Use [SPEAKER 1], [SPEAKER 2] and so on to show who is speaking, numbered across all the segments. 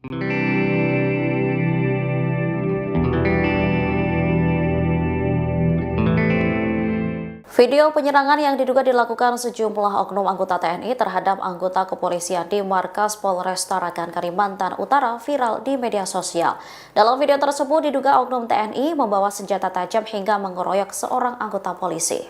[SPEAKER 1] Video penyerangan yang diduga dilakukan sejumlah oknum anggota TNI terhadap anggota kepolisian di Markas Polres Tarakan, Kalimantan Utara viral di media sosial. Dalam video tersebut diduga oknum TNI membawa senjata tajam hingga mengeroyok seorang anggota polisi.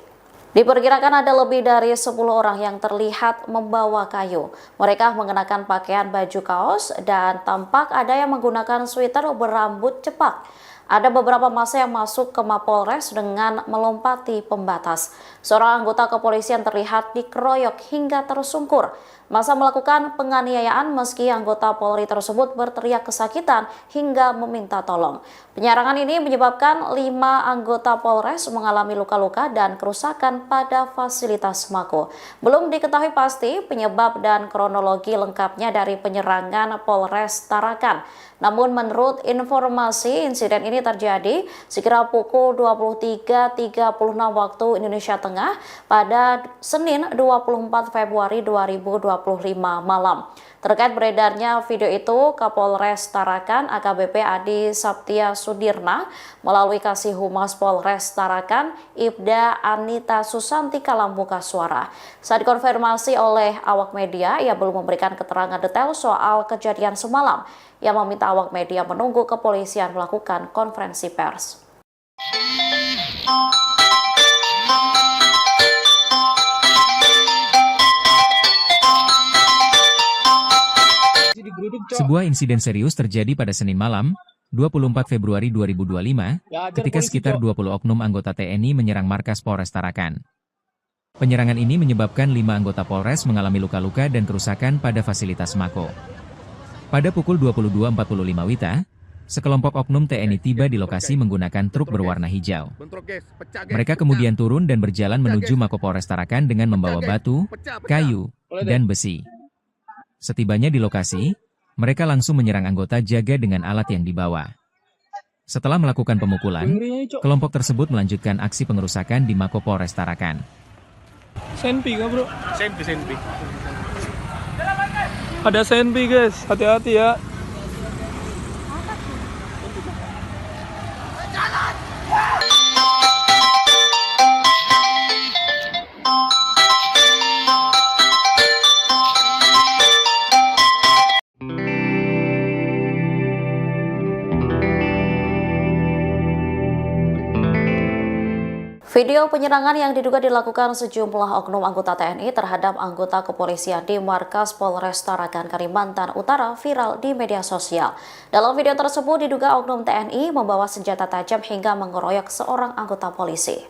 [SPEAKER 1] Diperkirakan ada lebih dari 10 orang yang terlihat membawa kayu. Mereka mengenakan pakaian baju kaos dan tampak ada yang menggunakan sweater berambut cepak. Ada beberapa massa yang masuk ke Mapolres dengan melompati pembatas. Seorang anggota kepolisian terlihat dikeroyok hingga tersungkur. Massa melakukan penganiayaan meski anggota Polri tersebut berteriak kesakitan hingga meminta tolong. Penyerangan ini menyebabkan 5 anggota Polres mengalami luka-luka dan kerusakan pada fasilitas Mako. Belum diketahui pasti penyebab dan kronologi lengkapnya dari penyerangan Polres Tarakan. Namun menurut informasi, insiden ini terjadi sekira pukul 23.36 waktu Indonesia Tengah pada Senin 24 Februari 2025 malam. Terkait beredarnya video itu, Kapolres Tarakan AKBP Adi Saptia Sudirna melalui Kasih Humas Polres Tarakan Ibda Anita Susantika Lambuka Suara. Saat dikonfirmasi oleh awak media, ia belum memberikan keterangan detail soal kejadian semalam. Ia meminta awak media menunggu kepolisian melakukan konferensi pers.
[SPEAKER 2] Sebuah insiden serius terjadi pada Senin malam, 24 Februari 2025, ketika sekitar 20 oknum anggota TNI menyerang markas Polres Tarakan. Penyerangan ini menyebabkan 5 anggota Polres mengalami luka-luka dan kerusakan pada fasilitas Mako. Pada pukul 22.45 WITA, sekelompok oknum TNI tiba di lokasi menggunakan truk berwarna hijau. Mereka kemudian turun dan berjalan menuju Mako Polres Tarakan dengan membawa batu, kayu, dan besi. Setibanya di lokasi, mereka langsung menyerang anggota jaga dengan alat yang dibawa. Setelah melakukan pemukulan, kelompok tersebut melanjutkan aksi pengerusakan di Mako Polres Tarakan.
[SPEAKER 3] Senpi nggak bro? Senpi. Ada senpi guys, hati-hati ya.
[SPEAKER 1] Video penyerangan yang diduga dilakukan sejumlah oknum anggota TNI terhadap anggota kepolisian di Markas Polres Tarakan, Kalimantan Utara viral di media sosial. Dalam video tersebut diduga oknum TNI membawa senjata tajam hingga mengeroyok seorang anggota polisi.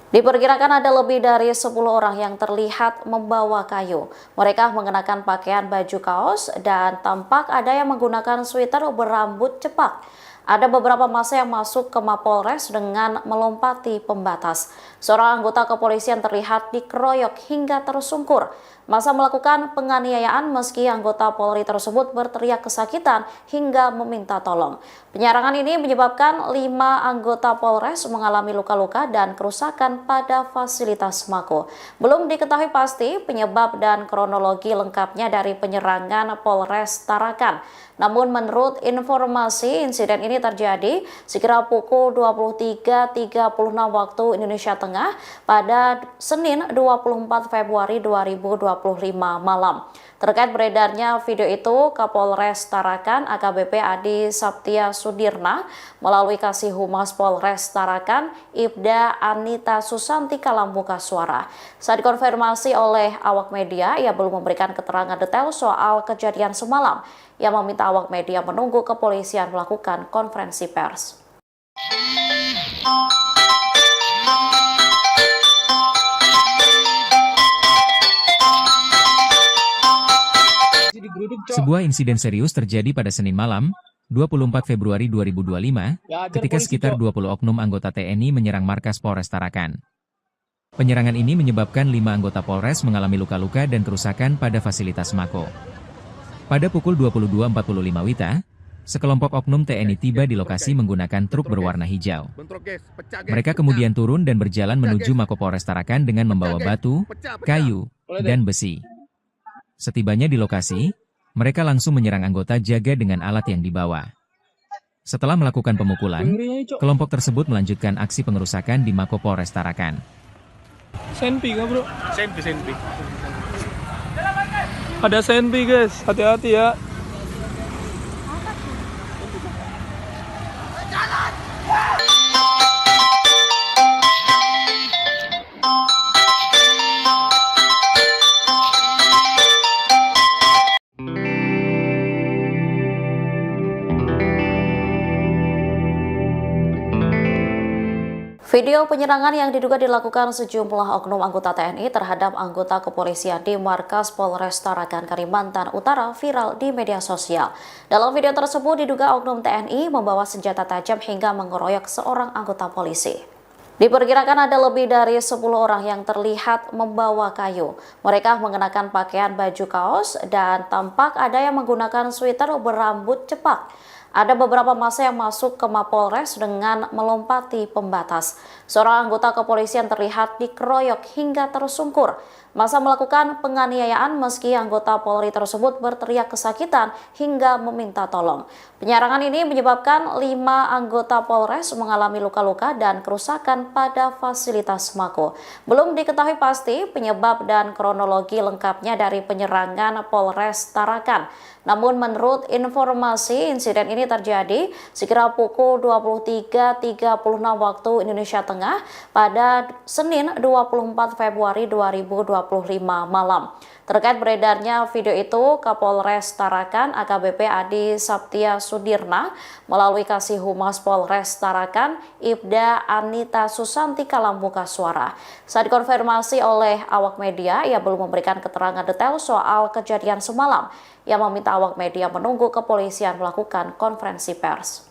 [SPEAKER 1] Diperkirakan ada lebih dari 10 orang yang terlihat membawa kayu. Mereka mengenakan pakaian baju kaos dan tampak ada yang menggunakan sweater berambut cepak. Ada beberapa massa yang masuk ke Mapolres dengan melompati pembatas. Seorang anggota kepolisian terlihat dikeroyok hingga tersungkur. Massa melakukan penganiayaan meski anggota Polri tersebut berteriak kesakitan hingga meminta tolong. Penyerangan ini menyebabkan 5 anggota Polres mengalami luka-luka dan kerusakan pada fasilitas Mako. Belum diketahui pasti penyebab dan kronologi lengkapnya dari penyerangan Polres Tarakan. Namun menurut informasi, insiden ini terjadi sekira pukul 23.36 waktu Indonesia Tengah pada Senin 24 Februari 2025 malam. Terkait beredarnya video itu, Kapolres Tarakan AKBP Adi Saptia Sudirna melalui Kasih Humas Polres Tarakan Ibda Anita Susantika Lambuka Suara. Saat dikonfirmasi oleh awak media, ia belum memberikan keterangan detail soal kejadian semalam. Ia meminta awak media menunggu kepolisian melakukan konferensi pers.
[SPEAKER 2] Sebuah insiden serius terjadi pada Senin malam, 24 Februari 2025, ketika sekitar 20 oknum anggota TNI menyerang markas Polres Tarakan. Penyerangan ini menyebabkan 5 anggota Polres mengalami luka-luka dan kerusakan pada fasilitas Mako. Pada pukul 22.45 WITA, sekelompok oknum TNI tiba di lokasi menggunakan truk berwarna hijau. Mereka kemudian turun dan berjalan menuju Mako Polres Tarakan dengan membawa batu, kayu, dan besi. Setibanya di lokasi, Mereka langsung menyerang anggota jaga dengan alat yang dibawa. Setelah melakukan pemukulan, kelompok tersebut melanjutkan aksi pengerusakan di Mako Polres Tarakan.
[SPEAKER 3] Senpi kah bro? Senpi. Ada senpi guys, hati-hati ya.
[SPEAKER 1] Video penyerangan yang diduga dilakukan sejumlah oknum anggota TNI terhadap anggota kepolisian di markas Polres Tarakan, Kalimantan Utara viral di media sosial. Dalam video tersebut diduga oknum TNI membawa senjata tajam hingga mengeroyok seorang anggota polisi. Diperkirakan ada lebih dari 10 orang yang terlihat membawa kayu. Mereka mengenakan pakaian baju kaos dan tampak ada yang menggunakan sweater berambut cepak. Ada beberapa massa yang masuk ke Mapolres dengan melompati pembatas. Seorang anggota kepolisian terlihat dikeroyok hingga tersungkur. Massa melakukan penganiayaan meski anggota Polri tersebut berteriak kesakitan hingga meminta tolong. Penyerangan ini menyebabkan 5 anggota Polres mengalami luka-luka dan kerusakan pada fasilitas Mako. Belum diketahui pasti penyebab dan kronologi lengkapnya dari penyerangan Polres Tarakan. Namun menurut informasi, insiden ini terjadi sekira pukul 23.36 waktu Indonesia Tengah pada Senin 24 Februari 2025 malam. Terkait beredarnya video itu, Kapolres Tarakan AKBP Adi Saptia Sudirna melalui Kasih Humas Polres Tarakan Ibda Anita Susanti Kalambuka Suara. Saat dikonfirmasi oleh awak media, ia belum memberikan keterangan detail soal kejadian semalam. Ia meminta awak media menunggu kepolisian melakukan konferensi pers.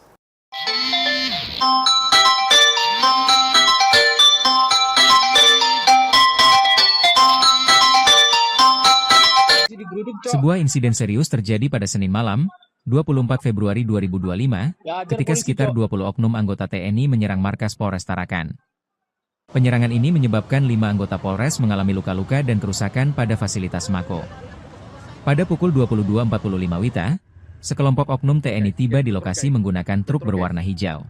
[SPEAKER 2] Sebuah insiden serius terjadi pada Senin malam, 24 Februari 2025, ketika sekitar 20 oknum anggota TNI menyerang markas Polres Tarakan. Penyerangan ini menyebabkan 5 anggota Polres mengalami luka-luka dan kerusakan pada fasilitas Mako. Pada pukul 22.45 WITA, sekelompok oknum TNI tiba di lokasi menggunakan truk berwarna hijau.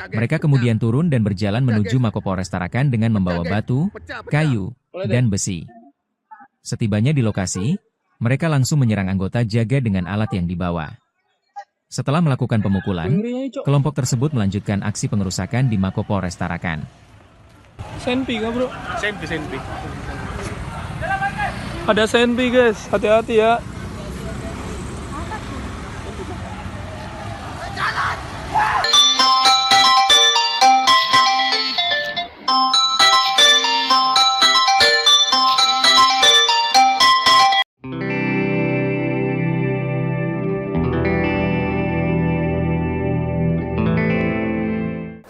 [SPEAKER 2] Mereka kemudian turun dan berjalan menuju Mako Polres Tarakan dengan membawa batu, kayu, dan besi. Setibanya di lokasi, mereka langsung menyerang anggota jaga dengan alat yang dibawa. Setelah melakukan pemukulan, kelompok tersebut melanjutkan aksi pengerusakan di Mako Polres Tarakan.
[SPEAKER 3] Senpi kah bro? Senpi. Ada senpi guys, hati-hati ya.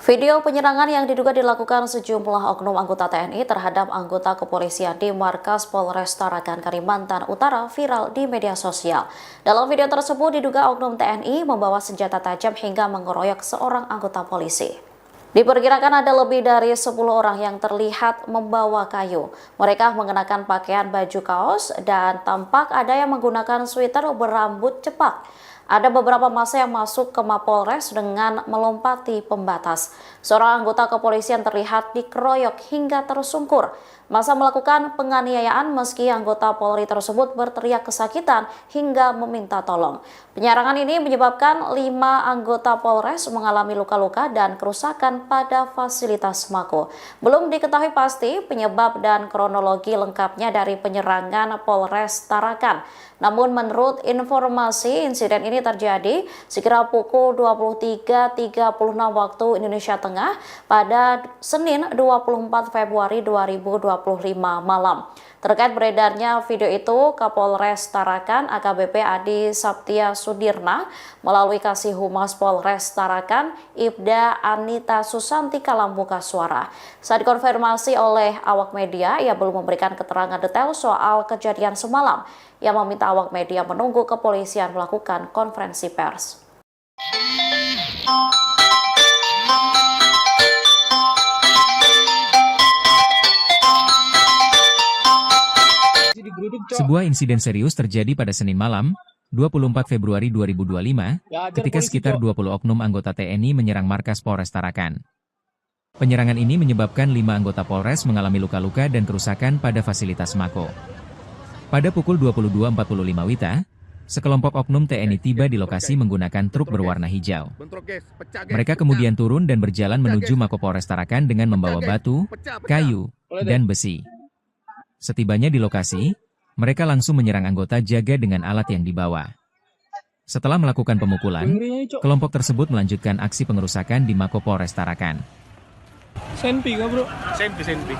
[SPEAKER 1] Video penyerangan yang diduga dilakukan sejumlah oknum anggota TNI terhadap anggota kepolisian di markas Polres Tarakan, Kalimantan Utara viral di media sosial. Dalam video tersebut diduga oknum TNI membawa senjata tajam hingga mengeroyok seorang anggota polisi. Diperkirakan ada lebih dari 10 orang yang terlihat membawa kayu. Mereka mengenakan pakaian baju kaos dan tampak ada yang menggunakan sweater berambut cepak. Ada beberapa massa yang masuk ke Mapolres dengan melompati pembatas. Seorang anggota kepolisian terlihat dikeroyok hingga tersungkur. Massa melakukan penganiayaan meski anggota Polri tersebut berteriak kesakitan hingga meminta tolong. Penyerangan ini menyebabkan 5 anggota Polres mengalami luka-luka dan kerusakan pada fasilitas Mako. Belum diketahui pasti penyebab dan kronologi lengkapnya dari penyerangan Polres Tarakan. Namun menurut informasi, insiden ini terjadi sekira pukul 23.36 waktu Indonesia Tengah pada Senin 24 Februari 2025 malam. Terkait beredarnya video itu, Kapolres Tarakan AKBP Adi Saptia Sudirna melalui Kasih Humas Polres Tarakan Ibda Anita Susanti Kalambuka Suara. Saat dikonfirmasi oleh awak media, ia belum memberikan keterangan detail soal kejadian semalam. Ia meminta awak media menunggu kepolisian melakukan konferensi pers.
[SPEAKER 2] Sebuah insiden serius terjadi pada Senin malam, 24 Februari 2025, ketika sekitar 20 oknum anggota TNI menyerang markas Polres Tarakan. Penyerangan ini menyebabkan 5 anggota Polres mengalami luka-luka dan kerusakan pada fasilitas Mako. Pada pukul 22.45 WITA, sekelompok oknum TNI tiba di lokasi menggunakan truk berwarna hijau. Mereka kemudian turun dan berjalan menuju Mako Polres Tarakan dengan membawa batu, kayu, dan besi. Setibanya di lokasi, mereka langsung menyerang anggota jaga dengan alat yang dibawa. Setelah melakukan pemukulan, kelompok tersebut melanjutkan aksi pengerusakan di Mako Polres Tarakan.
[SPEAKER 3] Senpi nggak bro? Senpi.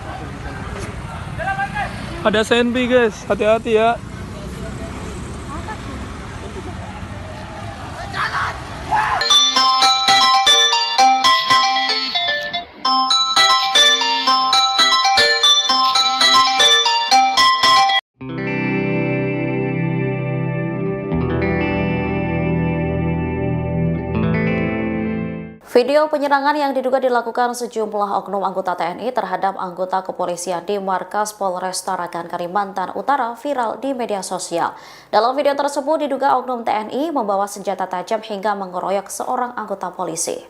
[SPEAKER 3] Ada senpi guys, hati-hati ya.
[SPEAKER 1] Video penyerangan yang diduga dilakukan sejumlah oknum anggota TNI terhadap anggota kepolisian di markas Polres Tarakan, Kalimantan Utara viral di media sosial. Dalam video tersebut diduga oknum TNI membawa senjata tajam hingga mengeroyok seorang anggota polisi.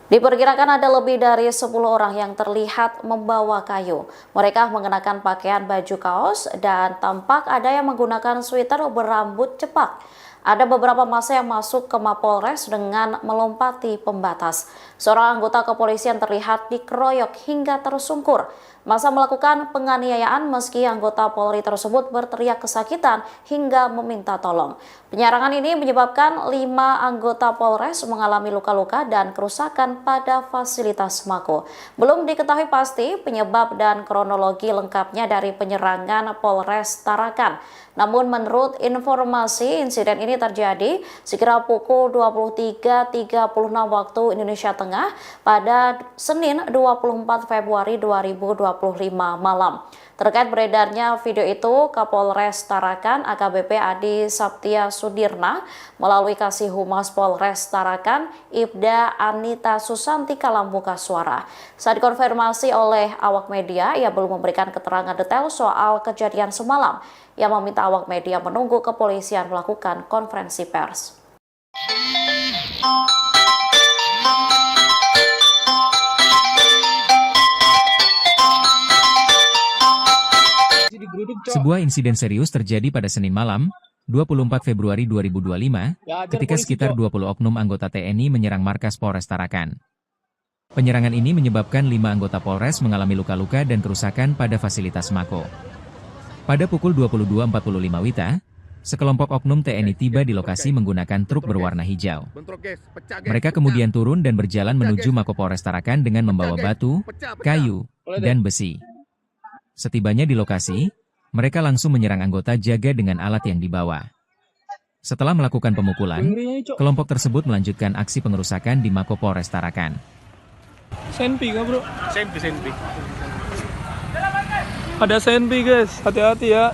[SPEAKER 1] Diperkirakan ada lebih dari 10 orang yang terlihat membawa kayu. Mereka mengenakan pakaian baju kaos dan tampak ada yang menggunakan sweater berambut cepak. Ada beberapa massa yang masuk ke Mapolres dengan melompati pembatas. Seorang anggota kepolisian terlihat dikeroyok hingga tersungkur. Massa melakukan penganiayaan meski anggota Polri tersebut berteriak kesakitan hingga meminta tolong. Penyerangan ini menyebabkan 5 anggota Polres mengalami luka-luka dan kerusakan pada fasilitas Mako. Belum diketahui pasti penyebab dan kronologi lengkapnya dari penyerangan Polres Tarakan. Namun menurut informasi, insiden ini terjadi sekira pukul 23.36 waktu Indonesia Tengah pada Senin 24 Februari 2025 malam. Terkait beredarnya video itu, Kapolres Tarakan AKBP Adi Saptia Sudirna melalui Kasih Humas Polres Tarakan Ibda Anita Susanti Kalambuka Suara. Saat dikonfirmasi oleh awak media, ia belum memberikan keterangan detail soal kejadian semalam. Ia meminta awak media menunggu kepolisian melakukan konferensi pers.
[SPEAKER 2] Sebuah insiden serius terjadi pada Senin malam, 24 Februari 2025, ketika sekitar 20 oknum anggota TNI menyerang markas Polres Tarakan. Penyerangan ini menyebabkan 5 anggota Polres mengalami luka-luka dan kerusakan pada fasilitas Mako. Pada pukul 22.45 WITA, sekelompok oknum TNI tiba di lokasi menggunakan truk berwarna hijau. Mereka kemudian turun dan berjalan menuju Mako Polres Tarakan dengan membawa batu, kayu, dan besi. Setibanya di lokasi, mereka langsung menyerang anggota jaga dengan alat yang dibawa. Setelah melakukan pemukulan, kelompok tersebut melanjutkan aksi pengerusakan di Mako Polres Tarakan.
[SPEAKER 3] Senpi nggak bro? Senpi. Ada senpi guys, hati-hati ya.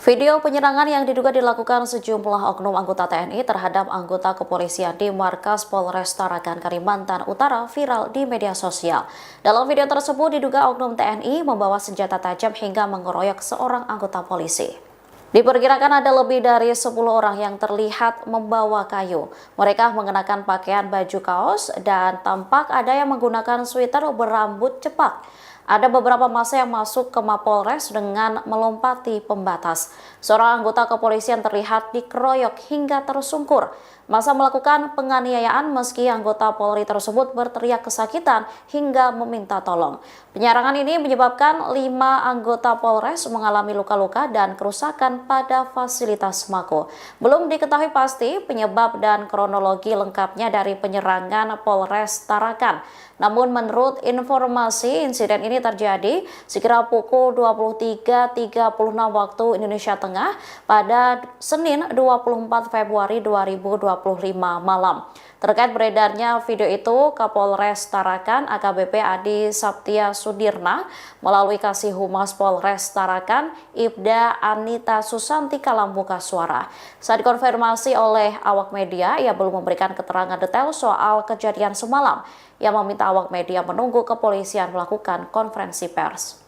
[SPEAKER 1] Video penyerangan yang diduga dilakukan sejumlah oknum anggota TNI terhadap anggota kepolisian di markas Polres Tarakan, Kalimantan Utara viral di media sosial. Dalam video tersebut diduga oknum TNI membawa senjata tajam hingga mengeroyok seorang anggota polisi. Diperkirakan ada lebih dari 10 orang yang terlihat membawa kayu. Mereka mengenakan pakaian baju kaos dan tampak ada yang menggunakan sweater berambut cepak. Ada beberapa massa yang masuk ke Mapolres dengan melompati pembatas. Seorang anggota kepolisian terlihat dikeroyok hingga tersungkur. Massa melakukan penganiayaan meski anggota Polri tersebut berteriak kesakitan hingga meminta tolong. Penyerangan ini menyebabkan 5 anggota Polres mengalami luka-luka dan kerusakan pada fasilitas Mako. Belum diketahui pasti penyebab dan kronologi lengkapnya dari penyerangan Polres Tarakan. Namun menurut informasi, insiden ini terjadi sekira pukul 23.36 waktu Indonesia Tengah pada Senin 24 Februari 2025 malam. Terkait beredarnya video itu, Kapolres Tarakan AKBP Adi Saptia Sudirna melalui Kasih Humas Polres Tarakan Ibda Anita Susantika Lambuka Suara. Saat dikonfirmasi oleh awak media, ia belum memberikan keterangan detail soal kejadian semalam. Ia meminta awak media menunggu kepolisian melakukan konferensi pers.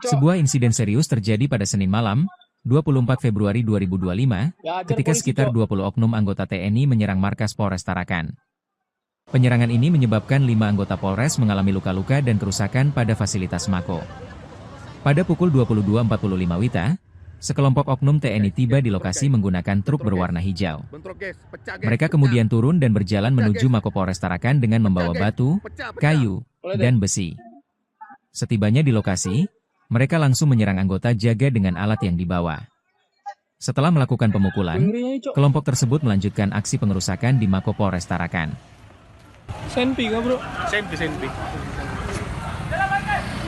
[SPEAKER 2] Sebuah insiden serius terjadi pada Senin malam, 24 Februari 2025, ketika sekitar 20 oknum anggota TNI menyerang markas Polres Tarakan. Penyerangan ini menyebabkan 5 anggota Polres mengalami luka-luka dan kerusakan pada fasilitas Mako. Pada pukul 22.45 WITA, sekelompok oknum TNI tiba di lokasi menggunakan truk berwarna hijau. Mereka kemudian turun dan berjalan menuju Mako Polres Tarakan dengan membawa batu, kayu, dan besi. Setibanya di lokasi, mereka langsung menyerang anggota jaga dengan alat yang dibawa. Setelah melakukan pemukulan, kelompok tersebut melanjutkan aksi pengerusakan di Mako Polres Tarakan.
[SPEAKER 3] Senpi nggak bro? Senpi.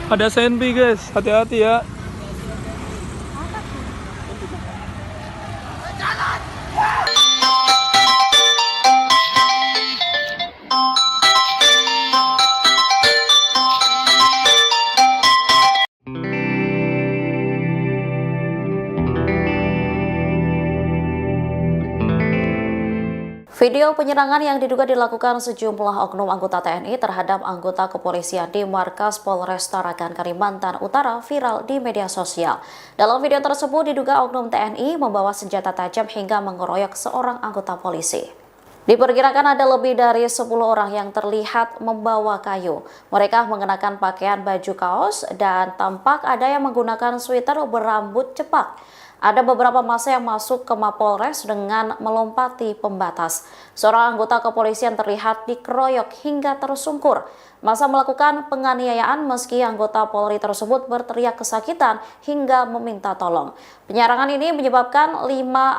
[SPEAKER 3] Ada senpi guys, hati-hati ya.
[SPEAKER 1] Video penyerangan yang diduga dilakukan sejumlah oknum anggota TNI terhadap anggota kepolisian di markas Polres Tarakan, Kalimantan Utara viral di media sosial. Dalam video tersebut diduga oknum TNI membawa senjata tajam hingga mengeroyok seorang anggota polisi. Diperkirakan ada lebih dari 10 orang yang terlihat membawa kayu. Mereka mengenakan pakaian baju kaos dan tampak ada yang menggunakan sweater berambut cepak. Ada beberapa massa yang masuk ke Mapolres dengan melompati pembatas. Seorang anggota kepolisian terlihat dikeroyok hingga tersungkur. Massa melakukan penganiayaan meski anggota Polri tersebut berteriak kesakitan hingga meminta tolong. Penyerangan ini menyebabkan 5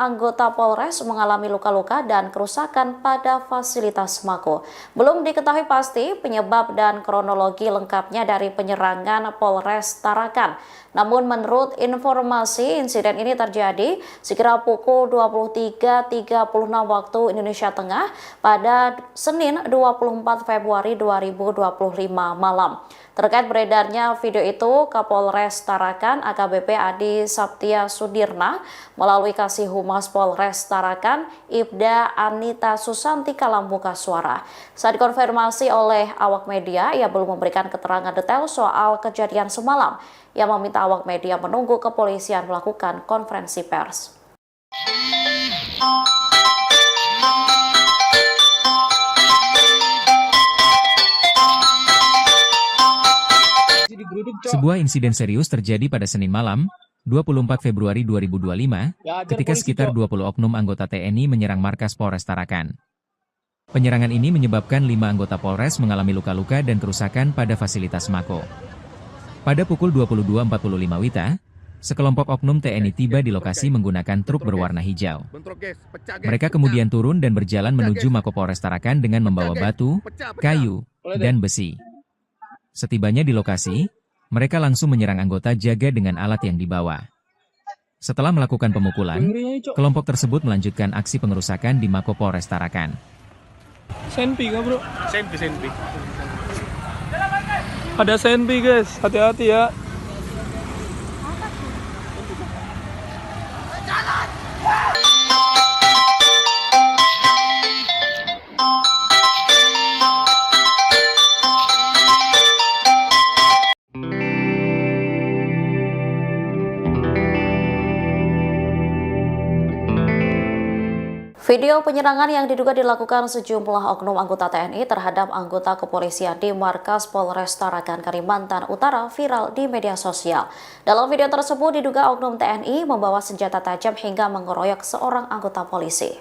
[SPEAKER 1] anggota Polres mengalami luka-luka dan kerusakan pada fasilitas Mako. Belum diketahui pasti penyebab dan kronologi lengkapnya dari penyerangan Polres Tarakan. Namun menurut informasi, insiden ini terjadi sekira pukul 23.36 waktu Indonesia Tengah pada Senin 24 Februari 2025 malam. Terkait beredarnya video itu, Kapolres Tarakan AKBP Adi Saptia Sudirna melalui Kasih Humas Polres Tarakan Ibda Anita Susantika Lambuka Suara. Saat dikonfirmasi oleh awak media, ia belum memberikan keterangan detail soal kejadian semalam. Ia meminta awak media menunggu kepolisian melakukan konferensi pers.
[SPEAKER 2] Sebuah insiden serius terjadi pada Senin malam, 24 Februari 2025, ketika sekitar 20 oknum anggota TNI menyerang markas Polres Tarakan. Penyerangan ini menyebabkan 5 anggota Polres mengalami luka-luka dan kerusakan pada fasilitas Mako. Pada pukul 22.45 WITA, sekelompok oknum TNI tiba di lokasi menggunakan truk berwarna hijau. Mereka kemudian turun dan berjalan menuju Mako Polres Tarakan dengan membawa batu, kayu, dan besi. Setibanya di lokasi, mereka langsung menyerang anggota jaga dengan alat yang dibawa. Setelah melakukan pemukulan, kelompok tersebut melanjutkan aksi pengerusakan di Mako Polres Tarakan.
[SPEAKER 3] Senpi nggak bro? Senpi. Ada senpi guys, hati-hati ya.
[SPEAKER 1] Video penyerangan yang diduga dilakukan sejumlah oknum anggota TNI terhadap anggota kepolisian di markas Polres Tarakan, Kalimantan Utara viral di media sosial. Dalam video tersebut diduga oknum TNI membawa senjata tajam hingga mengeroyok seorang anggota polisi.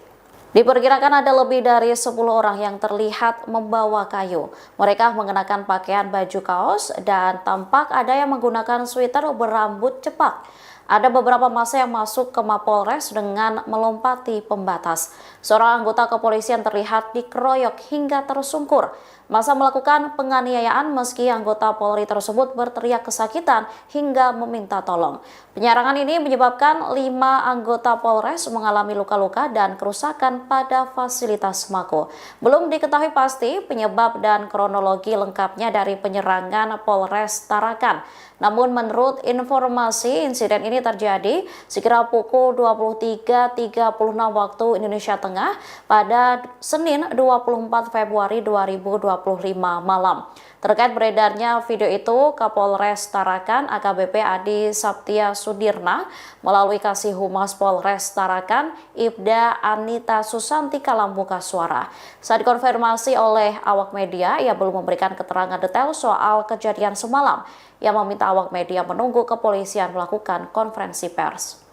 [SPEAKER 1] Diperkirakan ada lebih dari 10 orang yang terlihat membawa kayu. Mereka mengenakan pakaian baju kaos dan tampak ada yang menggunakan sweater berambut cepak. Ada beberapa massa yang masuk ke Mapolres dengan melompati pembatas. Seorang anggota kepolisian terlihat dikeroyok hingga tersungkur. Masa melakukan penganiayaan meski anggota Polri tersebut berteriak kesakitan hingga meminta tolong. Penyerangan ini menyebabkan 5 anggota Polres mengalami luka-luka dan kerusakan pada fasilitas Mako. Belum diketahui pasti penyebab dan kronologi lengkapnya dari penyerangan Polres Tarakan. Namun menurut informasi, insiden ini terjadi sekira pukul 23.36 waktu Indonesia Tengah pada Senin 24 Februari 2025 malam. Terkait beredarnya video itu, Kapolres Tarakan AKBP Adi Saptia Sudirna melalui Kasih Humas Polres Tarakan Ibda Anita Susantika membuka suara. Saat dikonfirmasi oleh awak media, ia belum memberikan keterangan detail soal kejadian semalam. Ia meminta awak media menunggu kepolisian melakukan konferensi pers.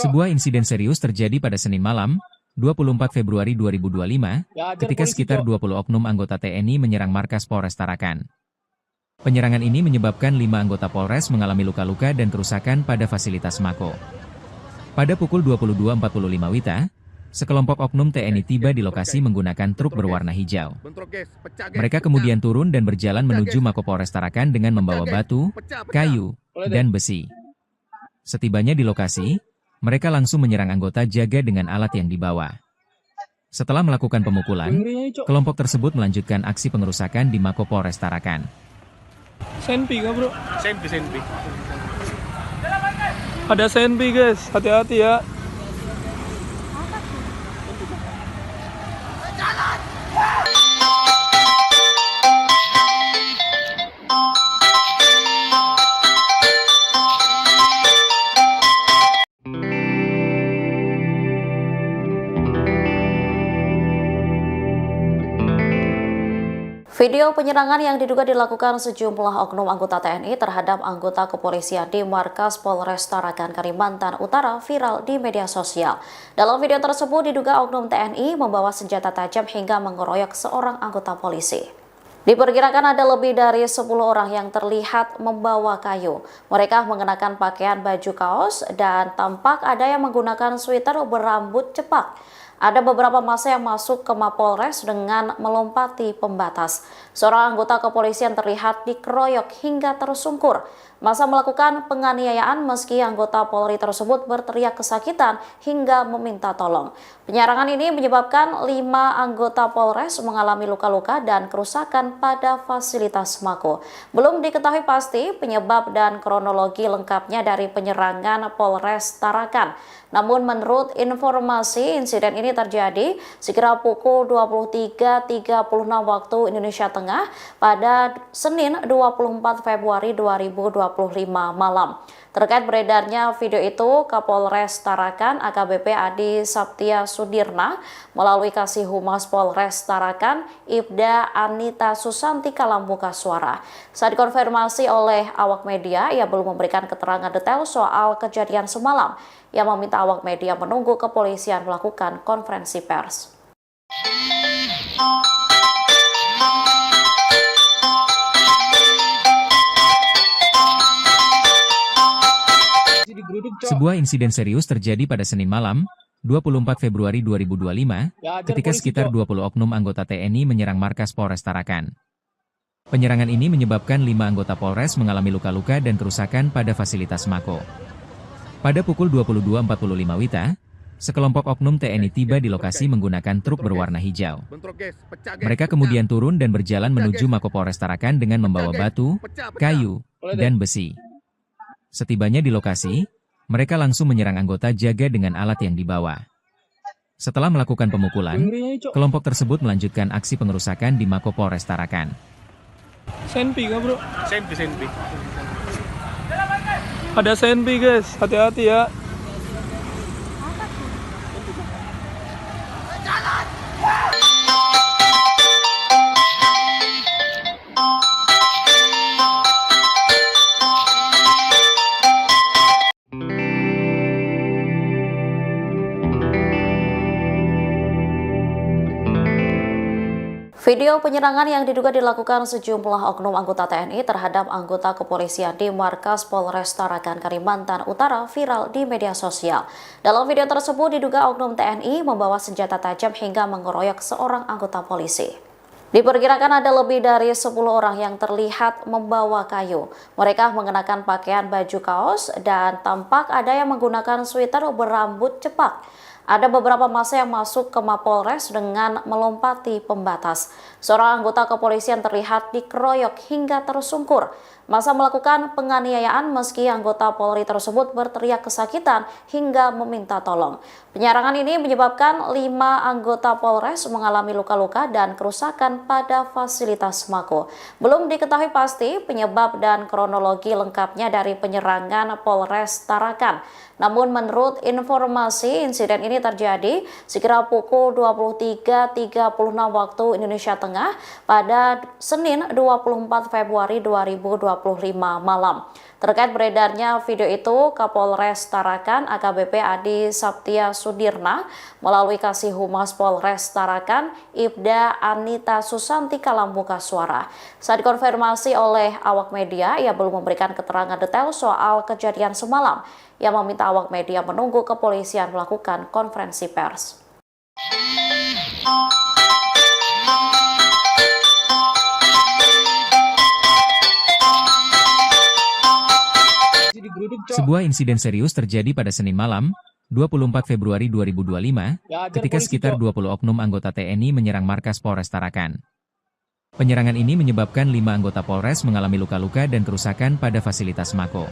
[SPEAKER 2] Sebuah insiden serius terjadi pada Senin malam, 24 Februari 2025, ketika sekitar 20 oknum anggota TNI menyerang markas Polres Tarakan. Penyerangan ini menyebabkan 5 anggota Polres mengalami luka-luka dan kerusakan pada fasilitas Mako. Pada pukul 22.45 WITA, sekelompok oknum TNI tiba di lokasi menggunakan truk berwarna hijau. Mereka kemudian turun dan berjalan menuju Mako Polres Tarakan dengan membawa batu, kayu, dan besi. Setibanya di lokasi, mereka langsung menyerang anggota jaga dengan alat yang dibawa. Setelah melakukan pemukulan, kelompok tersebut melanjutkan aksi pengerusakan di Mako Polres Tarakan.
[SPEAKER 3] Senpi kah bro? Senpi. Ada senpi guys, hati-hati ya.
[SPEAKER 1] Video penyerangan yang diduga dilakukan sejumlah oknum anggota TNI terhadap anggota kepolisian di markas Polres Tarakan, Kalimantan Utara viral di media sosial. Dalam video tersebut diduga oknum TNI membawa senjata tajam hingga mengeroyok seorang anggota polisi. Diperkirakan ada lebih dari 10 orang yang terlihat membawa kayu. Mereka mengenakan pakaian baju kaos dan tampak ada yang menggunakan sweater berambut cepak. Ada beberapa massa yang masuk ke Mapolres dengan melompati pembatas. Seorang anggota kepolisian terlihat dikeroyok hingga tersungkur. Massa melakukan penganiayaan meski anggota Polri tersebut berteriak kesakitan hingga meminta tolong. Penyerangan ini menyebabkan 5 anggota Polres mengalami luka-luka dan kerusakan pada fasilitas Mako. Belum diketahui pasti penyebab dan kronologi lengkapnya dari penyerangan Polres Tarakan. Namun menurut informasi, insiden ini terjadi sekira pukul 23.36 waktu Indonesia Tengah pada Senin 24 Februari 2025 malam. Terkait beredarnya video itu, Kapolres Tarakan AKBP Adi Saptia Sudirna melalui Kasih Humas Polres Tarakan Ibda Anita Susantika membuka suara. Saat dikonfirmasi oleh awak media, ia belum memberikan keterangan detail soal kejadian semalam. Ia meminta awak media menunggu kepolisian melakukan konferensi pers.
[SPEAKER 2] Sebuah insiden serius terjadi pada Senin malam, 24 Februari 2025, ketika sekitar 20 oknum anggota TNI menyerang markas Polres Tarakan. Penyerangan ini menyebabkan 5 anggota Polres mengalami luka-luka dan kerusakan pada fasilitas Mako. Pada pukul 22.45 WITA, sekelompok oknum TNI tiba di lokasi menggunakan truk berwarna hijau. Mereka kemudian turun dan berjalan menuju Mako Polres Tarakan dengan membawa batu, kayu, dan besi. Setibanya di lokasi, mereka langsung menyerang anggota jaga dengan alat yang dibawa. Setelah melakukan pemukulan, kelompok tersebut melanjutkan aksi pengerusakan di Mako Polres Tarakan.
[SPEAKER 3] Senpi kah bro? Senpi. Ada senpi guys, hati-hati ya.
[SPEAKER 1] Video penyerangan yang diduga dilakukan sejumlah oknum anggota TNI terhadap anggota kepolisian di markas Polres Tarakan, Kalimantan Utara viral di media sosial. Dalam video tersebut diduga oknum TNI membawa senjata tajam hingga mengeroyok seorang anggota polisi. Diperkirakan ada lebih dari 10 orang yang terlihat membawa kayu. Mereka mengenakan pakaian baju kaos dan tampak ada yang menggunakan sweater berambut cepak. Ada beberapa massa yang masuk ke Mapolres dengan melompati pembatas. Seorang anggota kepolisian terlihat dikeroyok hingga tersungkur. Massa melakukan penganiayaan meski anggota Polri tersebut berteriak kesakitan hingga meminta tolong. Penyerangan ini menyebabkan 5 anggota Polres mengalami luka-luka dan kerusakan pada fasilitas Mako. Belum diketahui pasti penyebab dan kronologi lengkapnya dari penyerangan Polres Tarakan. Namun menurut informasi, insiden ini terjadi sekira pukul 23.36 waktu Indonesia Tengah pada Senin 24 Februari 2025 malam. Terkait beredarnya video itu, Kapolres Tarakan AKBP Adi Saptia Sudirna melalui Kasih Humas Polres Tarakan Ibda Anita Susanti Kalambuka Suara. Saat dikonfirmasi oleh awak media, ia belum memberikan keterangan detail soal kejadian semalam. Ia meminta awak media menunggu kepolisian melakukan konferensi pers.
[SPEAKER 2] Sebuah insiden serius terjadi pada Senin malam, 24 Februari 2025, ketika sekitar 20 oknum anggota TNI menyerang markas Polres Tarakan. Penyerangan ini menyebabkan 5 anggota Polres mengalami luka-luka dan kerusakan pada fasilitas Mako.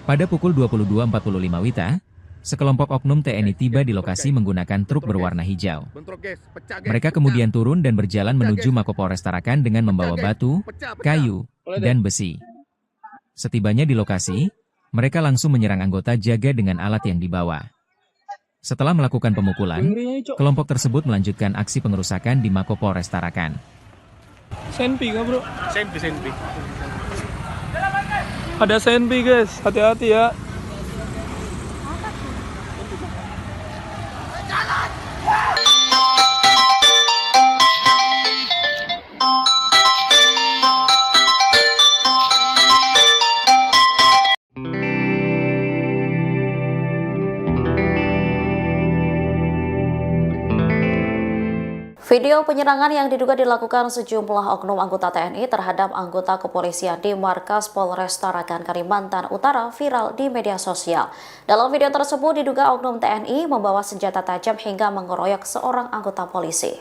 [SPEAKER 2] Pada pukul 22.45 WITA, sekelompok oknum TNI tiba di lokasi menggunakan truk berwarna hijau. Mereka kemudian turun dan berjalan menuju Mako Polres Tarakan dengan membawa batu, kayu, dan besi. Setibanya di lokasi, mereka langsung menyerang anggota jaga dengan alat yang dibawa. Setelah melakukan pemukulan, kelompok tersebut melanjutkan aksi pengerusakan di Mako Polres Tarakan.
[SPEAKER 3] Senpi nggak bro? Senpi. Ada senpi guys, hati-hati ya.
[SPEAKER 1] Video penyerangan yang diduga dilakukan sejumlah oknum anggota TNI terhadap anggota kepolisian di markas Polres Tarakan, Kalimantan Utara viral di media sosial. Dalam video tersebut diduga oknum TNI membawa senjata tajam hingga mengeroyok seorang anggota polisi.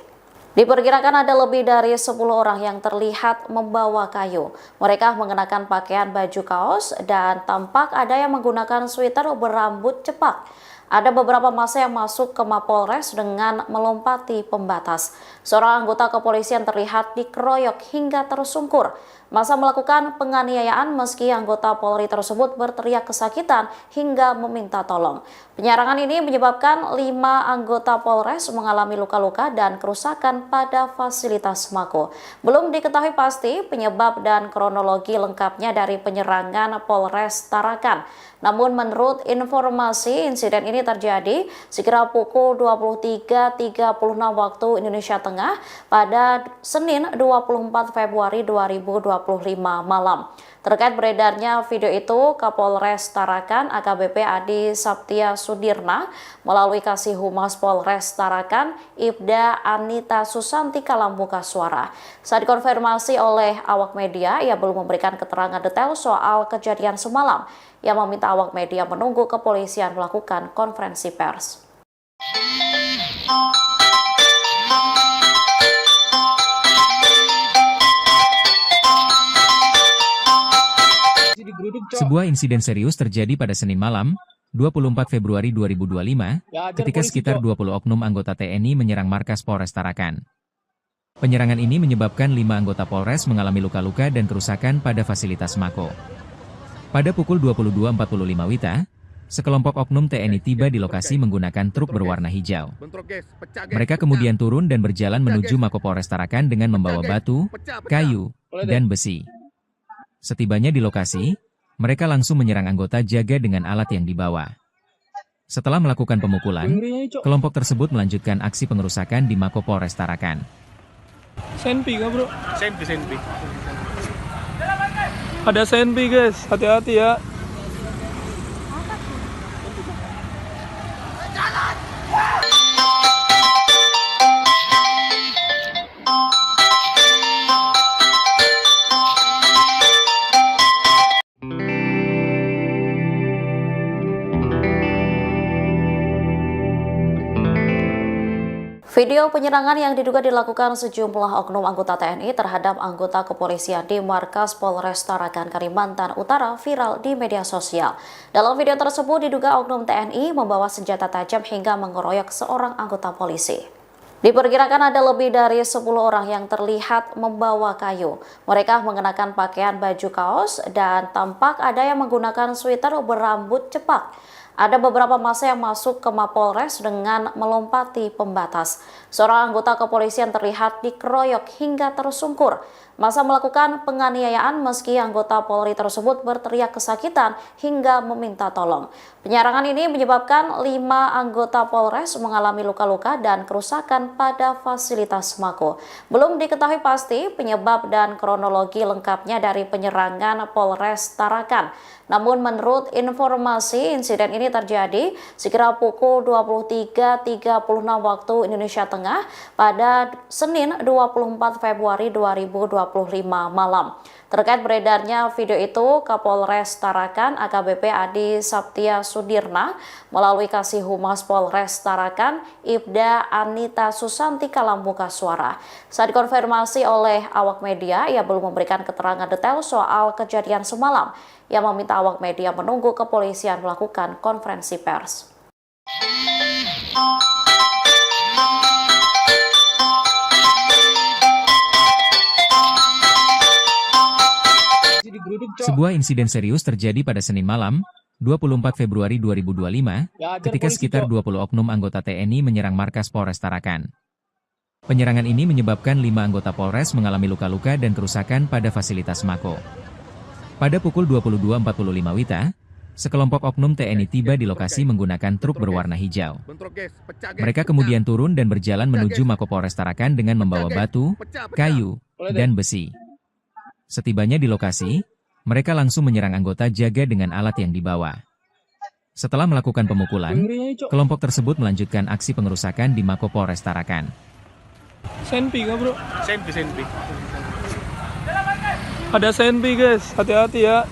[SPEAKER 1] Diperkirakan ada lebih dari 10 orang yang terlihat membawa kayu. Mereka mengenakan pakaian baju kaos dan tampak ada yang menggunakan sweater berambut cepak. Ada beberapa massa yang masuk ke Mapolres dengan melompati pembatas. Seorang anggota kepolisian terlihat dikeroyok hingga tersungkur. Massa melakukan penganiayaan meski anggota Polri tersebut berteriak kesakitan hingga meminta tolong. Penyerangan ini menyebabkan 5 anggota Polres mengalami luka-luka dan kerusakan pada fasilitas Mako. Belum diketahui pasti penyebab dan kronologi lengkapnya dari penyerangan Polres Tarakan. Namun menurut informasi, insiden ini terjadi sekira pukul 23.36 waktu Indonesia Tengah pada Senin 24 Februari 2025 malam. Terkait beredarnya video itu, Kapolres Tarakan AKBP Adi Saptia Sudirna melalui Kasih Humas Polres Tarakan Ibda Anita Susanti Kalambuka Suara. Saat dikonfirmasi oleh awak media, ia belum memberikan keterangan detail soal kejadian semalam. Ia meminta awak media menunggu kepolisian melakukan konferensi pers.
[SPEAKER 2] Sebuah insiden serius terjadi pada Senin malam, 24 Februari 2025, ketika sekitar 20 oknum anggota TNI menyerang markas Polres Tarakan. Penyerangan ini menyebabkan 5 anggota Polres mengalami luka-luka dan kerusakan pada fasilitas Mako. Pada pukul 22.45 WITA, sekelompok oknum TNI tiba di lokasi menggunakan truk berwarna hijau. Mereka kemudian turun dan berjalan menuju Mako Polres Tarakan dengan membawa batu, kayu, dan besi. Setibanya di lokasi, mereka langsung menyerang anggota jaga dengan alat yang dibawa. Setelah melakukan pemukulan, kelompok tersebut melanjutkan aksi pengerusakan di Mako Polres Tarakan.
[SPEAKER 3] Senpi kah bro? Senpi. Ada Senpi guys, hati-hati ya.
[SPEAKER 1] Video penyerangan yang diduga dilakukan sejumlah oknum anggota TNI terhadap anggota kepolisian di markas Polres Tarakan, Kalimantan Utara viral di media sosial. Dalam video tersebut diduga oknum TNI membawa senjata tajam hingga mengeroyok seorang anggota polisi. Diperkirakan ada lebih dari 10 orang yang terlihat membawa kayu. Mereka mengenakan pakaian baju kaos dan tampak ada yang menggunakan sweater berambut cepak. Ada beberapa massa yang masuk ke Mapolres dengan melompati pembatas. Seorang anggota kepolisian terlihat dikeroyok hingga tersungkur. Massa melakukan penganiayaan meski anggota Polri tersebut berteriak kesakitan hingga meminta tolong. Penyerangan ini menyebabkan 5 anggota Polres mengalami luka-luka dan kerusakan pada fasilitas Mako. Belum diketahui pasti penyebab dan kronologi lengkapnya dari penyerangan Polres Tarakan. Namun menurut informasi, insiden ini terjadi sekira pukul 23.36 waktu Indonesia Tengah pada Senin 24 Februari 2025 malam. Terkait beredarnya video itu, Kapolres Tarakan AKBP Adi Saptia Sudirna melalui Kasih Humas Polres Tarakan Ibda Anita Susanti Kalambuka Suara. Saat dikonfirmasi oleh awak media, ia belum memberikan keterangan detail soal kejadian semalam. Ia meminta awak media menunggu kepolisian melakukan konferensi pers.
[SPEAKER 2] Sebuah insiden serius terjadi pada Senin malam, 24 Februari 2025, ketika sekitar 20 oknum anggota TNI menyerang markas Polres Tarakan. Penyerangan ini menyebabkan 5 anggota Polres mengalami luka-luka dan kerusakan pada fasilitas Mako. Pada pukul 22.45 WITA, sekelompok oknum TNI tiba di lokasi menggunakan truk berwarna hijau. Mereka kemudian turun dan berjalan menuju Mako Polres Tarakan dengan membawa batu, kayu, dan besi. Setibanya di lokasi, mereka langsung menyerang anggota jaga dengan alat yang dibawa. Setelah melakukan pemukulan, kelompok tersebut melanjutkan aksi pengerusakan di Mako Polres Tarakan.
[SPEAKER 3] Senpi kah bro? Senpi. Ada Senpi guys, hati-hati ya.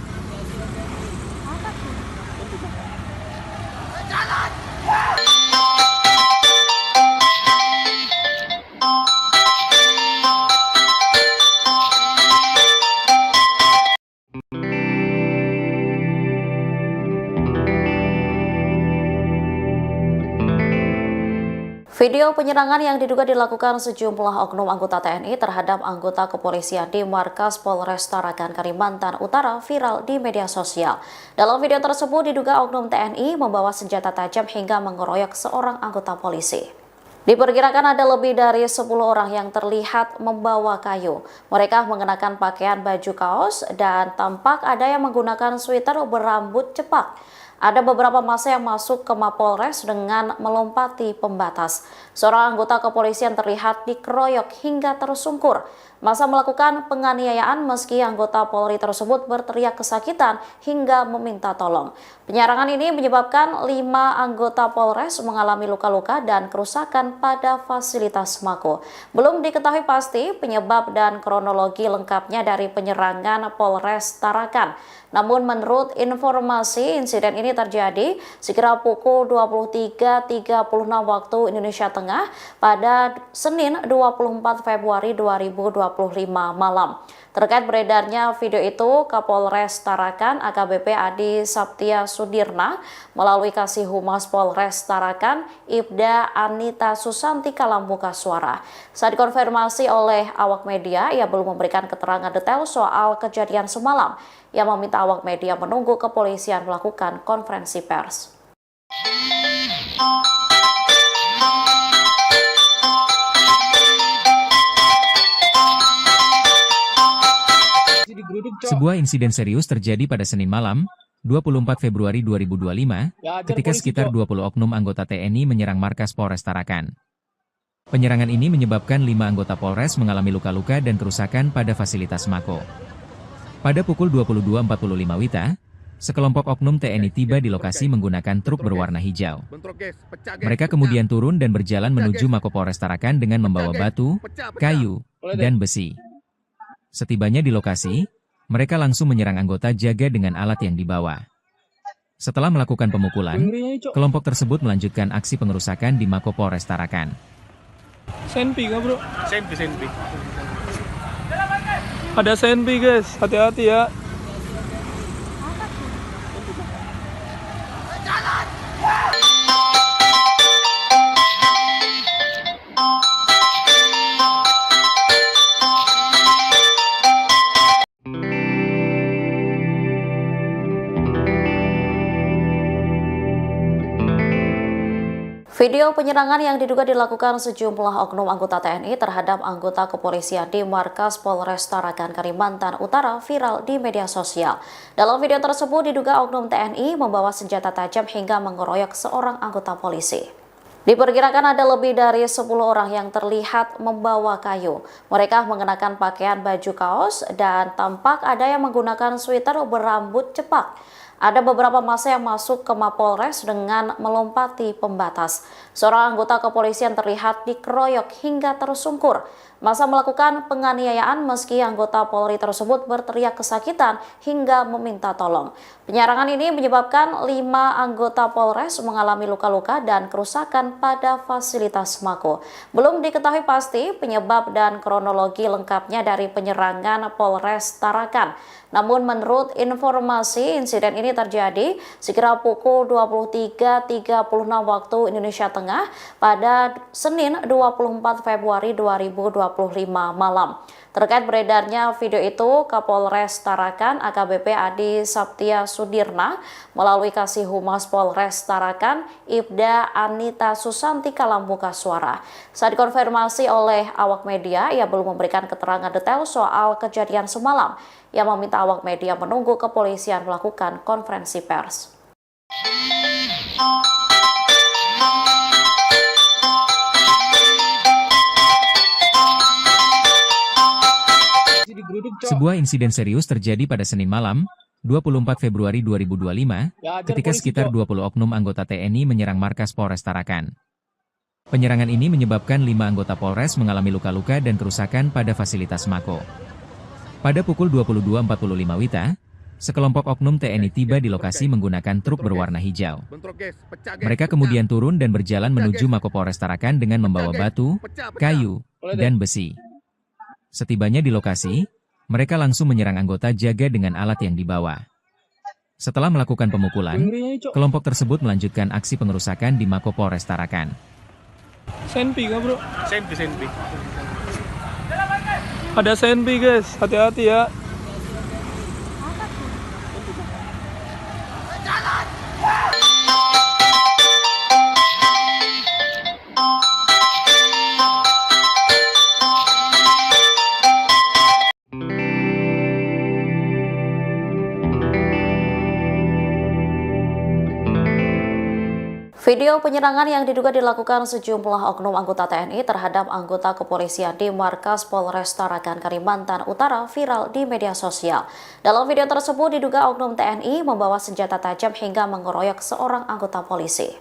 [SPEAKER 1] Video penyerangan yang diduga dilakukan sejumlah oknum anggota TNI terhadap anggota kepolisian di markas Polres Tarakan, Kalimantan Utara viral di media sosial. Dalam video tersebut diduga oknum TNI membawa senjata tajam hingga mengeroyok seorang anggota polisi. Diperkirakan ada lebih dari 10 orang yang terlihat membawa kayu. Mereka mengenakan pakaian baju kaos dan tampak ada yang menggunakan sweater berambut cepak. Ada beberapa massa yang masuk ke Mapolres dengan melompati pembatas. Seorang anggota kepolisian terlihat dikeroyok hingga tersungkur. Massa melakukan penganiayaan meski anggota Polri tersebut berteriak kesakitan hingga meminta tolong. Penyerangan ini menyebabkan 5 anggota Polres mengalami luka-luka dan kerusakan pada fasilitas Mako. Belum diketahui pasti penyebab dan kronologi lengkapnya dari penyerangan Polres Tarakan. Namun menurut informasi, insiden ini terjadi sekira pukul 23.36 waktu Indonesia Tengah pada Senin 24 Februari 2025 malam. Terkait beredarnya video itu, Kapolres Tarakan AKBP Adi Saptia Sudirna melalui Kasih Humas Polres Tarakan Ibda Anita Susanti Kalambuka Suara. Saat dikonfirmasi oleh awak media, ia belum memberikan keterangan detail soal kejadian semalam. Ia meminta awak media menunggu kepolisian melakukan konferensi pers.
[SPEAKER 2] Sebuah insiden serius terjadi pada Senin malam, 24 Februari 2025, ketika sekitar 20 oknum anggota TNI menyerang markas Polres Tarakan. Penyerangan ini menyebabkan 5 anggota Polres mengalami luka-luka dan kerusakan pada fasilitas Mako. Pada pukul 22.45 WITA, sekelompok oknum TNI tiba di lokasi menggunakan truk berwarna hijau. Mereka kemudian turun dan berjalan menuju Mako Polres Tarakan dengan membawa batu, kayu, dan besi. Setibanya di lokasi, mereka langsung menyerang anggota jaga dengan alat yang dibawa. Setelah melakukan pemukulan, kelompok tersebut melanjutkan aksi pengerusakan di Mako Polres Tarakan.
[SPEAKER 3] Senpi nggak bro? Senpi. Ada senpi guys, hati-hati ya.
[SPEAKER 1] Video penyerangan yang diduga dilakukan sejumlah oknum anggota TNI terhadap anggota kepolisian di markas Polres Tarakan, Kalimantan Utara viral di media sosial. Dalam video tersebut diduga oknum TNI membawa senjata tajam hingga mengeroyok seorang anggota polisi. Diperkirakan ada lebih dari 10 orang yang terlihat membawa kayu. Mereka mengenakan pakaian baju kaos dan tampak ada yang menggunakan sweater berambut cepak. Ada beberapa massa yang masuk ke Mapolres dengan melompati pembatas. Seorang anggota kepolisian terlihat dikeroyok hingga tersungkur. Massa melakukan penganiayaan meski anggota Polri tersebut berteriak kesakitan hingga meminta tolong. Penyerangan ini menyebabkan 5 anggota Polres mengalami luka-luka dan kerusakan pada fasilitas Mako. Belum diketahui pasti penyebab dan kronologi lengkapnya dari penyerangan Polres Tarakan. Namun menurut informasi, insiden ini terjadi sekira pukul 23.36 waktu Indonesia Tengah pada Senin 24 Februari 2025 malam. Terkait beredarnya video itu, Kapolres Tarakan AKBP Adi Saptia Sudirna melalui Kasih Humas Polres Tarakan Ibda Anita Susanti Kalambuka Suara. Saat dikonfirmasi oleh awak media, ia belum memberikan keterangan detail soal kejadian semalam. Ia meminta awak media menunggu kepolisian melakukan konferensi pers.
[SPEAKER 2] Sebuah insiden serius terjadi pada Senin malam, 24 Februari 2025, ketika sekitar 20 oknum anggota TNI menyerang markas Polres Tarakan. Penyerangan ini menyebabkan 5 anggota Polres mengalami luka-luka dan kerusakan pada fasilitas Mako. Pada pukul 22.45 WITA, sekelompok oknum TNI tiba di lokasi menggunakan truk berwarna hijau. Mereka kemudian turun dan berjalan menuju Mako Polres Tarakan dengan membawa batu, kayu, dan besi. Setibanya di lokasi, mereka langsung menyerang anggota jaga dengan alat yang dibawa. Setelah melakukan pemukulan, kelompok tersebut melanjutkan aksi pengerusakan di Mako Polres Tarakan.
[SPEAKER 3] Senpi nggak bro? Senpi. Ada senpi guys, hati-hati ya.
[SPEAKER 1] Video penyerangan yang diduga dilakukan sejumlah oknum anggota TNI terhadap anggota kepolisian di markas Polres Tarakan, Kalimantan Utara viral di media sosial. Dalam video tersebut diduga oknum TNI membawa senjata tajam hingga mengeroyok seorang anggota polisi.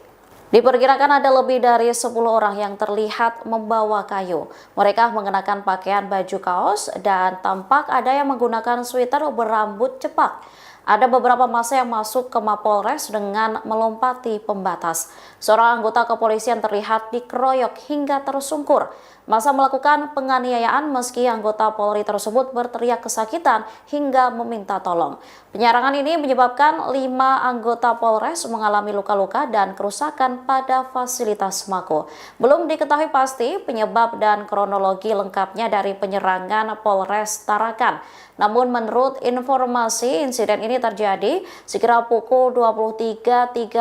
[SPEAKER 1] Diperkirakan ada lebih dari 10 orang yang terlihat membawa kayu. Mereka mengenakan pakaian baju kaos dan tampak ada yang menggunakan sweater berambut cepak. Ada beberapa massa yang masuk ke Mapolres dengan melompati pembatas. Seorang anggota kepolisian terlihat dikeroyok hingga tersungkur. Massa melakukan penganiayaan meski anggota Polri tersebut berteriak kesakitan hingga meminta tolong. Penyerangan ini menyebabkan 5 anggota Polres mengalami luka-luka dan kerusakan pada fasilitas Mako. Belum diketahui pasti penyebab dan kronologi lengkapnya dari penyerangan Polres Tarakan. Namun menurut informasi, insiden ini terjadi sekira pukul 23.36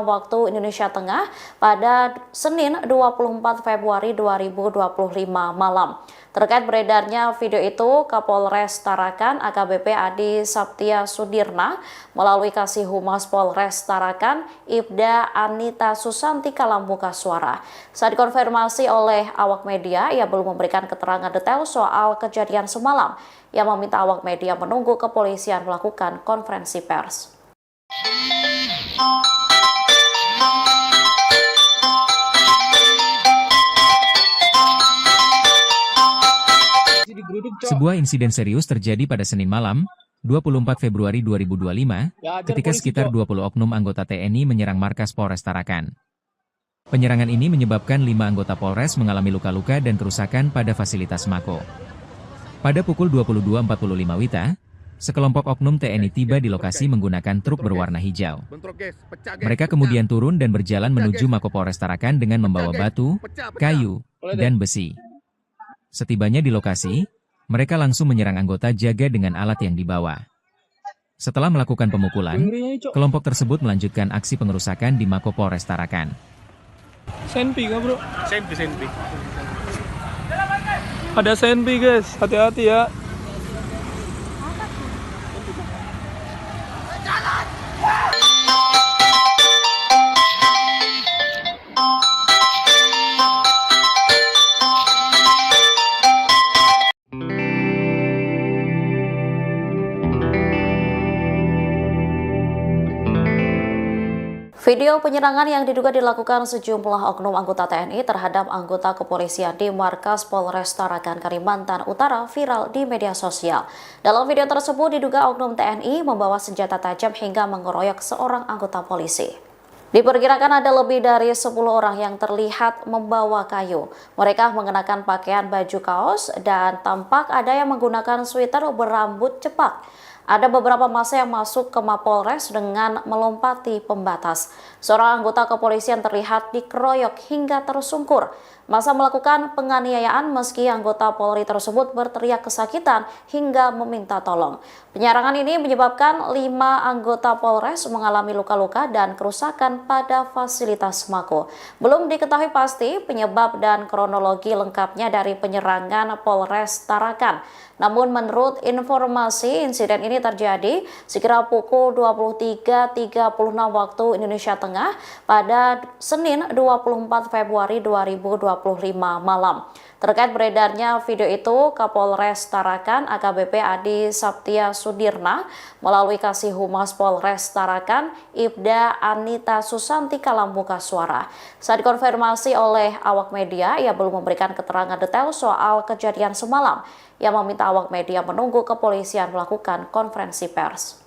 [SPEAKER 1] waktu Indonesia Tengah pada Senin 24 Februari 2025 malam. Terkait beredarnya video itu, Kapolres Tarakan AKBP Adi Saptia Sudirna melalui Kasih Humas Polres Tarakan Ibda Anita Susantika membuka suara. Saat dikonfirmasi oleh awak media, ia belum memberikan keterangan detail soal kejadian semalam. Ia meminta awak media menunggu kepolisian melakukan konferensi pers.
[SPEAKER 2] Sebuah insiden serius terjadi pada Senin malam, 24 Februari 2025, ketika sekitar 20 oknum anggota TNI menyerang markas Polres Tarakan. Penyerangan ini menyebabkan 5 anggota Polres mengalami luka-luka dan kerusakan pada fasilitas Mako. Pada pukul 22.45 WITA, sekelompok oknum TNI tiba di lokasi menggunakan truk berwarna hijau. Mereka kemudian turun dan berjalan menuju Mako Polres Tarakan dengan membawa batu, kayu, dan besi. Setibanya di lokasi, mereka langsung menyerang anggota jaga dengan alat yang dibawa. Setelah melakukan pemukulan, kelompok tersebut melanjutkan aksi pengerusakan di Mako Polres Tarakan.
[SPEAKER 3] Senpi kah bro? Senpi. Ada senpi guys, hati-hati ya.
[SPEAKER 1] Video penyerangan yang diduga dilakukan sejumlah oknum anggota TNI terhadap anggota kepolisian di markas Polres Tarakan, Kalimantan Utara viral di media sosial. Dalam video tersebut diduga oknum TNI membawa senjata tajam hingga mengeroyok seorang anggota polisi. Diperkirakan ada lebih dari 10 orang yang terlihat membawa kayu. Mereka mengenakan pakaian baju kaos dan tampak ada yang menggunakan sweater berambut cepak. Ada beberapa massa yang masuk ke Mapolres dengan melompati pembatas. Seorang anggota kepolisian terlihat dikeroyok hingga tersungkur. Massa melakukan penganiayaan meski anggota Polri tersebut berteriak kesakitan hingga meminta tolong. Penyerangan ini menyebabkan 5 anggota Polres mengalami luka-luka dan kerusakan pada fasilitas Mako. Belum diketahui pasti penyebab dan kronologi lengkapnya dari penyerangan Polres Tarakan. Namun menurut informasi, insiden ini terjadi sekira pukul 23.36 waktu Indonesia Tengah pada Senin 24 Februari 2025 malam. Terkait beredarnya video itu, Kapolres Tarakan AKBP Adi Saptia Sudirna melalui Kasih Humas Polres Tarakan Ibda Anita Susantika membuka suara. Saat dikonfirmasi oleh awak media, ia belum memberikan keterangan detail soal kejadian semalam. Ia meminta awak media menunggu kepolisian melakukan konferensi pers.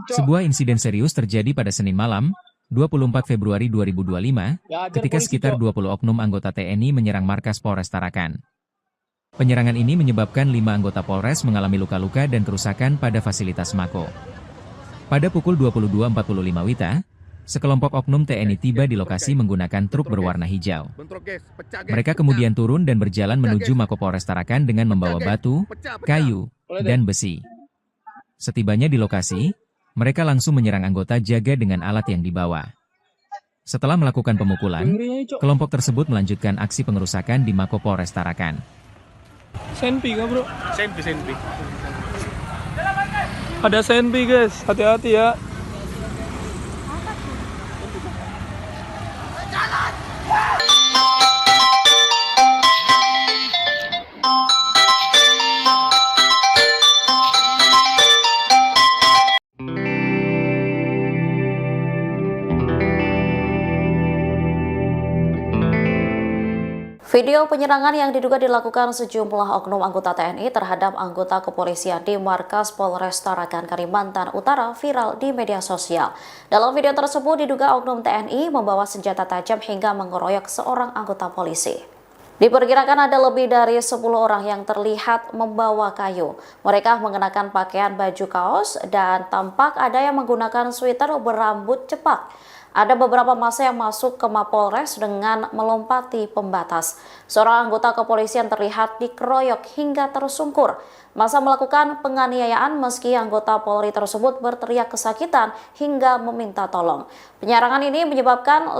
[SPEAKER 2] Sebuah insiden serius terjadi pada Senin malam, 24 Februari 2025, ketika sekitar 20 oknum anggota TNI menyerang markas Polres Tarakan. Penyerangan ini menyebabkan 5 anggota Polres mengalami luka-luka dan kerusakan pada fasilitas Mako. Pada pukul 22.45 WITA, sekelompok oknum TNI tiba di lokasi menggunakan truk berwarna hijau. Mereka kemudian turun dan berjalan menuju Mako Polres Tarakan dengan membawa batu, kayu, dan besi. Setibanya di lokasi, mereka langsung menyerang anggota jaga dengan alat yang dibawa. Setelah melakukan pemukulan, kelompok tersebut melanjutkan aksi pengerusakan di Mako Polres Tarakan.
[SPEAKER 3] Senpi kah bro? Senpi. Ada senpi guys, hati-hati ya.
[SPEAKER 1] Video penyerangan yang diduga dilakukan sejumlah oknum anggota TNI terhadap anggota kepolisian di markas Polres Tarakan, Kalimantan Utara viral di media sosial. Dalam video tersebut diduga oknum TNI membawa senjata tajam hingga mengeroyok seorang anggota polisi. Diperkirakan ada lebih dari 10 orang yang terlihat membawa kayu. Mereka mengenakan pakaian baju kaos dan tampak ada yang menggunakan sweater berambut cepak. Ada beberapa massa yang masuk ke Mapolres dengan melompati pembatas. Seorang anggota kepolisian terlihat dikeroyok hingga tersungkur. Massa melakukan penganiayaan meski anggota Polri tersebut berteriak kesakitan hingga meminta tolong. Penyerangan ini menyebabkan 5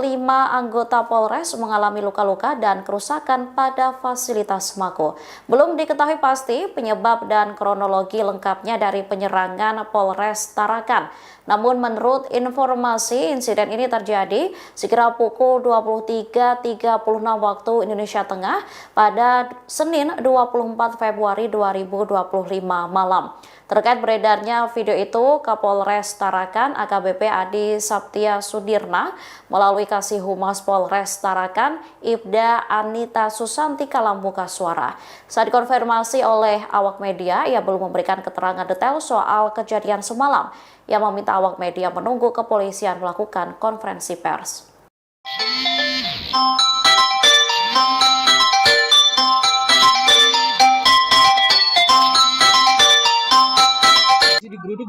[SPEAKER 1] anggota Polres mengalami luka-luka dan kerusakan pada fasilitas Mako. Belum diketahui pasti penyebab dan kronologi lengkapnya dari penyerangan Polres Tarakan. Namun menurut informasi, insiden ini terjadi sekira pukul 23.36 waktu Indonesia Tengah pada Senin 24 Februari 2025 malam. Terkait beredarnya video itu, Kapolres Tarakan AKBP Adi Saptia Sudirna melalui Kasih Humas Polres Tarakan Ibda Anita Susanti Kalambuka Suara. Saat dikonfirmasi oleh awak media, ia belum memberikan keterangan detail soal kejadian semalam. Ia meminta awak media menunggu kepolisian melakukan konferensi pers.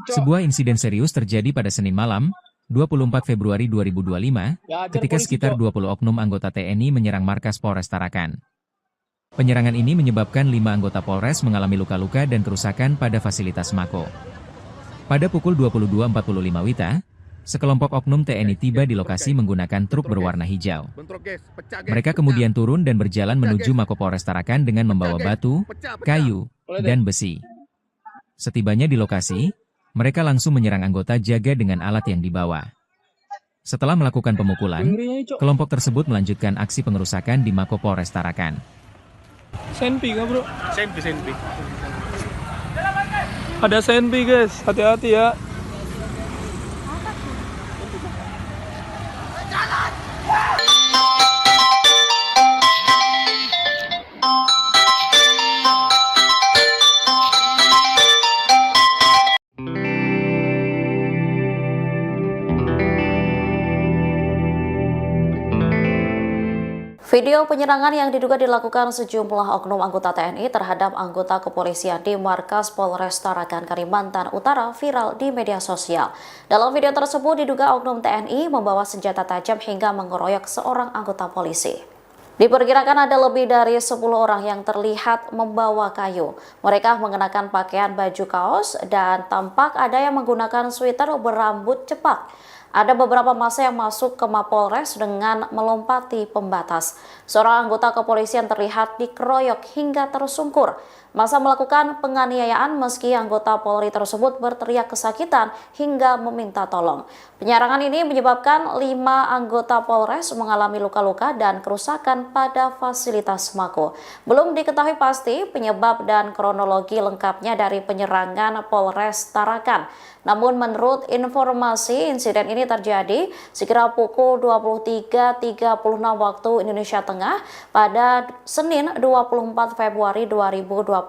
[SPEAKER 2] Sebuah insiden serius terjadi pada Senin malam, 24 Februari 2025, ketika sekitar 20 oknum anggota TNI menyerang markas Polres Tarakan. Penyerangan ini menyebabkan 5 anggota Polres mengalami luka-luka dan kerusakan pada fasilitas Mako. Pada pukul 22.45 WITA, sekelompok oknum TNI tiba di lokasi menggunakan truk berwarna hijau. Mereka kemudian turun dan berjalan menuju Mako Polres Tarakan dengan membawa batu, kayu, dan besi. Setibanya di lokasi, mereka langsung menyerang anggota jaga dengan alat yang dibawa. Setelah melakukan pemukulan, kelompok tersebut melanjutkan aksi pengerusakan di Mako Polres Tarakan.
[SPEAKER 3] Senpi kah bro? Senpi. Ada senpi guys, hati-hati ya.
[SPEAKER 1] Video penyerangan yang diduga dilakukan sejumlah oknum anggota TNI terhadap anggota kepolisian di markas Polres Tarakan, Kalimantan Utara viral di media sosial. Dalam video tersebut diduga oknum TNI membawa senjata tajam hingga mengeroyok seorang anggota polisi. Diperkirakan ada lebih dari 10 orang yang terlihat membawa kayu. Mereka mengenakan pakaian baju kaos dan tampak ada yang menggunakan sweater berambut cepak. Ada beberapa massa yang masuk ke Mapolres dengan melompati pembatas. Seorang anggota kepolisian terlihat dikeroyok hingga tersungkur. Massa melakukan penganiayaan meski anggota Polri tersebut berteriak kesakitan hingga meminta tolong. Penyerangan ini menyebabkan 5 anggota Polres mengalami luka-luka dan kerusakan pada fasilitas Mako. Belum diketahui pasti penyebab dan kronologi lengkapnya dari penyerangan Polres Tarakan. Namun menurut informasi, insiden ini terjadi sekira pukul 23.36 waktu Indonesia Tengah pada Senin 24 Februari 2025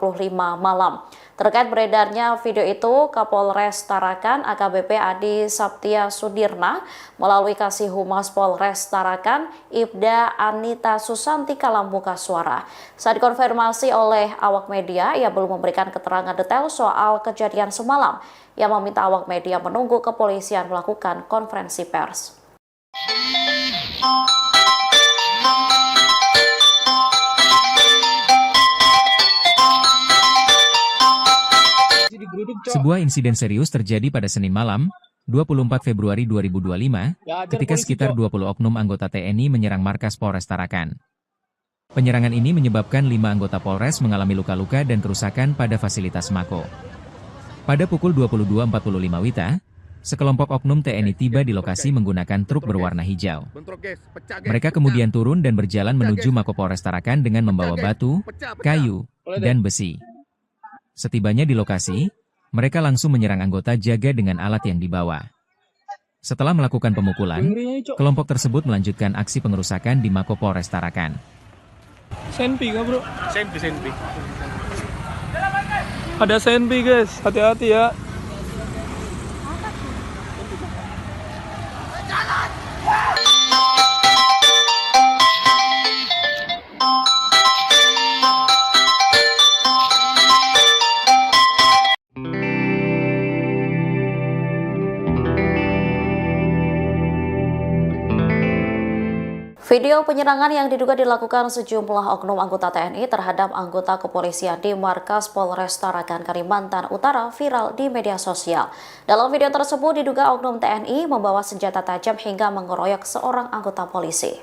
[SPEAKER 1] malam. Terkait beredarnya video itu, Kapolres Tarakan AKBP Adi Saptia Sudirna melalui Kasih Humas Polres Tarakan Ibda Anita Susanti Kalambuka Suara. Saat dikonfirmasi oleh awak media, ia belum memberikan keterangan detail soal kejadian semalam. Ia meminta awak media menunggu kepolisian melakukan konferensi pers.
[SPEAKER 2] Sebuah insiden serius terjadi pada Senin malam, 24 Februari 2025, ketika sekitar 20 oknum anggota TNI menyerang markas Polres Tarakan. Penyerangan ini menyebabkan 5 anggota Polres mengalami luka-luka dan kerusakan pada fasilitas Mako. Pada pukul 22.45 WITA, sekelompok oknum TNI tiba di lokasi menggunakan truk berwarna hijau. Mereka kemudian turun dan berjalan menuju Mako Polres Tarakan dengan membawa batu, kayu, dan besi. Setibanya di lokasi, mereka langsung menyerang anggota jaga dengan alat yang dibawa. Setelah melakukan pemukulan, kelompok tersebut melanjutkan aksi pengerusakan di Mako Polres Tarakan.
[SPEAKER 3] Senpi kah bro? Senpi. Ada senpi guys, hati-hati ya.
[SPEAKER 1] Video penyerangan yang diduga dilakukan sejumlah oknum anggota TNI terhadap anggota kepolisian di markas Polres Tarakan, Kalimantan Utara viral di media sosial. Dalam video tersebut diduga oknum TNI membawa senjata tajam hingga mengeroyok seorang anggota polisi.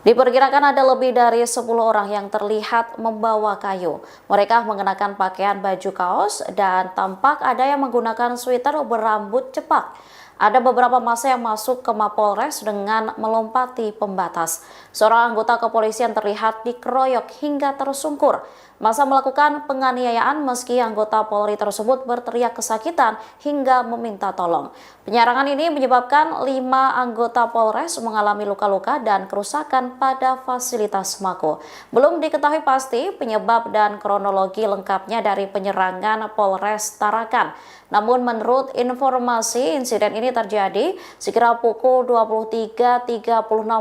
[SPEAKER 1] Diperkirakan ada lebih dari 10 orang yang terlihat membawa kayu. Mereka mengenakan pakaian baju kaos dan tampak ada yang menggunakan sweater berambut cepak. Ada beberapa massa yang masuk ke Mapolres dengan melompati pembatas. Seorang anggota kepolisian terlihat dikeroyok hingga tersungkur. Massa melakukan penganiayaan meski anggota Polri tersebut berteriak kesakitan hingga meminta tolong. Penyerangan ini menyebabkan 5 anggota Polres mengalami luka-luka dan kerusakan pada fasilitas Mako. Belum diketahui pasti penyebab dan kronologi lengkapnya dari penyerangan Polres Tarakan. Namun menurut informasi, insiden ini terjadi sekira pukul 23.36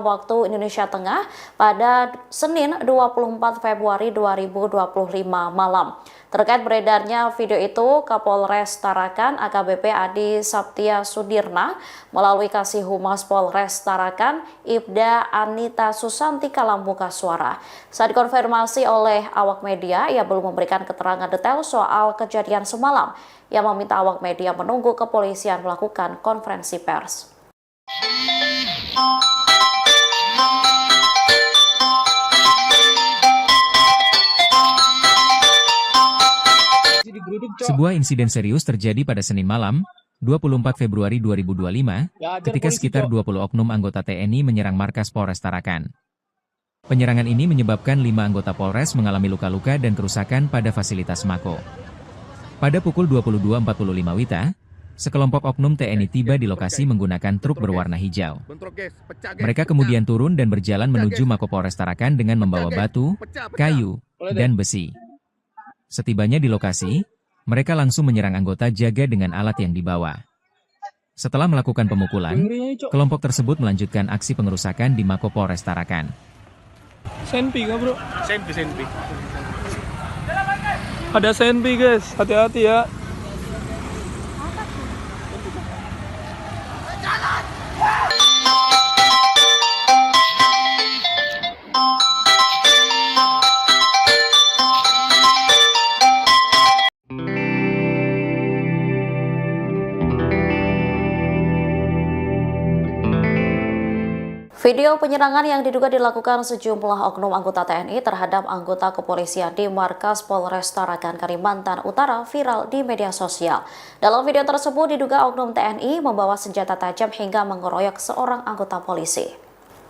[SPEAKER 1] waktu Indonesia Tengah pada Senin 24 Februari 2025 malam. Terkait beredarnya video itu, Kapolres Tarakan AKBP Adi Saptia Sudirna melalui Kasih Humas Polres Tarakan Ibda Anita Susanti Kalambuka Suara. Saat dikonfirmasi oleh awak media, ia belum memberikan keterangan detail soal kejadian semalam. Ia meminta awak media menunggu kepolisian melakukan konferensi pers.
[SPEAKER 2] Sebuah insiden serius terjadi pada Senin malam, 24 Februari 2025, ketika sekitar 20 oknum anggota TNI menyerang markas Polres Tarakan. Penyerangan ini menyebabkan 5 anggota Polres mengalami luka-luka dan kerusakan pada fasilitas Mako. Pada pukul 22.45 WITA, sekelompok oknum TNI tiba di lokasi menggunakan truk berwarna hijau. Mereka kemudian turun dan berjalan menuju Mako Polres Tarakan dengan membawa batu, kayu, dan besi. Setibanya di lokasi, mereka langsung menyerang anggota jaga dengan alat yang dibawa. Setelah melakukan pemukulan, kelompok tersebut melanjutkan aksi pengerusakan di Mako Polres Tarakan.
[SPEAKER 3] Senpi kah bro? Senpi. Ada senpi guys, hati-hati ya.
[SPEAKER 1] Video penyerangan yang diduga dilakukan sejumlah oknum anggota TNI terhadap anggota kepolisian di markas Polres Tarakan, Kalimantan Utara viral di media sosial. Dalam video tersebut diduga oknum TNI membawa senjata tajam hingga mengeroyok seorang anggota polisi.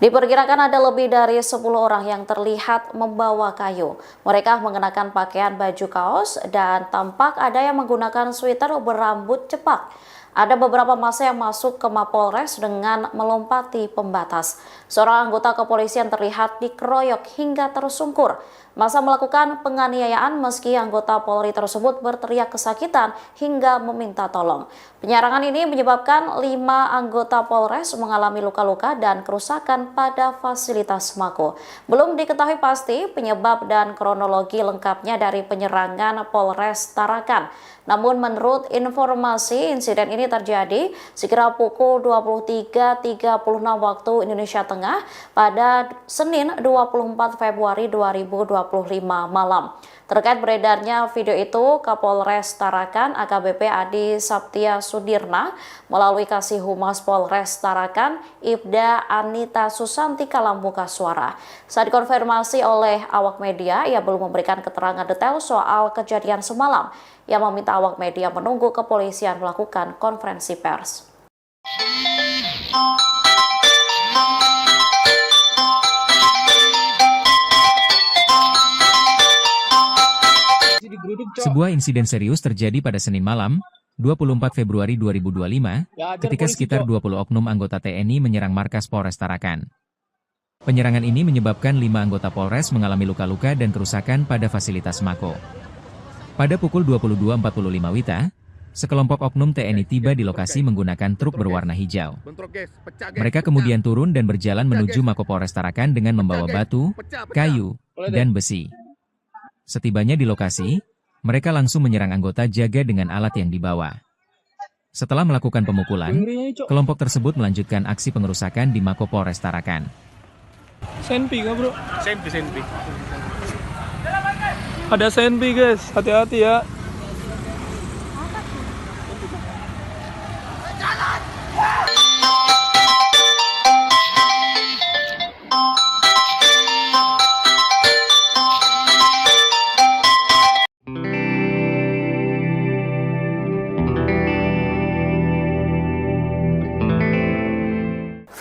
[SPEAKER 1] Diperkirakan ada lebih dari 10 orang yang terlihat membawa kayu. Mereka mengenakan pakaian baju kaos dan tampak ada yang menggunakan sweater berambut cepak. Ada beberapa massa yang masuk ke Mapolres dengan melompati pembatas. Seorang anggota kepolisian terlihat dikeroyok hingga tersungkur. Massa melakukan penganiayaan meski anggota Polri tersebut berteriak kesakitan hingga meminta tolong. Penyerangan ini menyebabkan 5 anggota Polres mengalami luka-luka dan kerusakan pada fasilitas Mako. Belum diketahui pasti penyebab dan kronologi lengkapnya dari penyerangan Polres Tarakan. Namun menurut informasi, insiden ini terjadi sekira pukul 23.36 waktu Indonesia Tengah pada Senin 24 Februari 2025 malam. Terkait beredarnya video itu, Kapolres Tarakan AKBP Adi Saptia Sudirna melalui Kasih Humas Polres Tarakan Ibda Anita Susanti Kalambuka Suara. Saat dikonfirmasi oleh awak media, ia belum memberikan keterangan detail soal kejadian semalam. Ia meminta awak media menunggu kepolisian melakukan konferensi pers.
[SPEAKER 2] Sebuah insiden serius terjadi pada Senin malam, 24 Februari 2025, ketika sekitar 20 oknum anggota TNI menyerang markas Polres Tarakan. Penyerangan ini menyebabkan 5 anggota Polres mengalami luka-luka dan kerusakan pada fasilitas Mako. Pada pukul 22.45 WITA, sekelompok oknum TNI tiba di lokasi menggunakan truk berwarna hijau. Mereka kemudian turun dan berjalan menuju Mako Polres Tarakan dengan membawa batu, kayu, dan besi. Setibanya di lokasi, mereka langsung menyerang anggota jaga dengan alat yang dibawa. Setelah melakukan pemukulan, kelompok tersebut melanjutkan aksi pengerusakan di Mako Polres Tarakan.
[SPEAKER 3] Senpi kah bro? Senpi. Ada Senpi guys, hati-hati ya.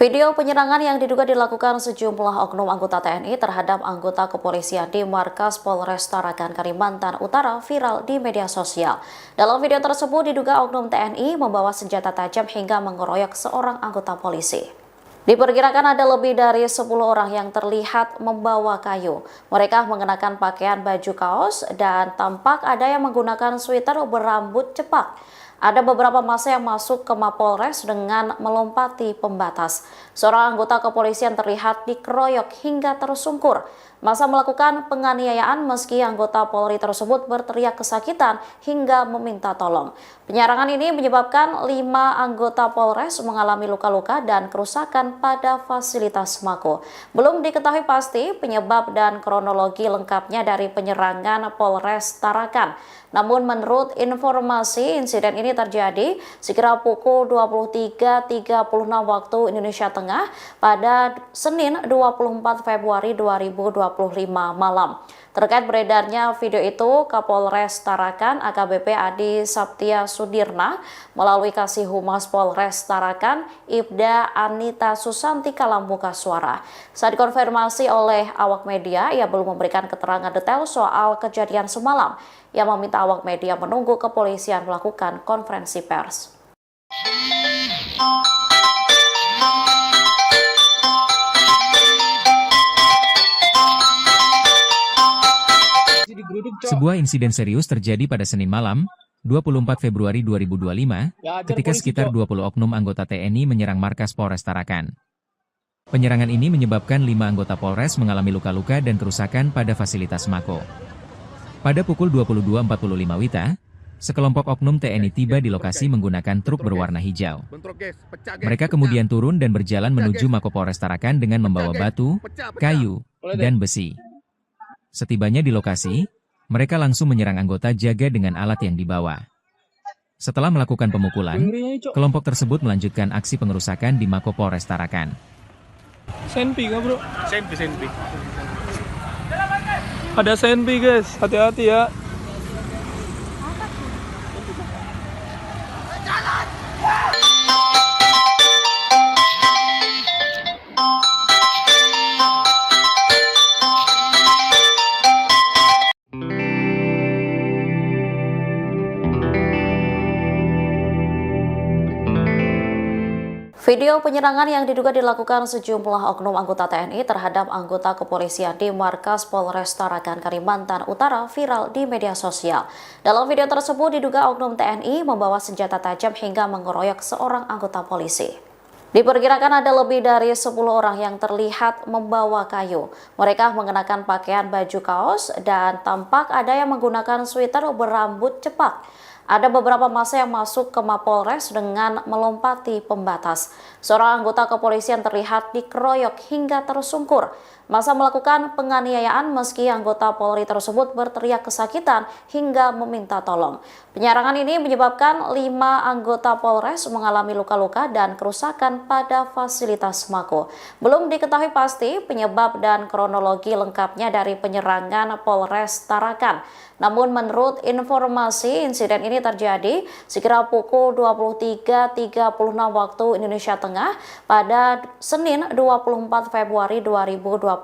[SPEAKER 1] Video penyerangan yang diduga dilakukan sejumlah oknum anggota TNI terhadap anggota kepolisian di markas Polres Tarakan, Kalimantan Utara viral di media sosial. Dalam video tersebut diduga oknum TNI membawa senjata tajam hingga mengeroyok seorang anggota polisi. Diperkirakan ada lebih dari 10 orang yang terlihat membawa kayu. Mereka mengenakan pakaian baju kaos dan tampak ada yang menggunakan sweater berambut cepak. Ada beberapa massa yang masuk ke Mapolres dengan melompati pembatas. Seorang anggota kepolisian terlihat dikeroyok hingga tersungkur. Massa melakukan penganiayaan meski anggota Polri tersebut berteriak kesakitan hingga meminta tolong. Penyerangan ini menyebabkan 5 anggota Polres mengalami luka-luka dan kerusakan pada fasilitas Mako. Belum diketahui pasti penyebab dan kronologi lengkapnya dari penyerangan Polres Tarakan. Namun menurut informasi, insiden ini terjadi sekira pukul 23.36 waktu Indonesia Tengah pada Senin 24 Februari 2025 malam. Terkait beredarnya video itu, Kapolres Tarakan AKBP Adi Saptia Sudirna melalui Kasih Humas Polres Tarakan Ibda Anita Susanti Kalambuka Suara. Saat dikonfirmasi oleh awak media, ia belum memberikan keterangan detail soal kejadian semalam. Ia meminta awak media menunggu kepolisian melakukan konferensi pers.
[SPEAKER 2] Sebuah insiden serius terjadi pada Senin malam, 24 Februari 2025, ketika sekitar 20 oknum anggota TNI menyerang markas Polres Tarakan. Penyerangan ini menyebabkan 5 anggota Polres mengalami luka-luka dan kerusakan pada fasilitas Mako. Pada pukul 22.45 WITA, sekelompok oknum TNI tiba di lokasi menggunakan truk berwarna hijau. Mereka kemudian turun dan berjalan menuju Mako Polres Tarakan dengan membawa batu, kayu, dan besi. Setibanya di lokasi, mereka langsung menyerang anggota jaga dengan alat yang dibawa. Setelah melakukan pemukulan, kelompok tersebut melanjutkan aksi pengerusakan di Mako Polres Tarakan.
[SPEAKER 3] Senpi kah bro? Senpi. Ada Senpi guys, hati-hati ya.
[SPEAKER 1] Video penyerangan yang diduga dilakukan sejumlah oknum anggota TNI terhadap anggota kepolisian di markas Polres Tarakan, Kalimantan Utara viral di media sosial. Dalam video tersebut diduga oknum TNI membawa senjata tajam hingga mengeroyok seorang anggota polisi. Diperkirakan ada lebih dari 10 orang yang terlihat membawa kayu. Mereka mengenakan pakaian baju kaos dan tampak ada yang menggunakan sweater berambut cepak. Ada beberapa massa yang masuk ke Mapolres dengan melompati pembatas. Seorang anggota kepolisian terlihat dikeroyok hingga tersungkur. Massa melakukan penganiayaan meski anggota Polri tersebut berteriak kesakitan hingga meminta tolong. Penyerangan ini menyebabkan 5 anggota Polres mengalami luka-luka dan kerusakan pada fasilitas Mako. Belum diketahui pasti penyebab dan kronologi lengkapnya dari penyerangan Polres Tarakan. Namun menurut informasi, insiden ini terjadi sekira pukul 23.36 waktu Indonesia Tengah pada Senin 24 Februari 2025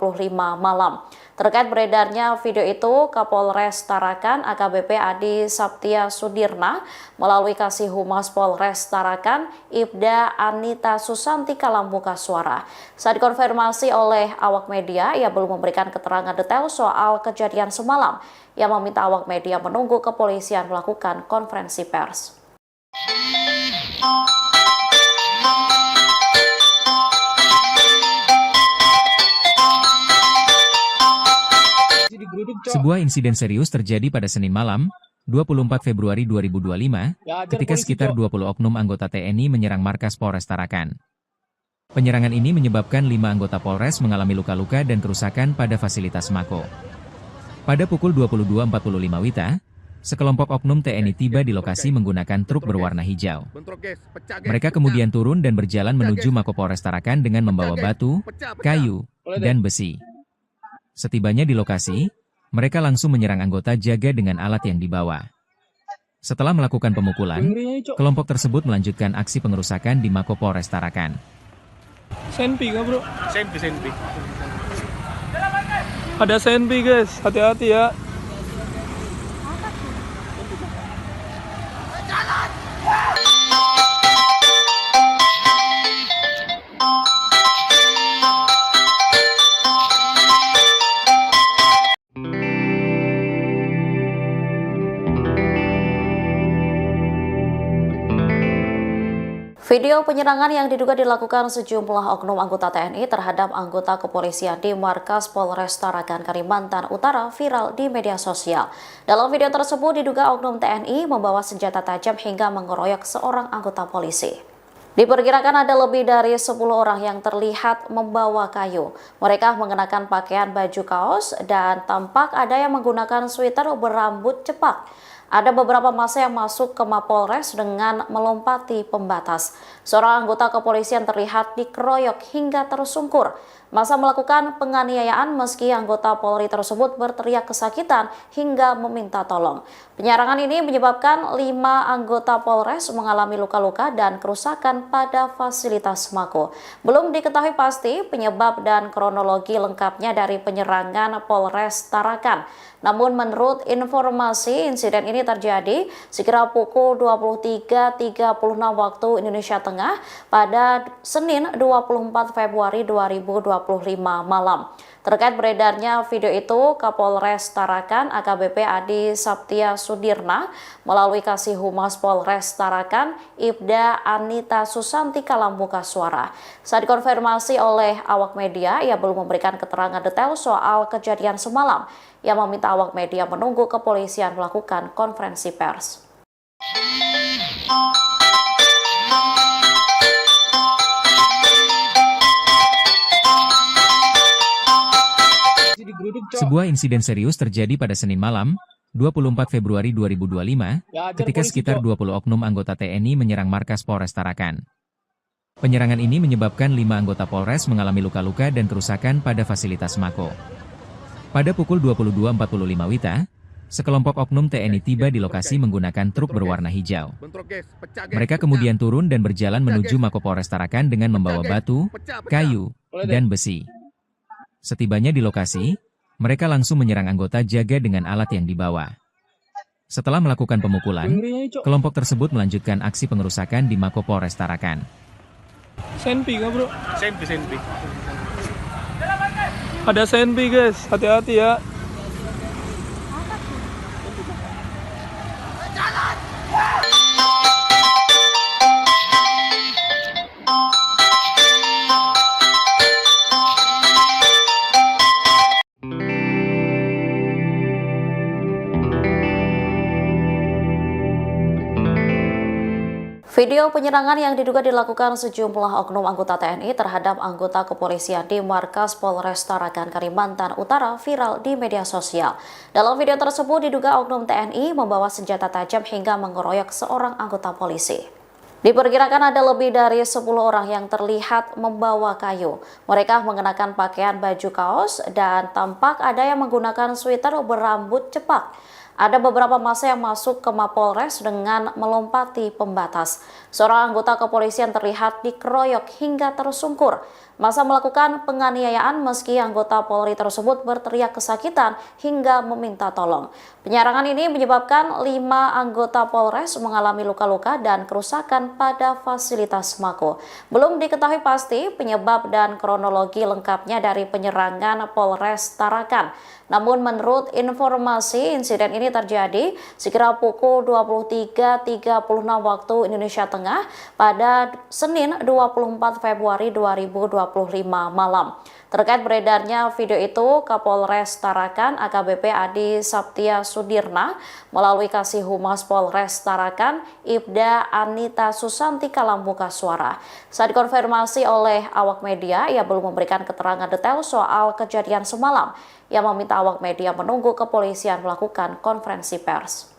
[SPEAKER 1] malam. Terkait beredarnya video itu, Kapolres Tarakan AKBP Adi Saptia Sudirna melalui Kasih Humas Polres Tarakan Ibda Anita Susanti Kalambuka Suara. Saat dikonfirmasi oleh awak media, ia belum memberikan keterangan detail soal kejadian semalam. Ia meminta awak media menunggu kepolisian melakukan konferensi pers.
[SPEAKER 2] Sebuah insiden serius terjadi pada Senin malam, 24 Februari 2025, ketika sekitar 20 oknum anggota TNI menyerang markas Polres Tarakan. Penyerangan ini menyebabkan 5 anggota Polres mengalami luka-luka dan kerusakan pada fasilitas Mako. Pada pukul 22.45 WITA, sekelompok oknum TNI tiba di lokasi menggunakan truk berwarna hijau. Mereka kemudian turun dan berjalan menuju Mako Polres Tarakan dengan membawa batu, kayu, dan besi. Setibanya di lokasi, mereka langsung menyerang anggota jaga dengan alat yang dibawa. Setelah melakukan pemukulan, kelompok tersebut melanjutkan aksi pengerusakan di Mako Polres Tarakan.
[SPEAKER 3] Senpi kah bro? Senpi. Ada senpi guys, hati-hati ya.
[SPEAKER 1] Video penyerangan yang diduga dilakukan sejumlah oknum anggota TNI terhadap anggota kepolisian di markas Polres Tarakan, Kalimantan Utara viral di media sosial. Dalam video tersebut diduga oknum TNI membawa senjata tajam hingga mengeroyok seorang anggota polisi. Diperkirakan ada lebih dari 10 orang yang terlihat membawa kayu. Mereka mengenakan pakaian baju kaos dan tampak ada yang menggunakan sweater berambut cepak. Ada beberapa massa yang masuk ke Mapolres dengan melompati pembatas. Seorang anggota kepolisian terlihat dikeroyok hingga tersungkur. Massa melakukan penganiayaan meski anggota Polri tersebut berteriak kesakitan hingga meminta tolong. Penyerangan ini menyebabkan 5 anggota Polres mengalami luka-luka dan kerusakan pada fasilitas Mako. Belum diketahui pasti penyebab dan kronologi lengkapnya dari penyerangan Polres Tarakan. Namun menurut informasi, insiden ini terjadi sekira pukul 23.36 waktu Indonesia Tengah pada Senin 24 Februari 2025 malam. Terkait beredarnya video itu, Kapolres Tarakan AKBP Adi Saptia Sudirna melalui Kasih Humas Polres Tarakan Ibda Anita Susanti Kalambuka Suara. Saat dikonfirmasi oleh awak media, ia belum memberikan keterangan detail soal kejadian semalam. Ia meminta awak media menunggu kepolisian melakukan konferensi pers.
[SPEAKER 2] Sebuah insiden serius terjadi pada Senin malam, 24 Februari 2025, ketika sekitar 20 oknum anggota TNI menyerang markas Polres Tarakan. Penyerangan ini menyebabkan 5 anggota Polres mengalami luka-luka dan kerusakan pada fasilitas Mako. Pada pukul 22.45 WITA, sekelompok oknum TNI tiba di lokasi menggunakan truk berwarna hijau. Mereka kemudian turun dan berjalan menuju Mako Polres Tarakan dengan membawa batu, kayu, dan besi. Setibanya di lokasi, mereka langsung menyerang anggota jaga dengan alat yang dibawa. Setelah melakukan pemukulan, kelompok tersebut melanjutkan aksi pengerusakan di Mako Polres Tarakan.
[SPEAKER 3] Senpi kah bro? Senpi. Ada senpi guys, hati-hati ya.
[SPEAKER 1] Video penyerangan yang diduga dilakukan sejumlah oknum anggota TNI terhadap anggota kepolisian di markas Polres Tarakan, Kalimantan Utara viral di media sosial. Dalam video tersebut diduga oknum TNI membawa senjata tajam hingga mengeroyok seorang anggota polisi. Diperkirakan ada lebih dari 10 orang yang terlihat membawa kayu. Mereka mengenakan pakaian baju kaos dan tampak ada yang menggunakan sweater berambut cepak. Ada beberapa massa yang masuk ke Mapolres dengan melompati pembatas. Seorang anggota kepolisian terlihat dikeroyok hingga tersungkur. Massa melakukan penganiayaan meski anggota Polri tersebut berteriak kesakitan hingga meminta tolong. Penyerangan ini menyebabkan 5 anggota Polres mengalami luka-luka dan kerusakan pada fasilitas Mako. Belum diketahui pasti penyebab dan kronologi lengkapnya dari penyerangan Polres Tarakan. Namun menurut informasi, insiden ini ini terjadi sekira pukul 23.36 waktu Indonesia Tengah pada Senin 24 Februari 2025 malam. Terkait beredarnya video itu, Kapolres Tarakan AKBP Adi Saptia Sudirna melalui Kasih Humas Polres Tarakan Ibda Anita Susantika Lambuka Suara. Saat dikonfirmasi oleh awak media, ia belum memberikan keterangan detail soal kejadian semalam. Ia meminta awak media menunggu kepolisian melakukan konferensi pers.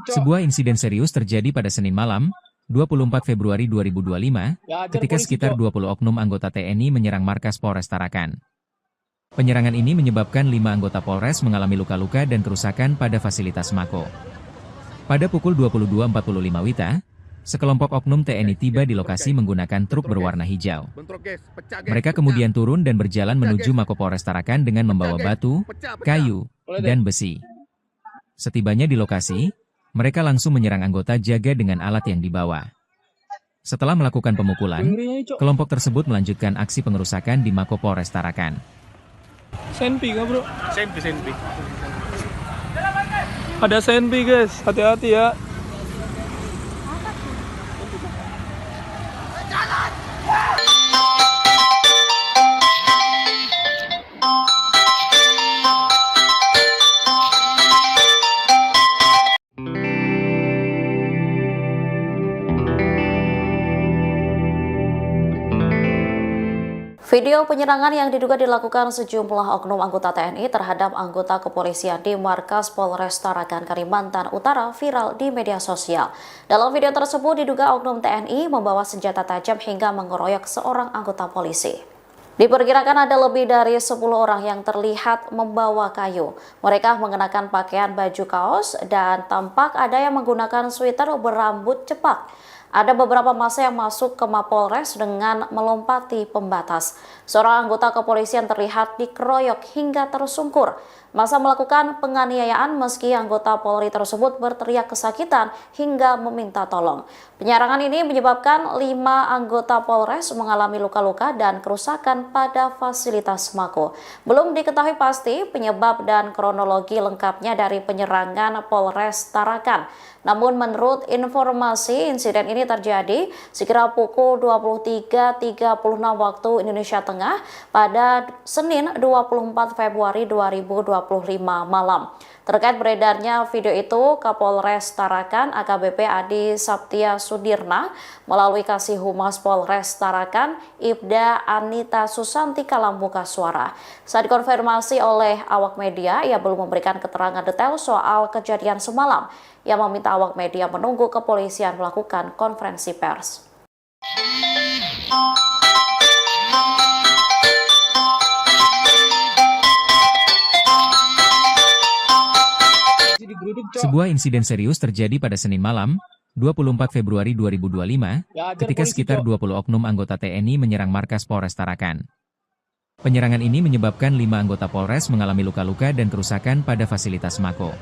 [SPEAKER 2] Sebuah insiden serius terjadi pada Senin malam, 24 Februari 2025, ketika sekitar 20 oknum anggota TNI menyerang markas Polres Tarakan. Penyerangan ini menyebabkan 5 anggota Polres mengalami luka-luka dan kerusakan pada fasilitas Mako. Pada pukul 22.45 WITA, sekelompok oknum TNI tiba di lokasi menggunakan truk berwarna hijau. Mereka kemudian turun dan berjalan menuju Mako Polres Tarakan dengan membawa batu, kayu, dan besi. Setibanya di lokasi, mereka langsung menyerang anggota jaga dengan alat yang dibawa. Setelah melakukan pemukulan, kelompok tersebut melanjutkan aksi pengerusakan di Mako Polres Tarakan.
[SPEAKER 3] Senpi nggak bro? Senpi. Ada senpi guys, hati-hati ya.
[SPEAKER 1] Video penyerangan yang diduga dilakukan sejumlah oknum anggota TNI terhadap anggota kepolisian di markas Polres Tarakan, Kalimantan Utara viral di media sosial. Dalam video tersebut diduga oknum TNI membawa senjata tajam hingga mengeroyok seorang anggota polisi. Diperkirakan ada lebih dari 10 orang yang terlihat membawa kayu. Mereka mengenakan pakaian baju kaos dan tampak ada yang menggunakan sweater berambut cepak. Ada beberapa massa yang masuk ke Mapolres dengan melompati pembatas. Seorang anggota kepolisian terlihat dikeroyok hingga tersungkur. Massa melakukan penganiayaan meski anggota Polri tersebut berteriak kesakitan hingga meminta tolong. Penyerangan ini menyebabkan 5 anggota Polres mengalami luka-luka dan kerusakan pada fasilitas Mako. Belum diketahui pasti penyebab dan kronologi lengkapnya dari penyerangan Polres Tarakan. Namun menurut informasi, insiden ini terjadi sekira pukul 23.36 waktu Indonesia Tengah pada Senin 24 Februari 2025 malam. Terkait beredarnya video itu, Kapolres Tarakan AKBP Adi Saptia Sudirna melalui Kasih Humas Polres Tarakan Ibda Anita Susantika Lambuka Suara. Saat dikonfirmasi oleh awak media, ia belum memberikan keterangan detail soal kejadian semalam. Ia meminta awak media menunggu kepolisian melakukan konferensi pers.
[SPEAKER 2] Sebuah insiden serius terjadi pada Senin malam, 24 Februari 2025, ketika sekitar 20 oknum anggota TNI menyerang markas Polres Tarakan. Penyerangan ini menyebabkan 5 anggota Polres mengalami luka-luka dan kerusakan pada fasilitas Mako.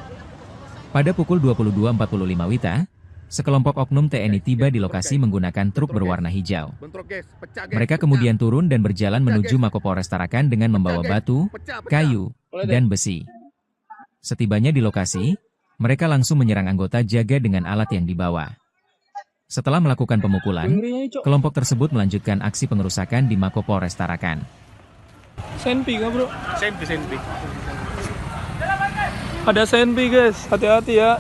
[SPEAKER 2] Pada pukul 22.45 WITA, sekelompok oknum TNI tiba di lokasi menggunakan truk berwarna hijau. Mereka kemudian turun dan berjalan menuju Mako Polres Tarakan dengan membawa batu, kayu, dan besi. Setibanya di lokasi, mereka langsung menyerang anggota jaga dengan alat yang dibawa. Setelah melakukan pemukulan, kelompok tersebut melanjutkan aksi pengerusakan di Mako Polres Tarakan.
[SPEAKER 3] Senpi nggak bro? Senpi. Ada senpi guys, hati-hati ya.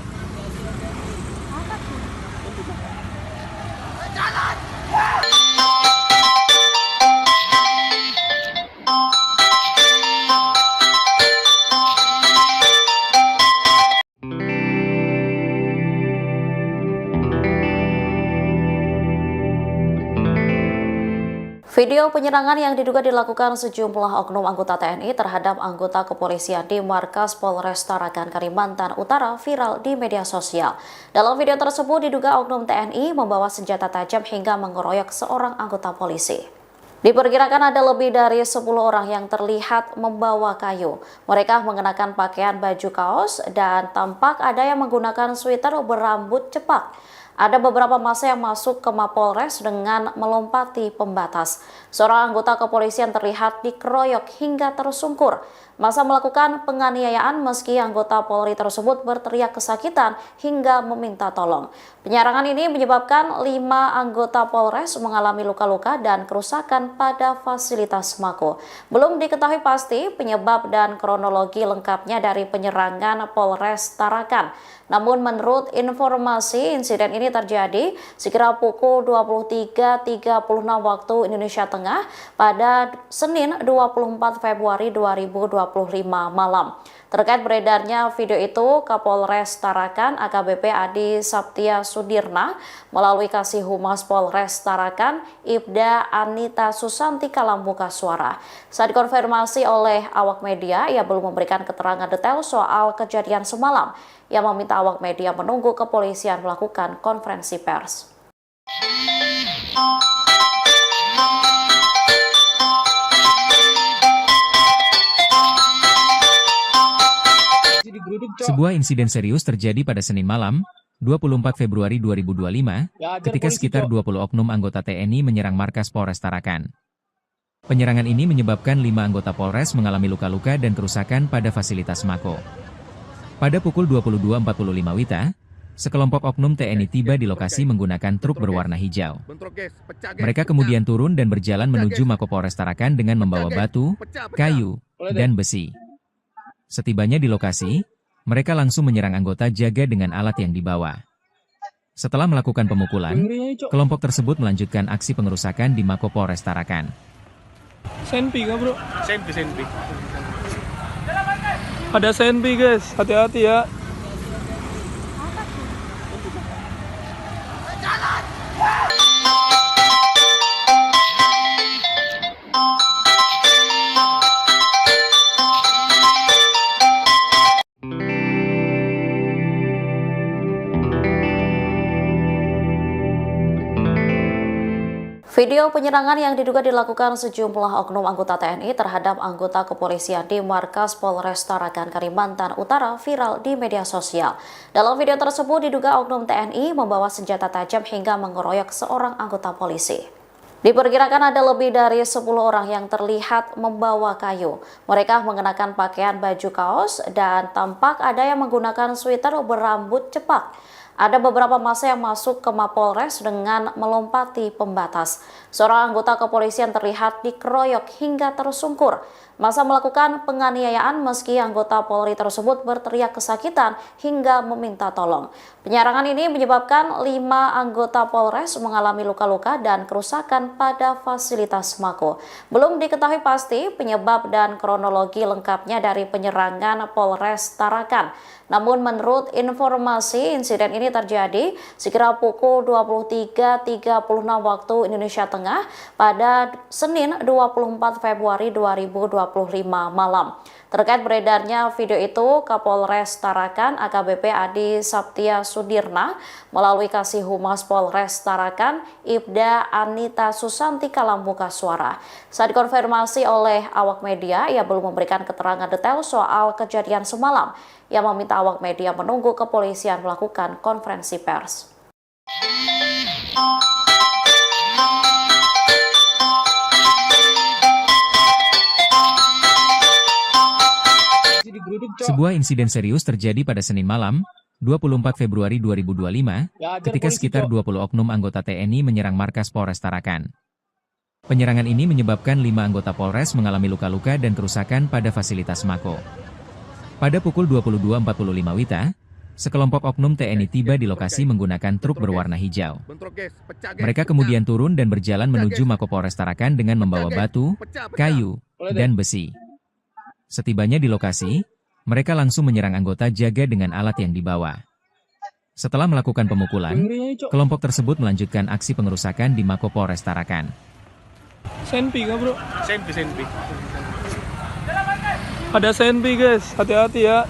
[SPEAKER 1] Video penyerangan yang diduga dilakukan sejumlah oknum anggota TNI terhadap anggota kepolisian di markas Polres Tarakan, Kalimantan Utara viral di media sosial. Dalam video tersebut diduga oknum TNI membawa senjata tajam hingga mengeroyok seorang anggota polisi. Diperkirakan ada lebih dari 10 orang yang terlihat membawa kayu. Mereka mengenakan pakaian baju kaos dan tampak ada yang menggunakan sweater berambut cepak. Ada beberapa massa yang masuk ke Mapolres dengan melompati pembatas. Seorang anggota kepolisian terlihat dikeroyok hingga tersungkur. Massa melakukan penganiayaan meski anggota Polri tersebut berteriak kesakitan hingga meminta tolong. Penyerangan ini menyebabkan 5 anggota Polres mengalami luka-luka dan kerusakan pada fasilitas Mako. Belum diketahui pasti penyebab dan kronologi lengkapnya dari penyerangan Polres Tarakan. Namun menurut informasi, insiden ini terjadi sekira pukul 23.36 waktu Indonesia Tengah pada Senin 24 Februari 2025 malam. Terkait beredarnya video itu, Kapolres Tarakan AKBP Adi Saptia Sudirna melalui Kasih Humas Polres Tarakan Ibda Anita Susanti Kalambuka Suara. Saat dikonfirmasi oleh awak media, ia belum memberikan keterangan detail soal kejadian semalam. Ia meminta awak media menunggu kepolisian melakukan konferensi pers.
[SPEAKER 2] Sebuah insiden serius terjadi pada Senin malam, 24 Februari 2025, ketika sekitar 20 oknum anggota TNI menyerang markas Polres Tarakan. Penyerangan ini menyebabkan 5 anggota Polres mengalami luka-luka dan kerusakan pada fasilitas Mako. Pada pukul 22.45 WITA, sekelompok oknum TNI tiba di lokasi menggunakan truk berwarna hijau. Mereka kemudian turun dan berjalan menuju Mako Polres Tarakan dengan membawa batu, kayu, dan besi. Setibanya di lokasi, mereka langsung menyerang anggota jaga dengan alat yang dibawa. Setelah melakukan pemukulan, kelompok tersebut melanjutkan aksi pengerusakan di Mako Polres Tarakan.
[SPEAKER 3] Senpi kah bro? Senpi. Ada senpi guys, hati-hati ya.
[SPEAKER 1] Video penyerangan yang diduga dilakukan sejumlah oknum anggota TNI terhadap anggota kepolisian di markas Polres Tarakan, Kalimantan Utara viral di media sosial. Dalam video tersebut diduga oknum TNI membawa senjata tajam hingga mengeroyok seorang anggota polisi. Diperkirakan ada lebih dari 10 orang yang terlihat membawa kayu. Mereka mengenakan pakaian baju kaos dan tampak ada yang menggunakan sweater berambut cepak. Ada beberapa massa yang masuk ke Mapolres dengan melompati pembatas. Seorang anggota kepolisian terlihat dikeroyok hingga tersungkur. Massa melakukan penganiayaan meski anggota Polri tersebut berteriak kesakitan hingga meminta tolong. Penyerangan ini menyebabkan 5 anggota Polres mengalami luka-luka dan kerusakan pada fasilitas Mako. Belum diketahui pasti penyebab dan kronologi lengkapnya dari penyerangan Polres Tarakan. Namun menurut informasi, insiden ini terjadi sekira pukul 23.36 waktu Indonesia Tengah pada Senin 24 Februari 2025 malam. Terkait beredarnya video itu, Kapolres Tarakan AKBP Adi Saptia Sudirna melalui Kasih Humas Polres Tarakan Ibda Anita Susanti Kalambuka Suara. Saat dikonfirmasi oleh awak media, ia belum memberikan keterangan detail soal kejadian semalam. Ia meminta awak media menunggu kepolisian melakukan konferensi pers.
[SPEAKER 2] Sebuah insiden serius terjadi pada Senin malam, 24 Februari 2025, ketika sekitar 20 oknum anggota TNI menyerang markas Polres Tarakan. Penyerangan ini menyebabkan 5 anggota Polres mengalami luka-luka dan kerusakan pada fasilitas Mako. Pada pukul 22.45 WITA, sekelompok oknum TNI tiba di lokasi menggunakan truk berwarna hijau. Mereka kemudian turun dan berjalan menuju Mako Polres Tarakan dengan membawa batu, kayu, dan besi. Setibanya di lokasi, mereka langsung menyerang anggota jaga dengan alat yang dibawa. Setelah melakukan pemukulan, kelompok tersebut melanjutkan aksi pengerusakan di Mako Polres Tarakan.
[SPEAKER 3] Senpi kah bro? Senpi. Ada senpi guys, hati-hati ya.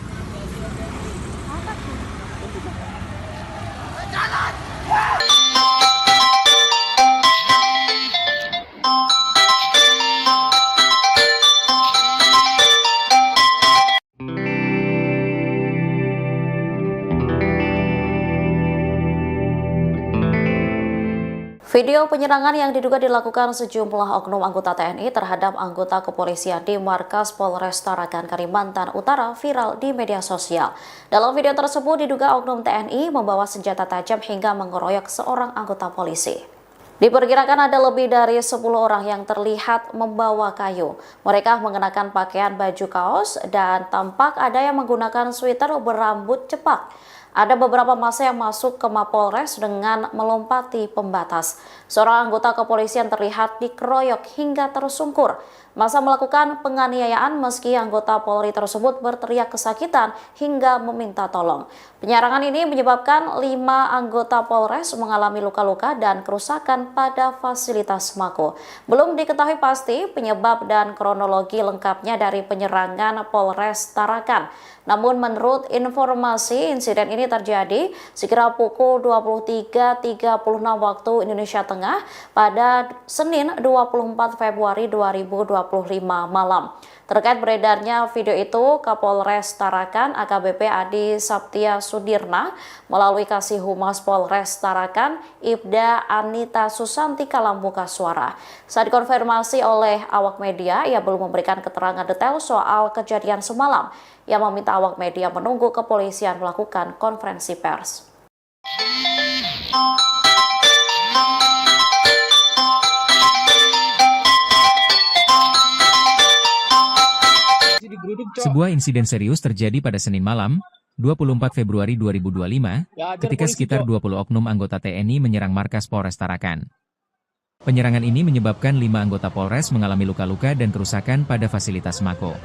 [SPEAKER 1] Video penyerangan yang diduga dilakukan sejumlah oknum anggota TNI terhadap anggota kepolisian di Markas Polres Tarakan, Kalimantan Utara viral di media sosial. Dalam video tersebut diduga oknum TNI membawa senjata tajam hingga mengeroyok seorang anggota polisi. Diperkirakan ada lebih dari 10 orang yang terlihat membawa kayu. Mereka mengenakan pakaian baju kaos dan tampak ada yang menggunakan sweater berambut cepak. Ada beberapa massa yang masuk ke Mapolres dengan melompati pembatas. Seorang anggota kepolisian terlihat dikeroyok hingga tersungkur. Massa melakukan penganiayaan meski anggota Polri tersebut berteriak kesakitan hingga meminta tolong. Penyerangan ini menyebabkan 5 anggota Polres mengalami luka-luka dan kerusakan pada fasilitas Mako. Belum diketahui pasti penyebab dan kronologi lengkapnya dari penyerangan Polres Tarakan. Namun menurut informasi, insiden ini terjadi sekira pukul 23.36 waktu Indonesia Tengah pada Senin 24 Februari 2025 malam. Terkait beredarnya video itu, Kapolres Tarakan AKBP Adi Saptia Sudirna melalui Kasih Humas Polres Tarakan Ibda Anita Susanti Kalambuka Suara. Saat dikonfirmasi oleh awak media, ia belum memberikan keterangan detail soal kejadian semalam. Ia meminta awak media menunggu kepolisian melakukan konferensi pers.
[SPEAKER 2] Sebuah insiden serius terjadi pada Senin malam, 24 Februari 2025, ketika sekitar 20 oknum anggota TNI menyerang markas Polres Tarakan. Penyerangan ini menyebabkan 5 anggota Polres mengalami luka-luka dan kerusakan pada fasilitas Mako.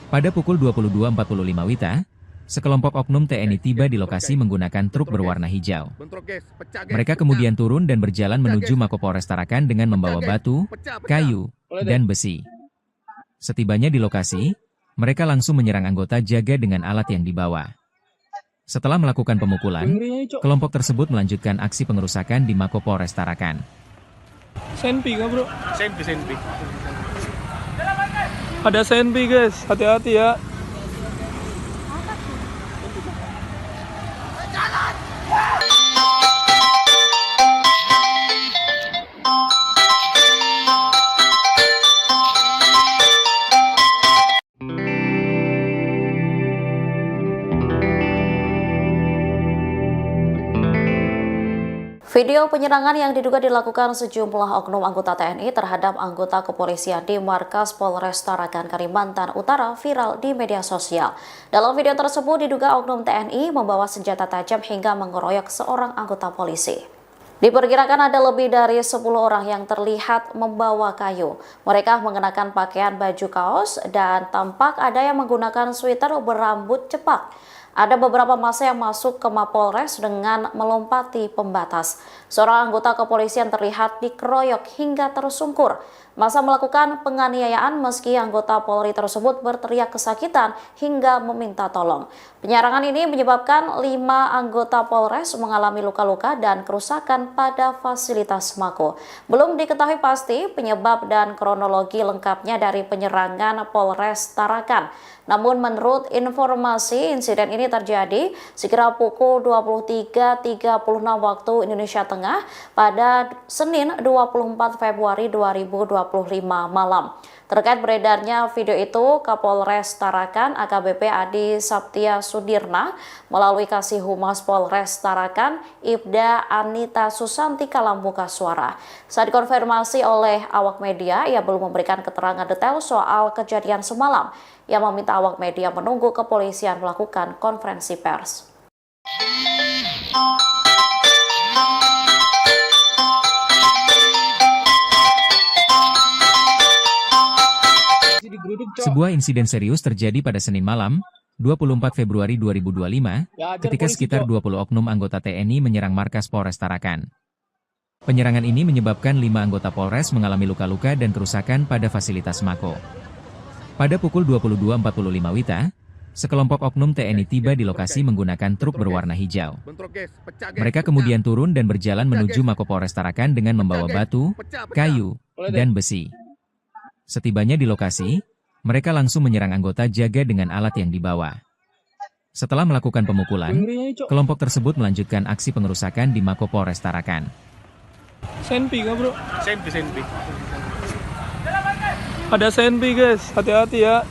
[SPEAKER 2] Pada pukul 22.45 WITA, sekelompok oknum TNI tiba di lokasi menggunakan truk berwarna hijau. Mereka kemudian turun dan berjalan menuju Mako Polres Tarakan dengan membawa batu, kayu, dan besi. Setibanya di lokasi, mereka langsung menyerang anggota jaga dengan alat yang dibawa. Setelah melakukan pemukulan, kelompok tersebut melanjutkan aksi pengerusakan di Mako Polres Tarakan.
[SPEAKER 3] Senpi nggak bro? Senpi. Ada senpi guys, hati-hati ya.
[SPEAKER 1] Video penyerangan yang diduga dilakukan sejumlah oknum anggota TNI terhadap anggota kepolisian di Markas Polres Tarakan, Kalimantan Utara viral di media sosial. Dalam video tersebut diduga oknum TNI membawa senjata tajam hingga mengeroyok seorang anggota polisi. Diperkirakan ada lebih dari 10 orang yang terlihat membawa kayu. Mereka mengenakan pakaian baju kaos dan tampak ada yang menggunakan sweater berambut cepak. Ada beberapa massa yang masuk ke Mapolres dengan melompati pembatas. Seorang anggota kepolisian terlihat dikeroyok hingga tersungkur. Massa melakukan penganiayaan meski anggota Polri tersebut berteriak kesakitan hingga meminta tolong. Penyerangan ini menyebabkan 5 anggota Polres mengalami luka-luka dan kerusakan pada fasilitas Mako. Belum diketahui pasti penyebab dan kronologi lengkapnya dari penyerangan Polres Tarakan. Namun menurut informasi, insiden ini terjadi sekira pukul 23.36 waktu Indonesia Tengah pada Senin 24 Februari 2025 malam. Terkait beredarnya video itu, Kapolres Tarakan AKBP Adi Saptia Sudirna melalui Kasih Humas Polres Tarakan Ibda Anita Susanti Kalambuka Suara. Saat dikonfirmasi oleh awak media, ia belum memberikan keterangan detail soal kejadian semalam. Ia meminta awak media menunggu kepolisian melakukan konferensi pers.
[SPEAKER 2] Sebuah insiden serius terjadi pada Senin malam, 24 Februari 2025, ketika sekitar 20 oknum anggota TNI menyerang markas Polres Tarakan. Penyerangan ini menyebabkan 5 anggota Polres mengalami luka-luka dan kerusakan pada fasilitas Mako. Pada pukul 22.45 WITA, sekelompok oknum TNI tiba di lokasi menggunakan truk berwarna hijau. Mereka kemudian turun dan berjalan menuju Mako Polres Tarakan dengan membawa batu, kayu, dan besi. Setibanya di lokasi, mereka langsung menyerang anggota jaga dengan alat yang dibawa. Setelah melakukan pemukulan, kelompok tersebut melanjutkan aksi pengerusakan di Mako Polres Tarakan.
[SPEAKER 3] Senpi nggak bro? Senpi. Ada Senpi guys, hati-hati ya.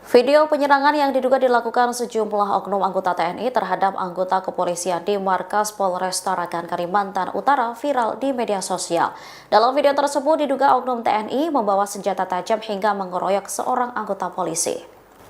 [SPEAKER 1] Video penyerangan yang diduga dilakukan sejumlah oknum anggota TNI terhadap anggota kepolisian di markas Polres Tarakan, Kalimantan Utara viral di media sosial. Dalam video tersebut diduga oknum TNI membawa senjata tajam hingga mengeroyok seorang anggota polisi.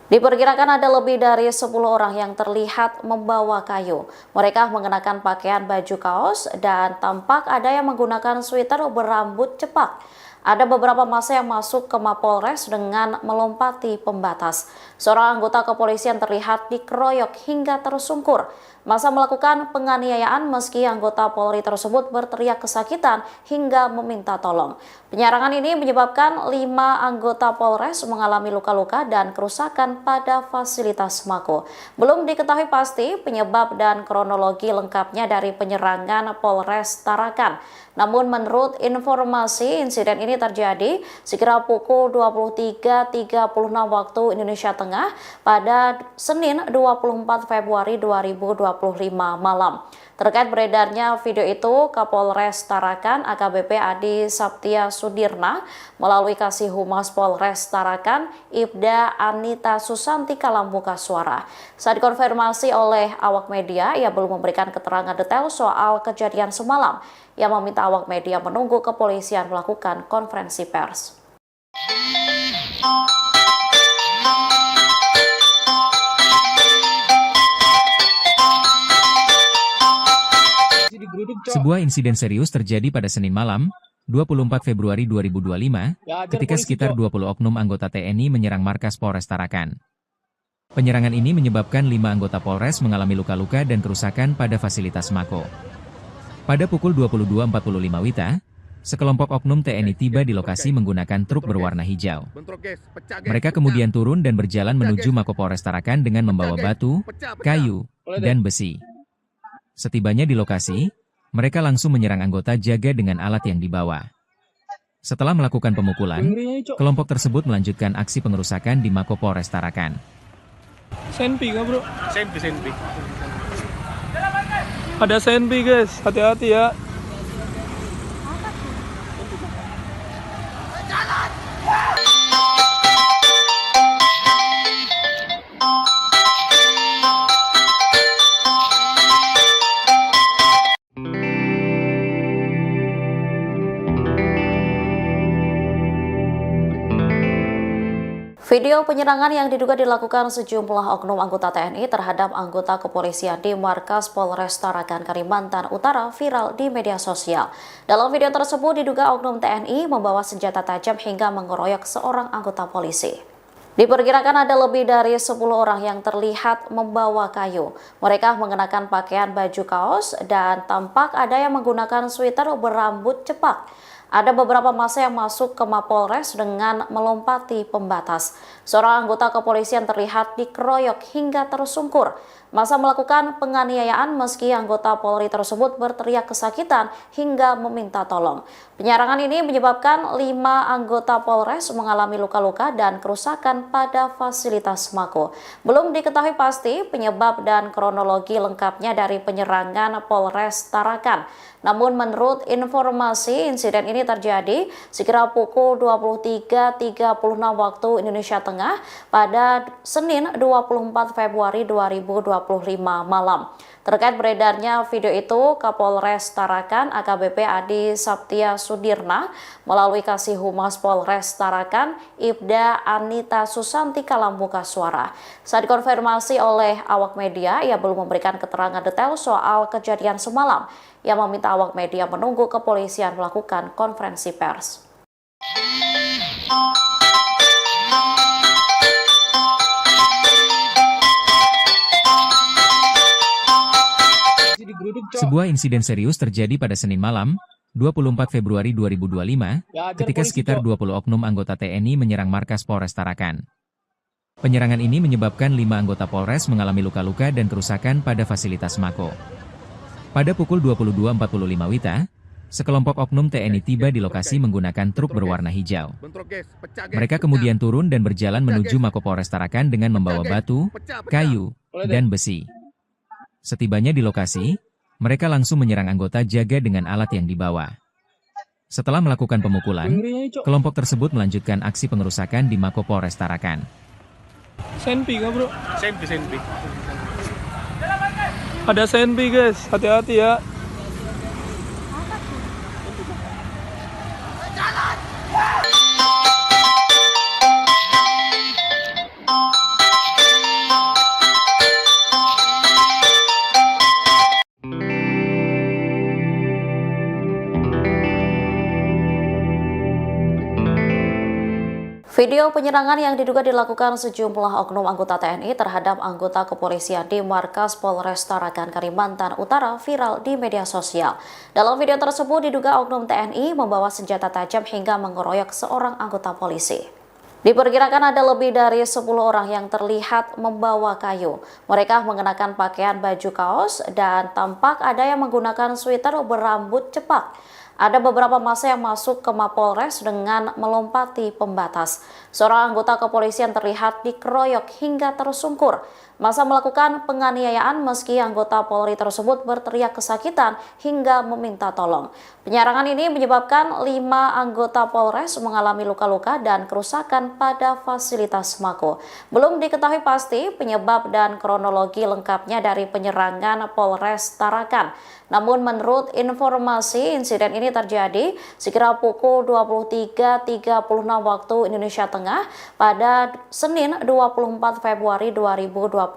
[SPEAKER 1] Diperkirakan ada lebih dari 10 orang yang terlihat membawa kayu. Mereka mengenakan pakaian baju kaos dan tampak ada yang menggunakan sweater berambut cepak. Ada beberapa massa yang masuk ke Mapolres dengan melompati pembatas. Seorang anggota kepolisian terlihat dikeroyok hingga tersungkur. Massa melakukan penganiayaan meski anggota Polri tersebut berteriak kesakitan hingga meminta tolong. Penyerangan ini menyebabkan 5 anggota Polres mengalami luka-luka dan kerusakan pada fasilitas Mako. Belum diketahui pasti penyebab dan kronologi lengkapnya dari penyerangan Polres Tarakan. Namun menurut informasi, insiden ini terjadi sekira pukul 23.36 waktu Indonesia Tengah pada Senin 24 Februari 2025 malam. Terkait beredarnya video itu, Kapolres Tarakan AKBP Adi Saptia Sudirna melalui Kasih Humas Polres Tarakan Ibda Anita Susanti Kalambuka Suara. Saat dikonfirmasi oleh awak media, ia belum memberikan keterangan detail soal kejadian semalam. Ia meminta awak media menunggu kepolisian melakukan konferensi pers.
[SPEAKER 2] Sebuah insiden serius terjadi pada Senin malam, 24 Februari 2025, ketika sekitar 20 oknum anggota TNI menyerang markas Polres Tarakan. Penyerangan ini menyebabkan 5 anggota Polres mengalami luka-luka dan kerusakan pada fasilitas Mako. Pada pukul 22.45 WITA, sekelompok oknum TNI tiba di lokasi menggunakan truk berwarna hijau. Mereka kemudian turun dan berjalan menuju Mako Polres Tarakan dengan membawa batu, kayu, dan besi. Setibanya di lokasi, mereka langsung menyerang anggota jaga dengan alat yang dibawa. Setelah melakukan pemukulan, kelompok tersebut melanjutkan aksi pengerusakan di Mako Polres Tarakan.
[SPEAKER 3] Senpi nggak bro? Senpi. Ada Senpi guys, hati-hati ya.
[SPEAKER 1] Video penyerangan yang diduga dilakukan sejumlah oknum anggota TNI terhadap anggota kepolisian di markas Polres Tarakan, Kalimantan Utara viral di media sosial. Dalam video tersebut diduga oknum TNI membawa senjata tajam hingga mengeroyok seorang anggota polisi. Diperkirakan ada lebih dari 10 orang yang terlihat membawa kayu. Mereka mengenakan pakaian baju kaos dan tampak ada yang menggunakan sweater berambut cepak. Ada beberapa massa yang masuk ke Mapolres dengan melompati pembatas. Seorang anggota kepolisian terlihat dikeroyok hingga tersungkur. Massa melakukan penganiayaan meski anggota Polri tersebut berteriak kesakitan hingga meminta tolong. Penyerangan ini menyebabkan 5 anggota Polres mengalami luka-luka dan kerusakan pada fasilitas Mako. Belum diketahui pasti penyebab dan kronologi lengkapnya dari penyerangan Polres Tarakan. Namun menurut informasi, insiden ini terjadi sekira pukul 23.36 waktu Indonesia Tengah pada Senin 24 Februari 2025 malam. Terkait beredarnya video itu, Kapolres Tarakan AKBP Adi Saptia Sudirna melalui Kasih Humas Polres Tarakan Ibda Anita Susanti Kalambuka Suara. Saat dikonfirmasi oleh awak media, ia belum memberikan keterangan detail soal kejadian semalam. Ia meminta awak media menunggu kepolisian melakukan konferensi pers.
[SPEAKER 2] Sebuah insiden serius terjadi pada Senin malam, 24 Februari 2025, ketika sekitar 20 oknum anggota TNI menyerang markas Polres Tarakan. Penyerangan ini menyebabkan 5 anggota Polres mengalami luka-luka dan kerusakan pada fasilitas Mako. Pada pukul 22.45 WITA, sekelompok oknum TNI tiba di lokasi menggunakan truk berwarna hijau. Mereka kemudian turun dan berjalan menuju Mako Polres Tarakan dengan membawa batu, kayu, dan besi. Setibanya di lokasi, mereka langsung menyerang anggota jaga dengan alat yang dibawa. Setelah melakukan pemukulan, kelompok tersebut melanjutkan aksi pengerusakan di Mako Polres Tarakan.
[SPEAKER 3] Senpi nggak bro? Senpi. Ada senpi guys, hati-hati ya.
[SPEAKER 1] Video penyerangan yang diduga dilakukan sejumlah oknum anggota TNI terhadap anggota kepolisian di markas Polres Tarakan, Kalimantan Utara viral di media sosial. Dalam video tersebut diduga oknum TNI membawa senjata tajam hingga mengeroyok seorang anggota polisi. Diperkirakan ada lebih dari 10 orang yang terlihat membawa kayu. Mereka mengenakan pakaian baju kaos dan tampak ada yang menggunakan sweater berambut cepak. Ada beberapa massa yang masuk ke Mapolres dengan melompati pembatas. Seorang anggota kepolisian terlihat dikeroyok hingga tersungkur. Massa melakukan penganiayaan meski anggota Polri tersebut berteriak kesakitan hingga meminta tolong. Penyerangan ini menyebabkan 5 anggota Polres mengalami luka-luka dan kerusakan pada fasilitas Mako. Belum diketahui pasti penyebab dan kronologi lengkapnya dari penyerangan Polres Tarakan. Namun menurut informasi, insiden ini terjadi sekira pukul 23.36 waktu Indonesia Tengah pada Senin 24 Februari 2025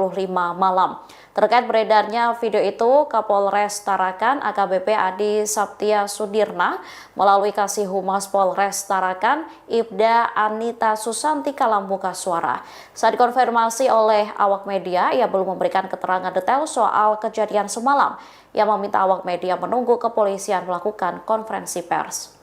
[SPEAKER 1] malam. Terkait beredarnya video itu, Kapolres Tarakan AKBP Adi Saptia Sudirna melalui Kasih Humas Polres Tarakan Ibda Anita Susantika membuka suara. Saat dikonfirmasi oleh awak media, ia belum memberikan keterangan detail soal kejadian semalam. Ia meminta awak media menunggu kepolisian melakukan konferensi pers.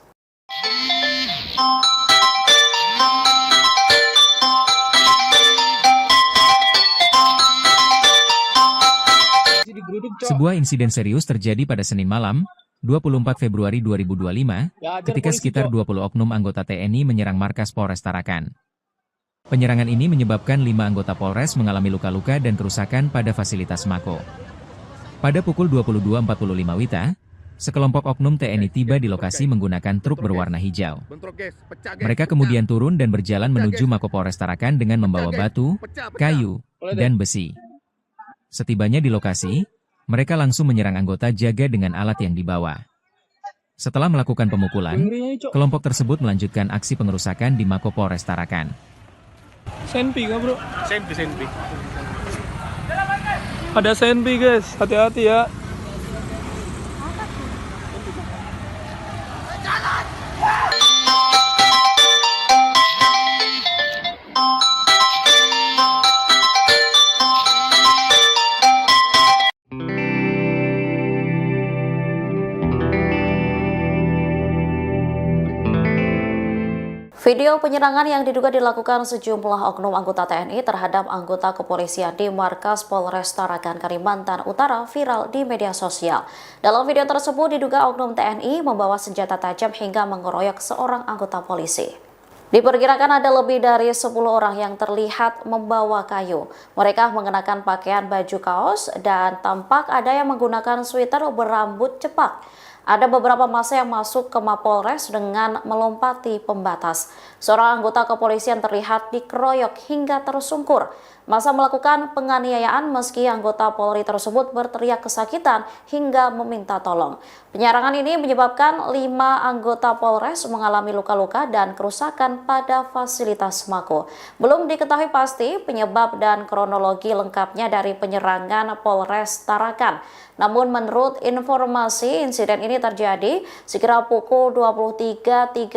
[SPEAKER 2] Sebuah insiden serius terjadi pada Senin malam, 24 Februari 2025, ketika sekitar 20 oknum anggota TNI menyerang markas Polres Tarakan. Penyerangan ini menyebabkan 5 anggota Polres mengalami luka-luka dan kerusakan pada fasilitas Mako. Pada pukul 22.45 WITA, sekelompok oknum TNI tiba di lokasi menggunakan truk berwarna hijau. Mereka kemudian turun dan berjalan menuju Mako Polres Tarakan dengan membawa batu, kayu, dan besi. Setibanya di lokasi, mereka langsung menyerang anggota jaga dengan alat yang dibawa. Setelah melakukan pemukulan, kelompok tersebut melanjutkan aksi pengerusakan di Mako Polres Tarakan.
[SPEAKER 3] Senpi nggak bro? Senpi. Ada senpi guys, hati-hati ya.
[SPEAKER 1] Video penyerangan yang diduga dilakukan sejumlah oknum anggota TNI terhadap anggota kepolisian di markas Polres Tarakan, Kalimantan Utara viral di media sosial. Dalam video tersebut diduga oknum TNI membawa senjata tajam hingga mengeroyok seorang anggota polisi. Diperkirakan ada lebih dari 10 orang yang terlihat membawa kayu. Mereka mengenakan pakaian baju kaos dan tampak ada yang menggunakan sweater berambut cepak. Ada beberapa massa yang masuk ke Mapolres dengan melompati pembatas. Seorang anggota kepolisian terlihat dikeroyok hingga tersungkur. Massa melakukan penganiayaan meski anggota Polri tersebut berteriak kesakitan hingga meminta tolong. Penyerangan ini menyebabkan 5 anggota Polres mengalami luka-luka dan kerusakan pada fasilitas Mako. Belum diketahui pasti penyebab dan kronologi lengkapnya dari penyerangan Polres Tarakan. Namun menurut informasi, insiden ini ini terjadi sekira pukul 23.36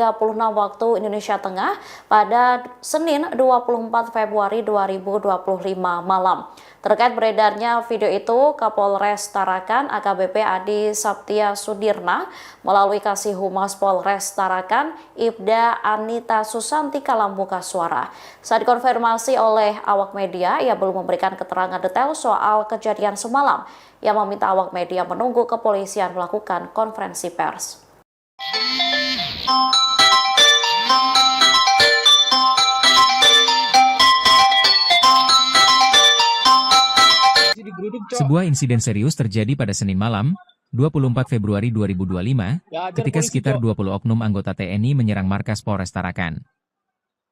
[SPEAKER 1] waktu Indonesia Tengah pada Senin 24 Februari 2025 malam. Terkait beredarnya video itu, Kapolres Tarakan AKBP Adi Saptia Sudirna melalui Kasih Humas Polres Tarakan Ibda Anita Susantika membuka suara. Saat dikonfirmasi oleh awak media, ia belum memberikan keterangan detail soal kejadian semalam. Ia meminta awak media menunggu kepolisian melakukan konferensi pers.
[SPEAKER 2] Sebuah insiden serius terjadi pada Senin malam, 24 Februari 2025, ketika sekitar 20 oknum anggota TNI menyerang markas Polres Tarakan.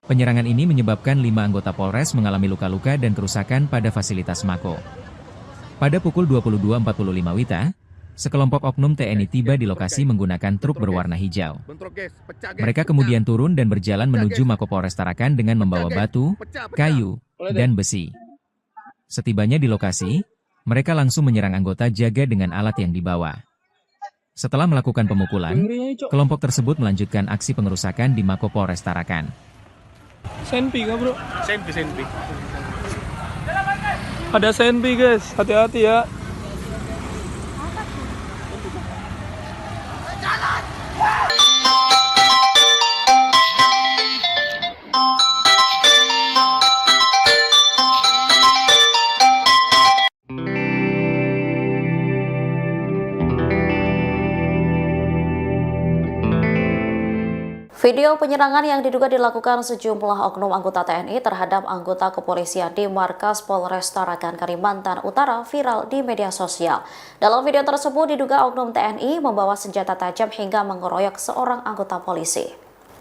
[SPEAKER 2] Penyerangan ini menyebabkan 5 anggota Polres mengalami luka-luka dan kerusakan pada fasilitas Mako. Pada pukul 22.45 WITA, sekelompok oknum TNI tiba di lokasi menggunakan truk berwarna hijau. Mereka kemudian turun dan berjalan menuju Mako Polres Tarakan dengan membawa batu, kayu, dan besi. Setibanya di lokasi, mereka langsung menyerang anggota jaga dengan alat yang dibawa. Setelah melakukan pemukulan, kelompok tersebut melanjutkan aksi pengerusakan di Mako Polres Tarakan.
[SPEAKER 3] Senpi nggak bro? Senpi. Ada senpi guys, hati-hati ya.
[SPEAKER 1] Video penyerangan yang diduga dilakukan sejumlah oknum anggota TNI terhadap anggota kepolisian di markas Polres Tarakan, Kalimantan Utara viral di media sosial. Dalam video tersebut diduga oknum TNI membawa senjata tajam hingga mengeroyok seorang anggota polisi.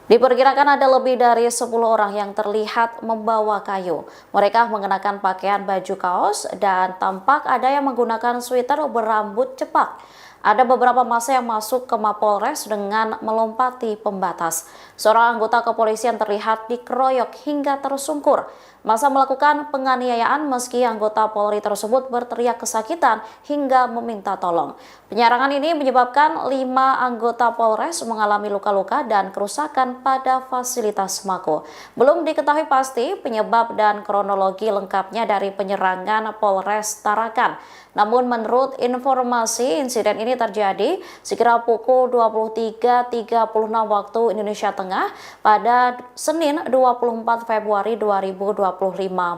[SPEAKER 1] Diperkirakan ada lebih dari 10 orang yang terlihat membawa kayu. Mereka mengenakan pakaian baju kaos dan tampak ada yang menggunakan sweater berambut cepak. Ada beberapa massa yang masuk ke Mapolres dengan melompati pembatas. Seorang anggota kepolisian terlihat dikeroyok hingga tersungkur. Massa melakukan penganiayaan meski anggota Polri tersebut berteriak kesakitan hingga meminta tolong. Penyerangan ini menyebabkan 5 anggota Polres mengalami luka-luka dan kerusakan pada fasilitas Mako. Belum diketahui pasti penyebab dan kronologi lengkapnya dari penyerangan Polres Tarakan. Namun menurut informasi, insiden ini terjadi sekira pukul 23.36 waktu Indonesia Tengah pada Senin 24 Februari 2025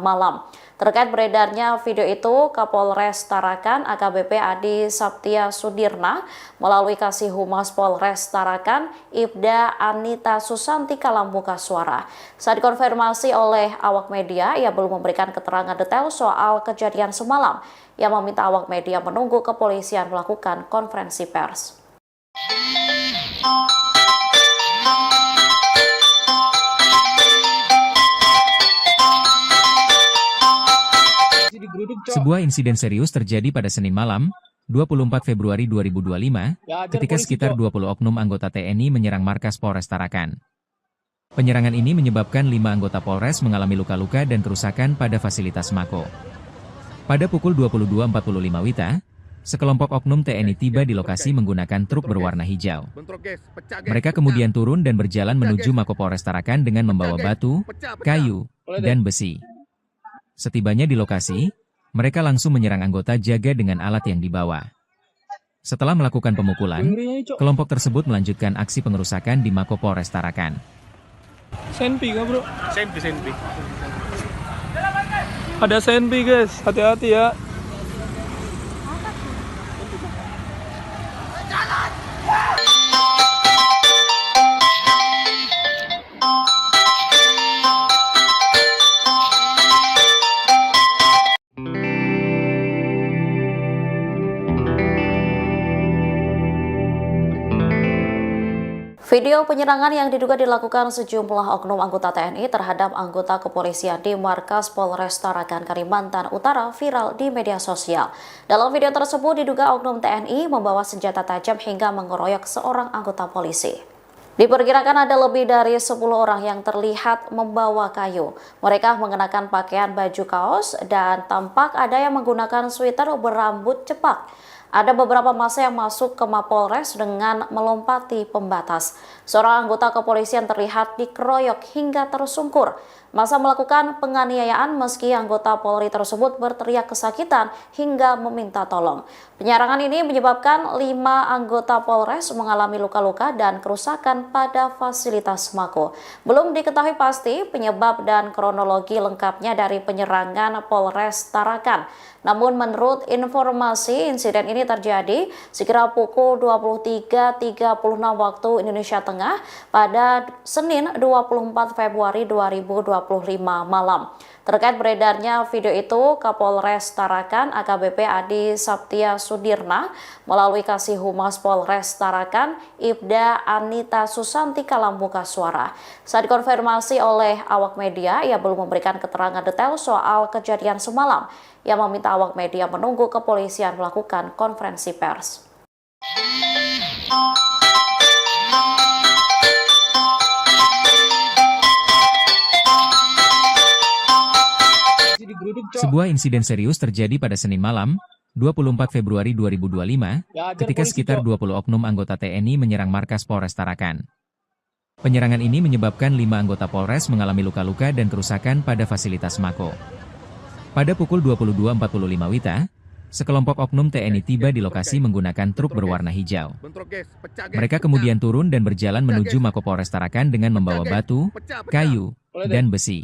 [SPEAKER 1] malam. Terkait beredarnya video itu, Kapolres Tarakan AKBP Adi Saptia Sudirna melalui Kasih Humas Polres Tarakan Ibda Anita Susantika membuka suara. Saat dikonfirmasi oleh awak media, ia belum memberikan keterangan detail soal kejadian semalam. Ia meminta awak media menunggu kepolisian melakukan konferensi pers.
[SPEAKER 2] Sebuah insiden serius terjadi pada Senin malam, 24 Februari 2025, ketika sekitar 20 oknum anggota TNI menyerang markas Polres Tarakan. Penyerangan ini menyebabkan 5 anggota Polres mengalami luka-luka dan kerusakan pada fasilitas Mako. Pada pukul 22.45 WITA, sekelompok oknum TNI tiba di lokasi menggunakan truk berwarna hijau. Mereka kemudian turun dan berjalan menuju Mako Polres Tarakan dengan membawa batu, kayu, dan besi. Setibanya di lokasi, mereka langsung menyerang anggota jaga dengan alat yang dibawa. Setelah melakukan pemukulan, kelompok tersebut melanjutkan aksi pengerusakan di Mako Polres Tarakan.
[SPEAKER 3] Senpi nggak bro? Senpi. Ada senpi guys, hati-hati ya.
[SPEAKER 1] Video penyerangan yang diduga dilakukan sejumlah oknum anggota TNI terhadap anggota kepolisian di markas Polres Tarakan, Kalimantan Utara viral di media sosial. Dalam video tersebut diduga oknum TNI membawa senjata tajam hingga mengeroyok seorang anggota polisi. Diperkirakan ada lebih dari 10 orang yang terlihat membawa kayu. Mereka mengenakan pakaian baju kaos dan tampak ada yang menggunakan sweater berambut cepak. Ada beberapa massa yang masuk ke Mapolres dengan melompati pembatas. Seorang anggota kepolisian terlihat dikeroyok hingga tersungkur. Massa melakukan penganiayaan meski anggota Polri tersebut berteriak kesakitan hingga meminta tolong. Penyerangan ini menyebabkan 5 anggota Polres mengalami luka-luka dan kerusakan pada fasilitas Mako. Belum diketahui pasti penyebab dan kronologi lengkapnya dari penyerangan Polres Tarakan. Namun menurut informasi, insiden ini terjadi sekira pukul 23.36 waktu Indonesia Tengah pada Senin 24 Februari 2025 malam. Terkait beredarnya video itu, Kapolres Tarakan AKBP Adi Saptia Sudirna melalui Kasih Humas Polres Tarakan Ibda Anita Susanti Kalambuka Suara. Saat dikonfirmasi oleh awak media, ia belum memberikan keterangan detail soal kejadian semalam. Ia meminta awak media menunggu kepolisian melakukan konferensi pers.
[SPEAKER 2] Sebuah insiden serius terjadi pada Senin malam, 24 Februari 2025, ketika sekitar 20 oknum anggota TNI menyerang markas Polres Tarakan. Penyerangan ini menyebabkan 5 anggota Polres mengalami luka-luka dan kerusakan pada fasilitas Mako. Pada pukul 22.45 WITA, sekelompok oknum TNI tiba di lokasi menggunakan truk berwarna hijau. Mereka kemudian turun dan berjalan menuju Mako Polres Tarakan dengan membawa batu, kayu, dan besi.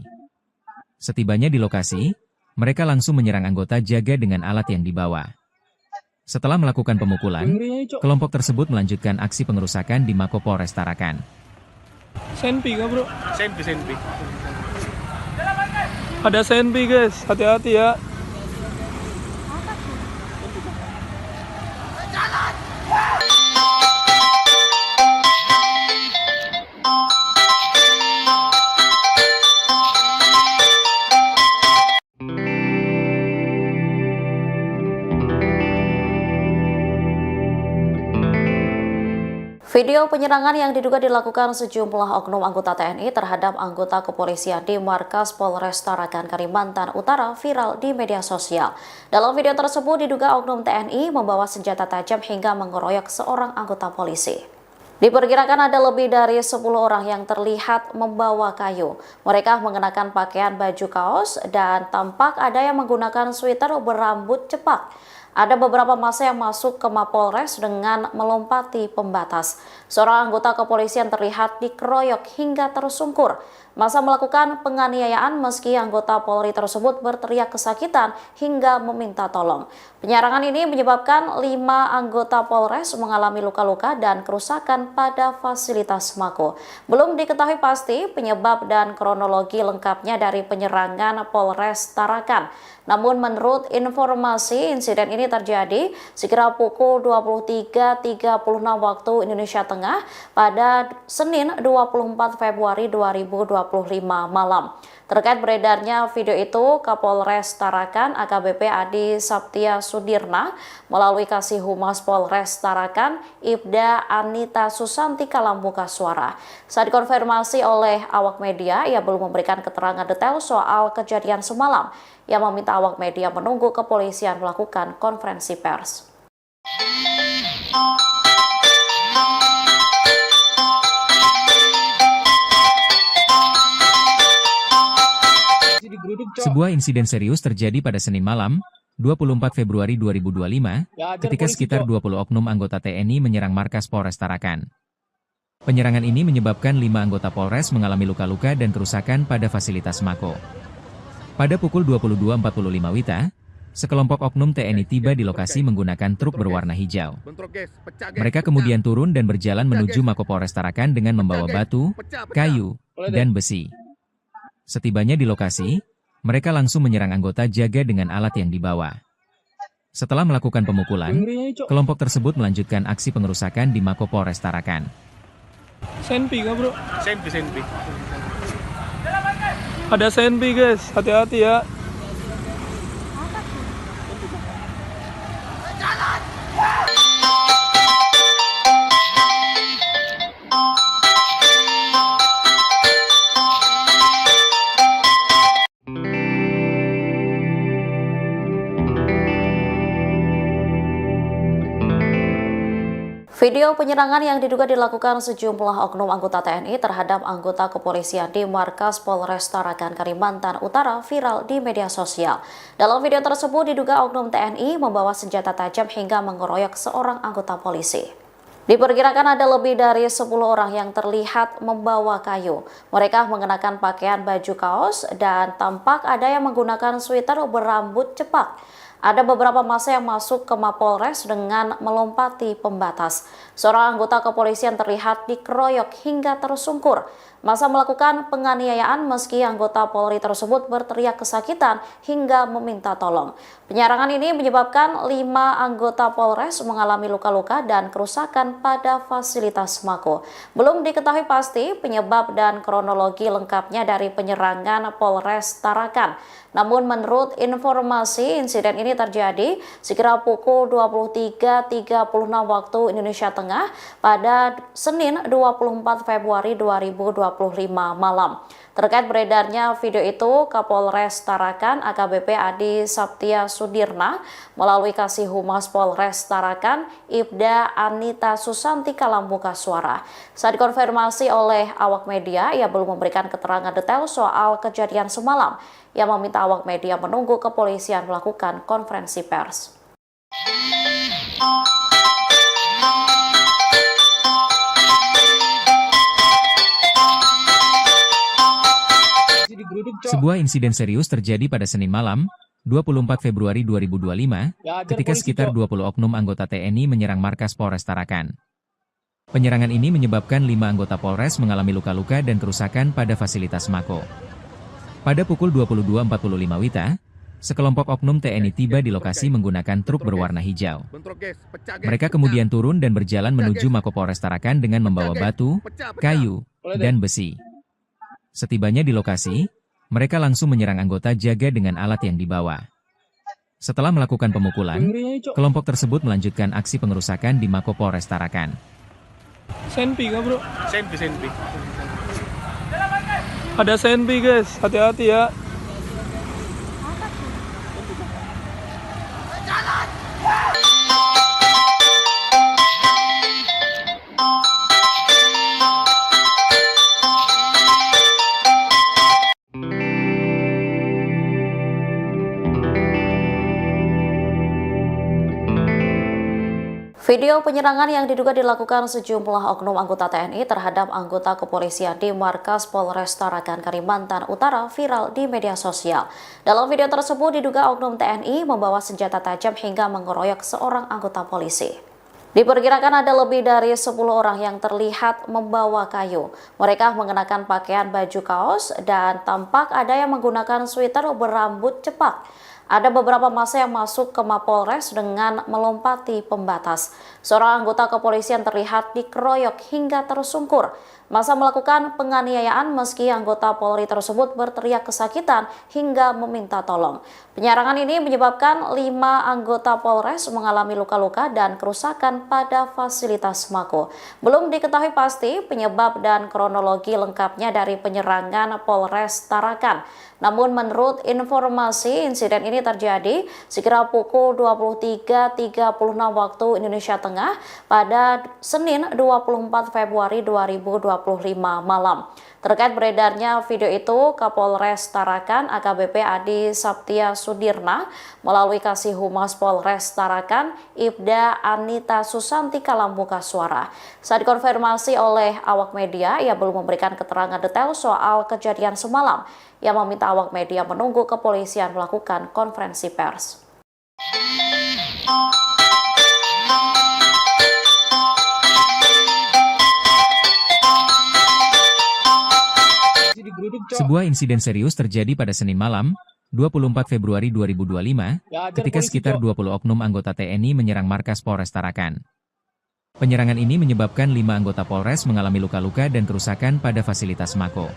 [SPEAKER 2] Setibanya di lokasi, mereka langsung menyerang anggota jaga dengan alat yang dibawa. Setelah melakukan pemukulan, kelompok tersebut melanjutkan aksi pengerusakan di Mako Polres Tarakan.
[SPEAKER 3] Senpi kah bro? Senpi. Ada senpi guys, hati-hati ya.
[SPEAKER 1] Video penyerangan yang diduga dilakukan sejumlah oknum anggota TNI terhadap anggota kepolisian di markas Polres Tarakan, Kalimantan Utara viral di media sosial. Dalam video tersebut diduga oknum TNI membawa senjata tajam hingga mengeroyok seorang anggota polisi. Diperkirakan ada lebih dari 10 orang yang terlihat membawa kayu. Mereka mengenakan pakaian baju kaos dan tampak ada yang menggunakan sweater berambut cepak. Ada beberapa massa yang masuk ke Mapolres dengan melompati pembatas. Seorang anggota kepolisian terlihat dikeroyok hingga tersungkur. Massa melakukan penganiayaan meski anggota Polri tersebut berteriak kesakitan hingga meminta tolong. Penyerangan ini menyebabkan 5 anggota Polres mengalami luka-luka dan kerusakan pada fasilitas Mako. Belum diketahui pasti penyebab dan kronologi lengkapnya dari penyerangan Polres Tarakan. Namun menurut informasi, insiden ini terjadi sekira pukul 23.36 waktu Indonesia Tengah pada Senin 24 Februari 2025 malam. Terkait beredarnya video itu, Kapolres Tarakan AKBP Adi Saptia Sudirna melalui Kasih Humas Polres Tarakan Ibda Anita Susanti Kalambuka Suara. Saat dikonfirmasi oleh awak media, ia belum memberikan keterangan detail soal kejadian semalam. Ia meminta awak media menunggu kepolisian melakukan konferensi pers.
[SPEAKER 2] Sebuah insiden serius terjadi pada Senin malam, 24 Februari 2025, ketika sekitar 20 oknum anggota TNI menyerang markas Polres Tarakan. Penyerangan ini menyebabkan 5 anggota Polres mengalami luka-luka dan kerusakan pada fasilitas Mako. Pada pukul 22.45 WITA, sekelompok oknum TNI tiba di lokasi menggunakan truk berwarna hijau. Mereka kemudian turun dan berjalan menuju Mako Polres Tarakan dengan membawa batu, kayu, dan besi. Setibanya di lokasi, mereka langsung menyerang anggota jaga dengan alat yang dibawa. Setelah melakukan pemukulan, kelompok tersebut melanjutkan aksi pengerusakan di Mako Polres Tarakan.
[SPEAKER 3] Senpi kah bro? Senpi. Ada senpi guys, hati-hati ya.
[SPEAKER 1] Video penyerangan yang diduga dilakukan sejumlah oknum anggota TNI terhadap anggota kepolisian di Markas Polres Tarakan, Kalimantan Utara viral di media sosial. Dalam video tersebut diduga oknum TNI membawa senjata tajam hingga mengeroyok seorang anggota polisi. Diperkirakan ada lebih dari 10 orang yang terlihat membawa kayu. Mereka mengenakan pakaian baju kaos dan tampak ada yang menggunakan sweater berambut cepak. Ada beberapa massa yang masuk ke Mapolres dengan melompati pembatas. Seorang anggota kepolisian terlihat dikeroyok hingga tersungkur. Massa melakukan penganiayaan meski anggota Polri tersebut berteriak kesakitan hingga meminta tolong. Penyerangan ini menyebabkan 5 anggota Polres mengalami luka-luka dan kerusakan pada fasilitas Mako. Belum diketahui pasti penyebab dan kronologi lengkapnya dari penyerangan Polres Tarakan. Namun menurut informasi, insiden ini terjadi sekira pukul 23.36 waktu Indonesia Tengah pada Senin 24 Februari 2025 malam. Terkait beredarnya video itu, Kapolres Tarakan AKBP Adi Saptia Sudirna melalui Kasih Humas Polres Tarakan Ibda Anita Susanti Kalambuka Suara. Saat dikonfirmasi oleh awak media, ia belum memberikan keterangan detail soal kejadian semalam. Ia meminta awak media menunggu kepolisian melakukan konferensi pers.
[SPEAKER 2] Sebuah insiden serius terjadi pada Senin malam, 24 Februari 2025, ketika sekitar 20 oknum anggota TNI menyerang markas Polres Tarakan. Penyerangan ini menyebabkan 5 anggota Polres mengalami luka-luka dan kerusakan pada fasilitas Mako. Pada pukul 22.45 WITA, sekelompok oknum TNI tiba di lokasi menggunakan truk berwarna hijau. Mereka kemudian turun dan berjalan menuju Mako Polres Tarakan dengan membawa batu, kayu, dan besi. Setibanya di lokasi, mereka langsung menyerang anggota jaga dengan alat yang dibawa. Setelah melakukan pemukulan, kelompok tersebut melanjutkan aksi pengerusakan di Mako Polres Tarakan.
[SPEAKER 3] Senpi kah bro? Senpi. Ada senpi guys, hati-hati ya.
[SPEAKER 1] Video penyerangan yang diduga dilakukan sejumlah oknum anggota TNI terhadap anggota kepolisian di Markas Polres Tarakan, Kalimantan Utara viral di media sosial. Dalam video tersebut diduga oknum TNI membawa senjata tajam hingga mengeroyok seorang anggota polisi. Diperkirakan ada lebih dari 10 orang yang terlihat membawa kayu. Mereka mengenakan pakaian baju kaos dan tampak ada yang menggunakan sweater berambut cepak. Ada beberapa massa yang masuk ke Mapolres dengan melompati pembatas. Seorang anggota kepolisian terlihat dikeroyok hingga tersungkur. Massa melakukan penganiayaan meski anggota Polri tersebut berteriak kesakitan hingga meminta tolong. Penyerangan ini menyebabkan 5 anggota Polres mengalami luka-luka dan kerusakan pada fasilitas Mako. Belum diketahui pasti penyebab dan kronologi lengkapnya dari penyerangan Polres Tarakan. Namun menurut informasi, insiden ini terjadi sekira pukul 23.36 waktu Indonesia Tengah pada Senin 24 Februari 2025 malam. Terkait beredarnya video itu, Kapolres Tarakan AKBP Adi Saptia Sudirna melalui Kasih Humas Polres Tarakan Ibda Anita Susanti Kalambuka Suara. Saat dikonfirmasi oleh awak media, ia belum memberikan keterangan detail soal kejadian semalam. Ia meminta awak media menunggu kepolisian melakukan konferensi pers.
[SPEAKER 2] Sebuah insiden serius terjadi pada Senin malam, 24 Februari 2025, ketika sekitar 20 oknum anggota TNI menyerang markas Polres Tarakan. Penyerangan ini menyebabkan 5 anggota Polres mengalami luka-luka dan kerusakan pada fasilitas Mako.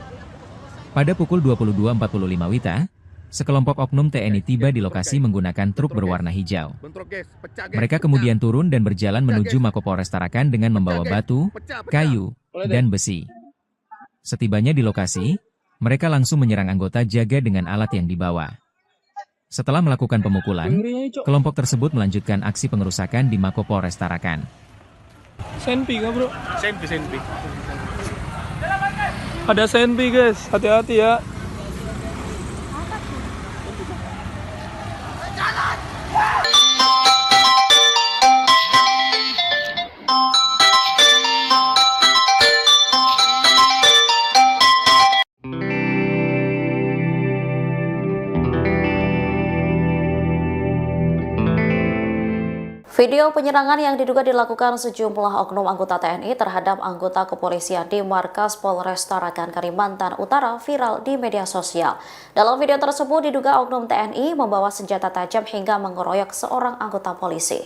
[SPEAKER 2] Pada pukul 22.45 WITA, sekelompok oknum TNI tiba di lokasi menggunakan truk berwarna hijau. Mereka kemudian turun dan berjalan menuju Mako Polres Tarakan dengan membawa batu, kayu, dan besi. Setibanya di lokasi, mereka langsung menyerang anggota jaga dengan alat yang dibawa. Setelah melakukan pemukulan, kelompok tersebut melanjutkan aksi pengerusakan di Mako Polres Tarakan.
[SPEAKER 3] Senpi nggak bro? Senpi. Ada Senpi guys, hati-hati ya.
[SPEAKER 1] Video penyerangan yang diduga dilakukan sejumlah oknum anggota TNI terhadap anggota kepolisian di markas Polres Tarakan, Kalimantan Utara viral di media sosial. Dalam video tersebut diduga oknum TNI membawa senjata tajam hingga mengeroyok seorang anggota polisi.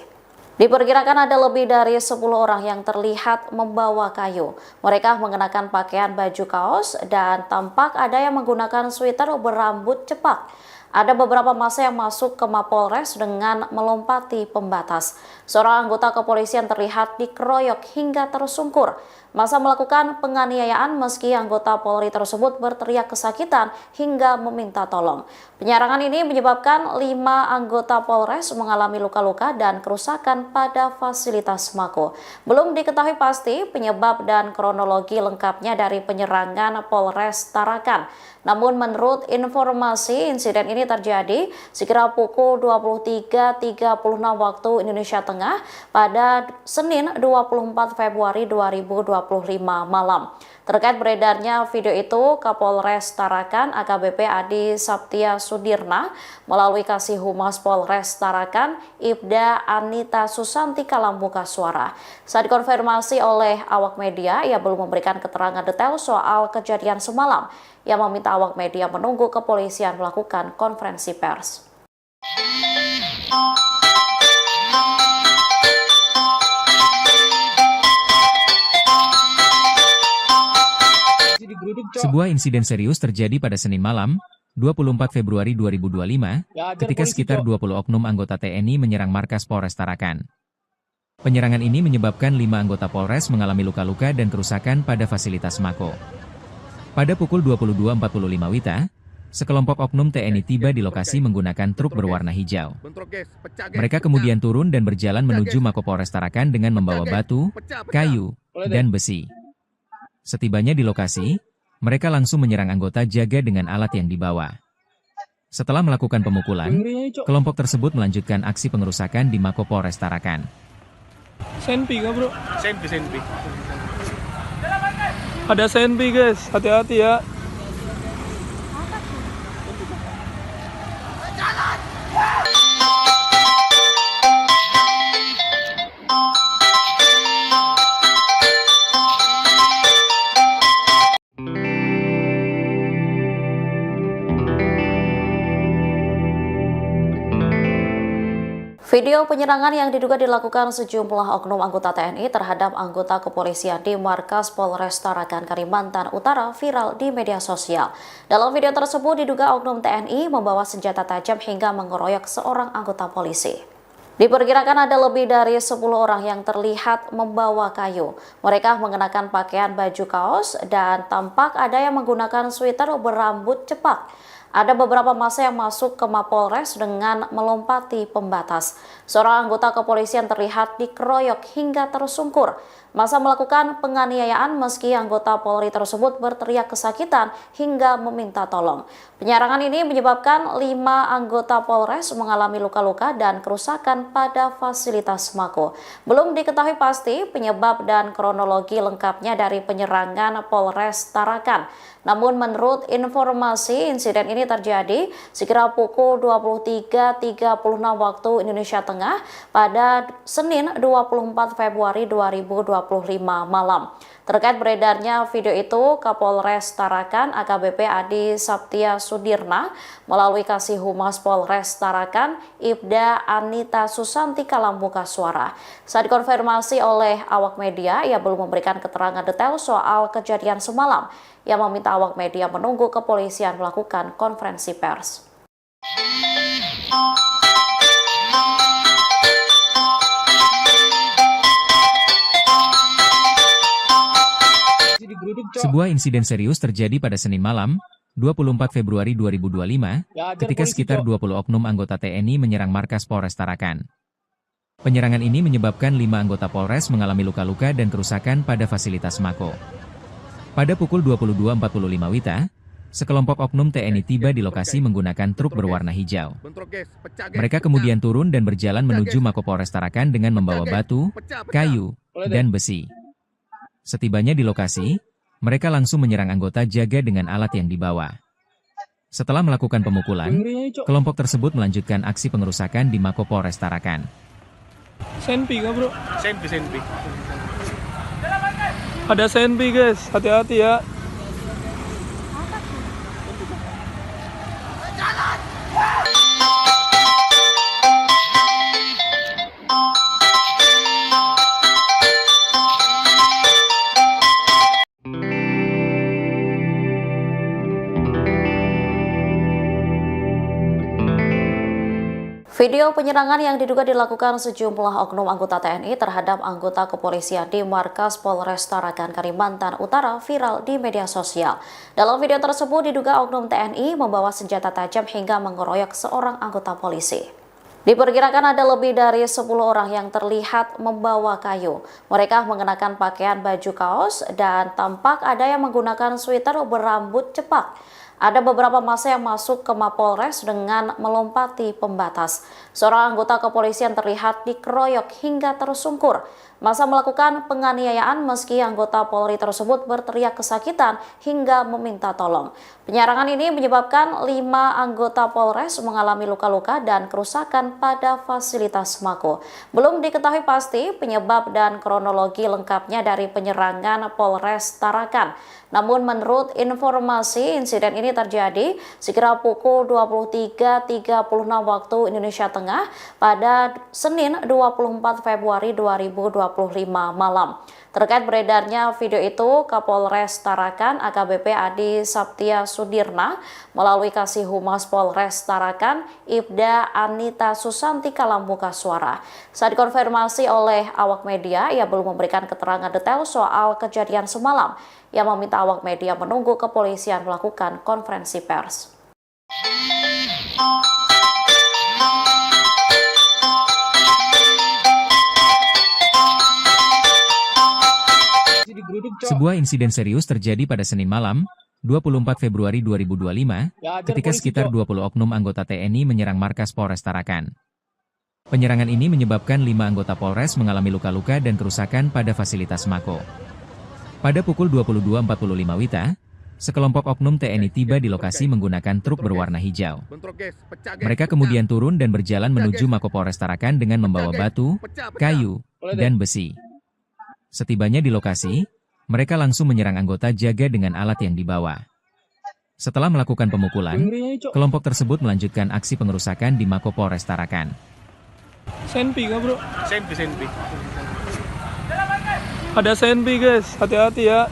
[SPEAKER 1] Diperkirakan ada lebih dari 10 orang yang terlihat membawa kayu. Mereka mengenakan pakaian baju kaos dan tampak ada yang menggunakan sweater berambut cepak. Ada beberapa massa yang masuk ke Mapolres dengan melompati pembatas. Seorang anggota kepolisian terlihat dikeroyok hingga tersungkur. Massa melakukan penganiayaan meski anggota Polri tersebut berteriak kesakitan hingga meminta tolong. Penyerangan ini menyebabkan 5 anggota Polres mengalami luka-luka dan kerusakan pada fasilitas Mako. Belum diketahui pasti penyebab dan kronologi lengkapnya dari penyerangan Polres Tarakan. Namun menurut informasi, insiden ini terjadi sekira pukul 23.36 waktu Indonesia Tengah pada Senin 24 Februari 2025 malam. Terkait beredarnya video itu, Kapolres Tarakan AKBP Adi Saptia Sudirna melalui Kasih Humas Polres Tarakan Ibda Anita Susanti Kalambuka Suara. Saat dikonfirmasi oleh awak media, ia belum memberikan keterangan detail soal kejadian semalam. Ia meminta awak media menunggu kepolisian melakukan konferensi pers.
[SPEAKER 2] Sebuah insiden serius terjadi pada Senin malam, 24 Februari 2025, ketika sekitar 20 oknum anggota TNI menyerang markas Polres Tarakan. Penyerangan ini menyebabkan 5 anggota Polres mengalami luka-luka dan kerusakan pada fasilitas Mako. Pada pukul 22.45 WITA, sekelompok oknum TNI tiba di lokasi menggunakan truk berwarna hijau. Mereka kemudian turun dan berjalan menuju Mako Polres Tarakan dengan membawa batu, kayu, dan besi. Setibanya di lokasi, mereka langsung menyerang anggota jaga dengan alat yang dibawa. Setelah melakukan pemukulan, kelompok tersebut melanjutkan aksi pengerusakan di Mako Polres Tarakan.
[SPEAKER 3] Senpi nggak bro? Senpi. Ada Senpi guys, hati-hati ya.
[SPEAKER 1] Video penyerangan yang diduga dilakukan sejumlah oknum anggota TNI terhadap anggota kepolisian di markas Polres Tarakan, Kalimantan Utara viral di media sosial. Dalam video tersebut diduga oknum TNI membawa senjata tajam hingga mengeroyok seorang anggota polisi. Diperkirakan ada lebih dari 10 orang yang terlihat membawa kayu. Mereka mengenakan pakaian baju kaos dan tampak ada yang menggunakan sweater berambut cepak. Ada beberapa massa yang masuk ke Mapolres dengan melompati pembatas. Seorang anggota kepolisian terlihat dikeroyok hingga tersungkur. Massa melakukan penganiayaan meski anggota Polri tersebut berteriak kesakitan hingga meminta tolong. Penyerangan ini menyebabkan 5 anggota Polres mengalami luka-luka dan kerusakan pada fasilitas Mako. Belum diketahui pasti penyebab dan kronologi lengkapnya dari penyerangan Polres Tarakan. Namun menurut informasi, insiden ini terjadi sekira pukul 23.36 waktu Indonesia Tengah pada Senin 24 Februari 2025 malam. Terkait beredarnya video itu, Kapolres Tarakan AKBP Adi Saptia Sudirna melalui Kasih Humas Polres Tarakan Ibda Anita Susanti Kalambuka Suara. Saat dikonfirmasi oleh awak media, ia belum memberikan keterangan detail soal kejadian semalam. Ia meminta awak media menunggu kepolisian melakukan konferensi pers.
[SPEAKER 2] Sebuah insiden serius terjadi pada Senin malam, 24 Februari 2025, ketika sekitar 20 oknum anggota TNI menyerang markas Polres Tarakan. Penyerangan ini menyebabkan 5 anggota Polres mengalami luka-luka dan kerusakan pada fasilitas Mako. Pada pukul 22.45 WITA, sekelompok oknum TNI tiba di lokasi menggunakan truk berwarna hijau. Mereka kemudian turun dan berjalan menuju Mako Polres Tarakan dengan membawa batu, kayu, dan besi. Setibanya di lokasi, mereka langsung menyerang anggota jaga dengan alat yang dibawa. Setelah melakukan pemukulan, kelompok tersebut melanjutkan aksi pengerusakan di Mako Polres Tarakan.
[SPEAKER 3] Senpi kah bro? Senpi. Ada Senpi guys, hati-hati ya.
[SPEAKER 1] Video penyerangan yang diduga dilakukan sejumlah oknum anggota TNI terhadap anggota kepolisian di markas Polres Tarakan, Kalimantan Utara viral di media sosial. Dalam video tersebut diduga oknum TNI membawa senjata tajam hingga mengeroyok seorang anggota polisi. Diperkirakan ada lebih dari 10 orang yang terlihat membawa kayu. Mereka mengenakan pakaian baju kaos dan tampak ada yang menggunakan sweater berambut cepak. Ada beberapa massa yang masuk ke Mapolres dengan melompati pembatas. Seorang anggota kepolisian terlihat dikeroyok hingga tersungkur. Massa melakukan penganiayaan meski anggota Polri tersebut berteriak kesakitan hingga meminta tolong. Penyerangan ini menyebabkan 5 anggota Polres mengalami luka-luka dan kerusakan pada fasilitas Mako. Belum diketahui pasti penyebab dan kronologi lengkapnya dari penyerangan Polres Tarakan. Namun menurut informasi, insiden ini terjadi sekira pukul 23.36 waktu Indonesia Tengah pada Senin 24 Februari 2025 malam. Terkait beredarnya video itu, Kapolres Tarakan AKBP Adi Saptia Sudirna melalui Kasih Humas Polres Tarakan Ibda Anita Susanti Kalambuka Suara. Saat dikonfirmasi oleh awak media, ia belum memberikan keterangan detail soal kejadian semalam. Ia meminta awak media menunggu kepolisian melakukan konferensi pers.
[SPEAKER 2] Sebuah insiden serius terjadi pada Senin malam, 24 Februari 2025, ketika sekitar 20 oknum anggota TNI menyerang markas Polres Tarakan. Penyerangan ini menyebabkan 5 anggota Polres mengalami luka-luka dan kerusakan pada fasilitas Mako. Pada pukul 22.45 WITA, sekelompok oknum TNI tiba di lokasi menggunakan truk berwarna hijau. Mereka kemudian turun dan berjalan menuju Mako Polres Tarakan dengan membawa batu, kayu, dan besi. Setibanya di lokasi, mereka langsung menyerang anggota jaga dengan alat yang dibawa. Setelah melakukan pemukulan, kelompok tersebut melanjutkan aksi pengerusakan di Mako Polres Tarakan.
[SPEAKER 3] Senpi kah bro? Senpi. Ada Senpi guys, hati-hati ya.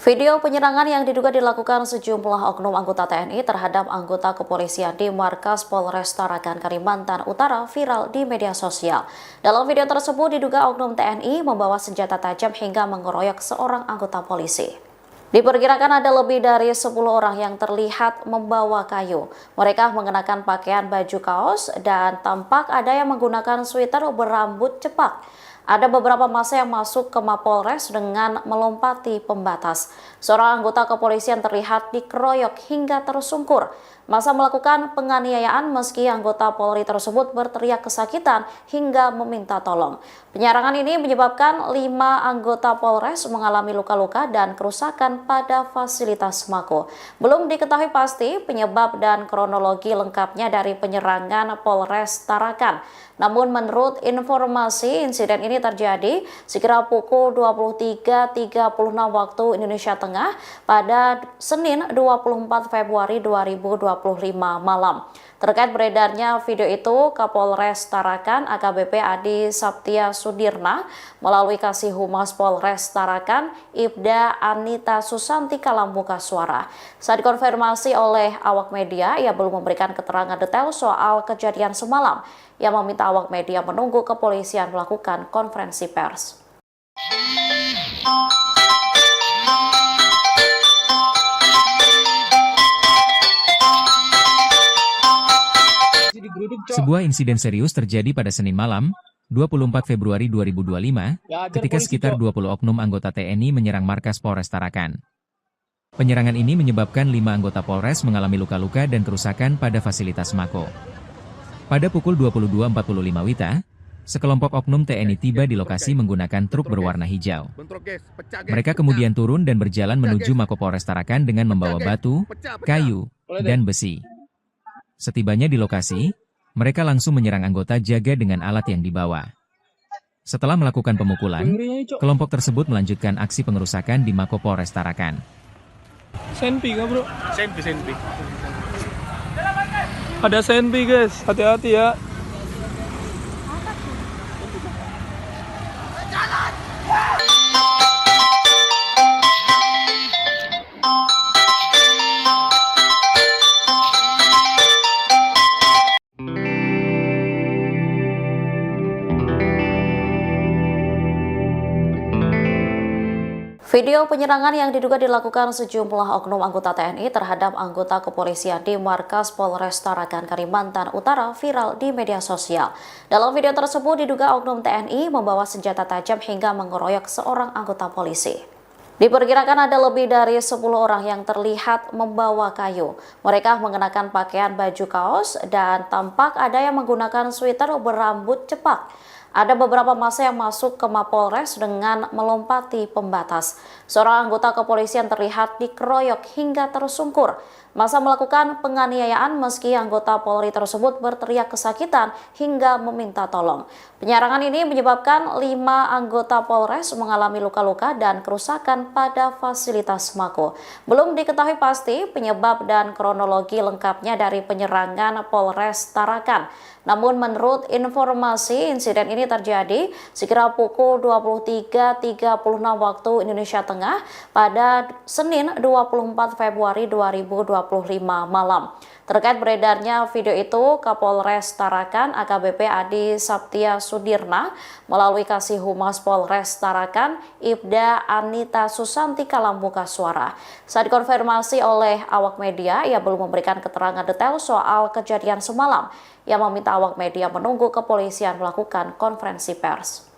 [SPEAKER 1] Video penyerangan yang diduga dilakukan sejumlah oknum anggota TNI terhadap anggota kepolisian di markas Polres Tarakan, Kalimantan Utara viral di media sosial. Dalam video tersebut diduga oknum TNI membawa senjata tajam hingga mengeroyok seorang anggota polisi. Diperkirakan ada lebih dari 10 orang yang terlihat membawa kayu. Mereka mengenakan pakaian baju kaos dan tampak ada yang menggunakan sweater berambut cepak. Ada beberapa massa yang masuk ke Mapolres dengan melompati pembatas. Seorang anggota kepolisian terlihat dikeroyok hingga tersungkur. Massa melakukan penganiayaan meski anggota Polri tersebut berteriak kesakitan hingga meminta tolong. Penyerangan ini menyebabkan 5 anggota Polres mengalami luka-luka dan kerusakan pada fasilitas Mako. Belum diketahui pasti penyebab dan kronologi lengkapnya dari penyerangan Polres Tarakan. Namun menurut informasi, insiden ini terjadi sekira pukul 23.36 waktu Indonesia Tengah pada Senin 24 Februari 2025 malam. Terkait beredarnya video itu, Kapolres Tarakan AKBP Adi Saptia Sudirna melalui Kasih Humas Polres Tarakan Ibda Anita Susantika Lambuka Suara. Saat dikonfirmasi oleh awak media, ia belum memberikan keterangan detail soal kejadian semalam. Ia meminta awak media menunggu kepolisian melakukan konferensi pers.
[SPEAKER 2] Sebuah insiden serius terjadi pada Senin malam, 24 Februari 2025, ketika sekitar 20 oknum anggota TNI menyerang markas Polres Tarakan. Penyerangan ini menyebabkan 5 anggota Polres mengalami luka-luka dan kerusakan pada fasilitas Mako. Pada pukul 22.45 WITA, sekelompok oknum TNI tiba di lokasi menggunakan truk berwarna hijau. Mereka kemudian turun dan berjalan menuju Mako Polres Tarakan dengan membawa batu, kayu, dan besi. Setibanya di lokasi, mereka langsung menyerang anggota jaga dengan alat yang dibawa. Setelah melakukan pemukulan, kelompok tersebut melanjutkan aksi pengerusakan di Mako Polres Tarakan.
[SPEAKER 3] Senpi kah bro? Senpi. Ada senpi guys, hati-hati ya.
[SPEAKER 1] Video penyerangan yang diduga dilakukan sejumlah oknum anggota TNI terhadap anggota kepolisian di markas Polres Tarakan, Kalimantan Utara viral di media sosial. Dalam video tersebut diduga oknum TNI membawa senjata tajam hingga mengeroyok seorang anggota polisi. Diperkirakan ada lebih dari 10 orang yang terlihat membawa kayu. Mereka mengenakan pakaian baju kaos dan tampak ada yang menggunakan sweater berambut cepak. Ada beberapa massa yang masuk ke Mapolres dengan melompati pembatas. Seorang anggota kepolisian terlihat dikeroyok hingga tersungkur. Massa melakukan penganiayaan meski anggota Polri tersebut berteriak kesakitan hingga meminta tolong. Penyerangan ini menyebabkan 5 anggota Polres mengalami luka-luka dan kerusakan pada fasilitas Mako. Belum diketahui pasti penyebab dan kronologi lengkapnya dari penyerangan Polres Tarakan. Namun menurut informasi, insiden ini terjadi sekira pukul 23.36 waktu Indonesia Tengah pada Senin 24 Februari 2025 malam. Terkait beredarnya video itu, Kapolres Tarakan AKBP Adi Saptia Sudirna melalui Kasih Humas Polres Tarakan Ibda Anita Susantika Lambuka Suara. Saat dikonfirmasi oleh awak media, ia belum memberikan keterangan detail soal kejadian semalam. Ia meminta awak media menunggu kepolisian melakukan konferensi pers.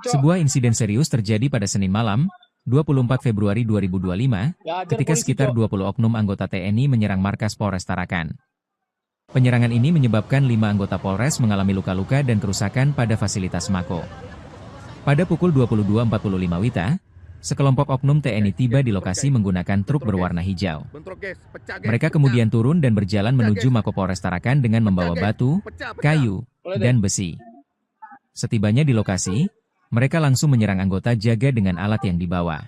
[SPEAKER 2] Sebuah insiden serius terjadi pada Senin malam, 24 Februari 2025, ketika sekitar 20 oknum anggota TNI menyerang markas Polres Tarakan. Penyerangan ini menyebabkan 5 anggota Polres mengalami luka-luka dan kerusakan pada fasilitas Mako. Pada pukul 22.45 WITA, sekelompok oknum TNI tiba di lokasi menggunakan truk berwarna hijau. Mereka kemudian turun dan berjalan menuju Mako Polres Tarakan dengan membawa batu, kayu, dan besi. Setibanya di lokasi, mereka langsung menyerang anggota jaga dengan alat yang dibawa.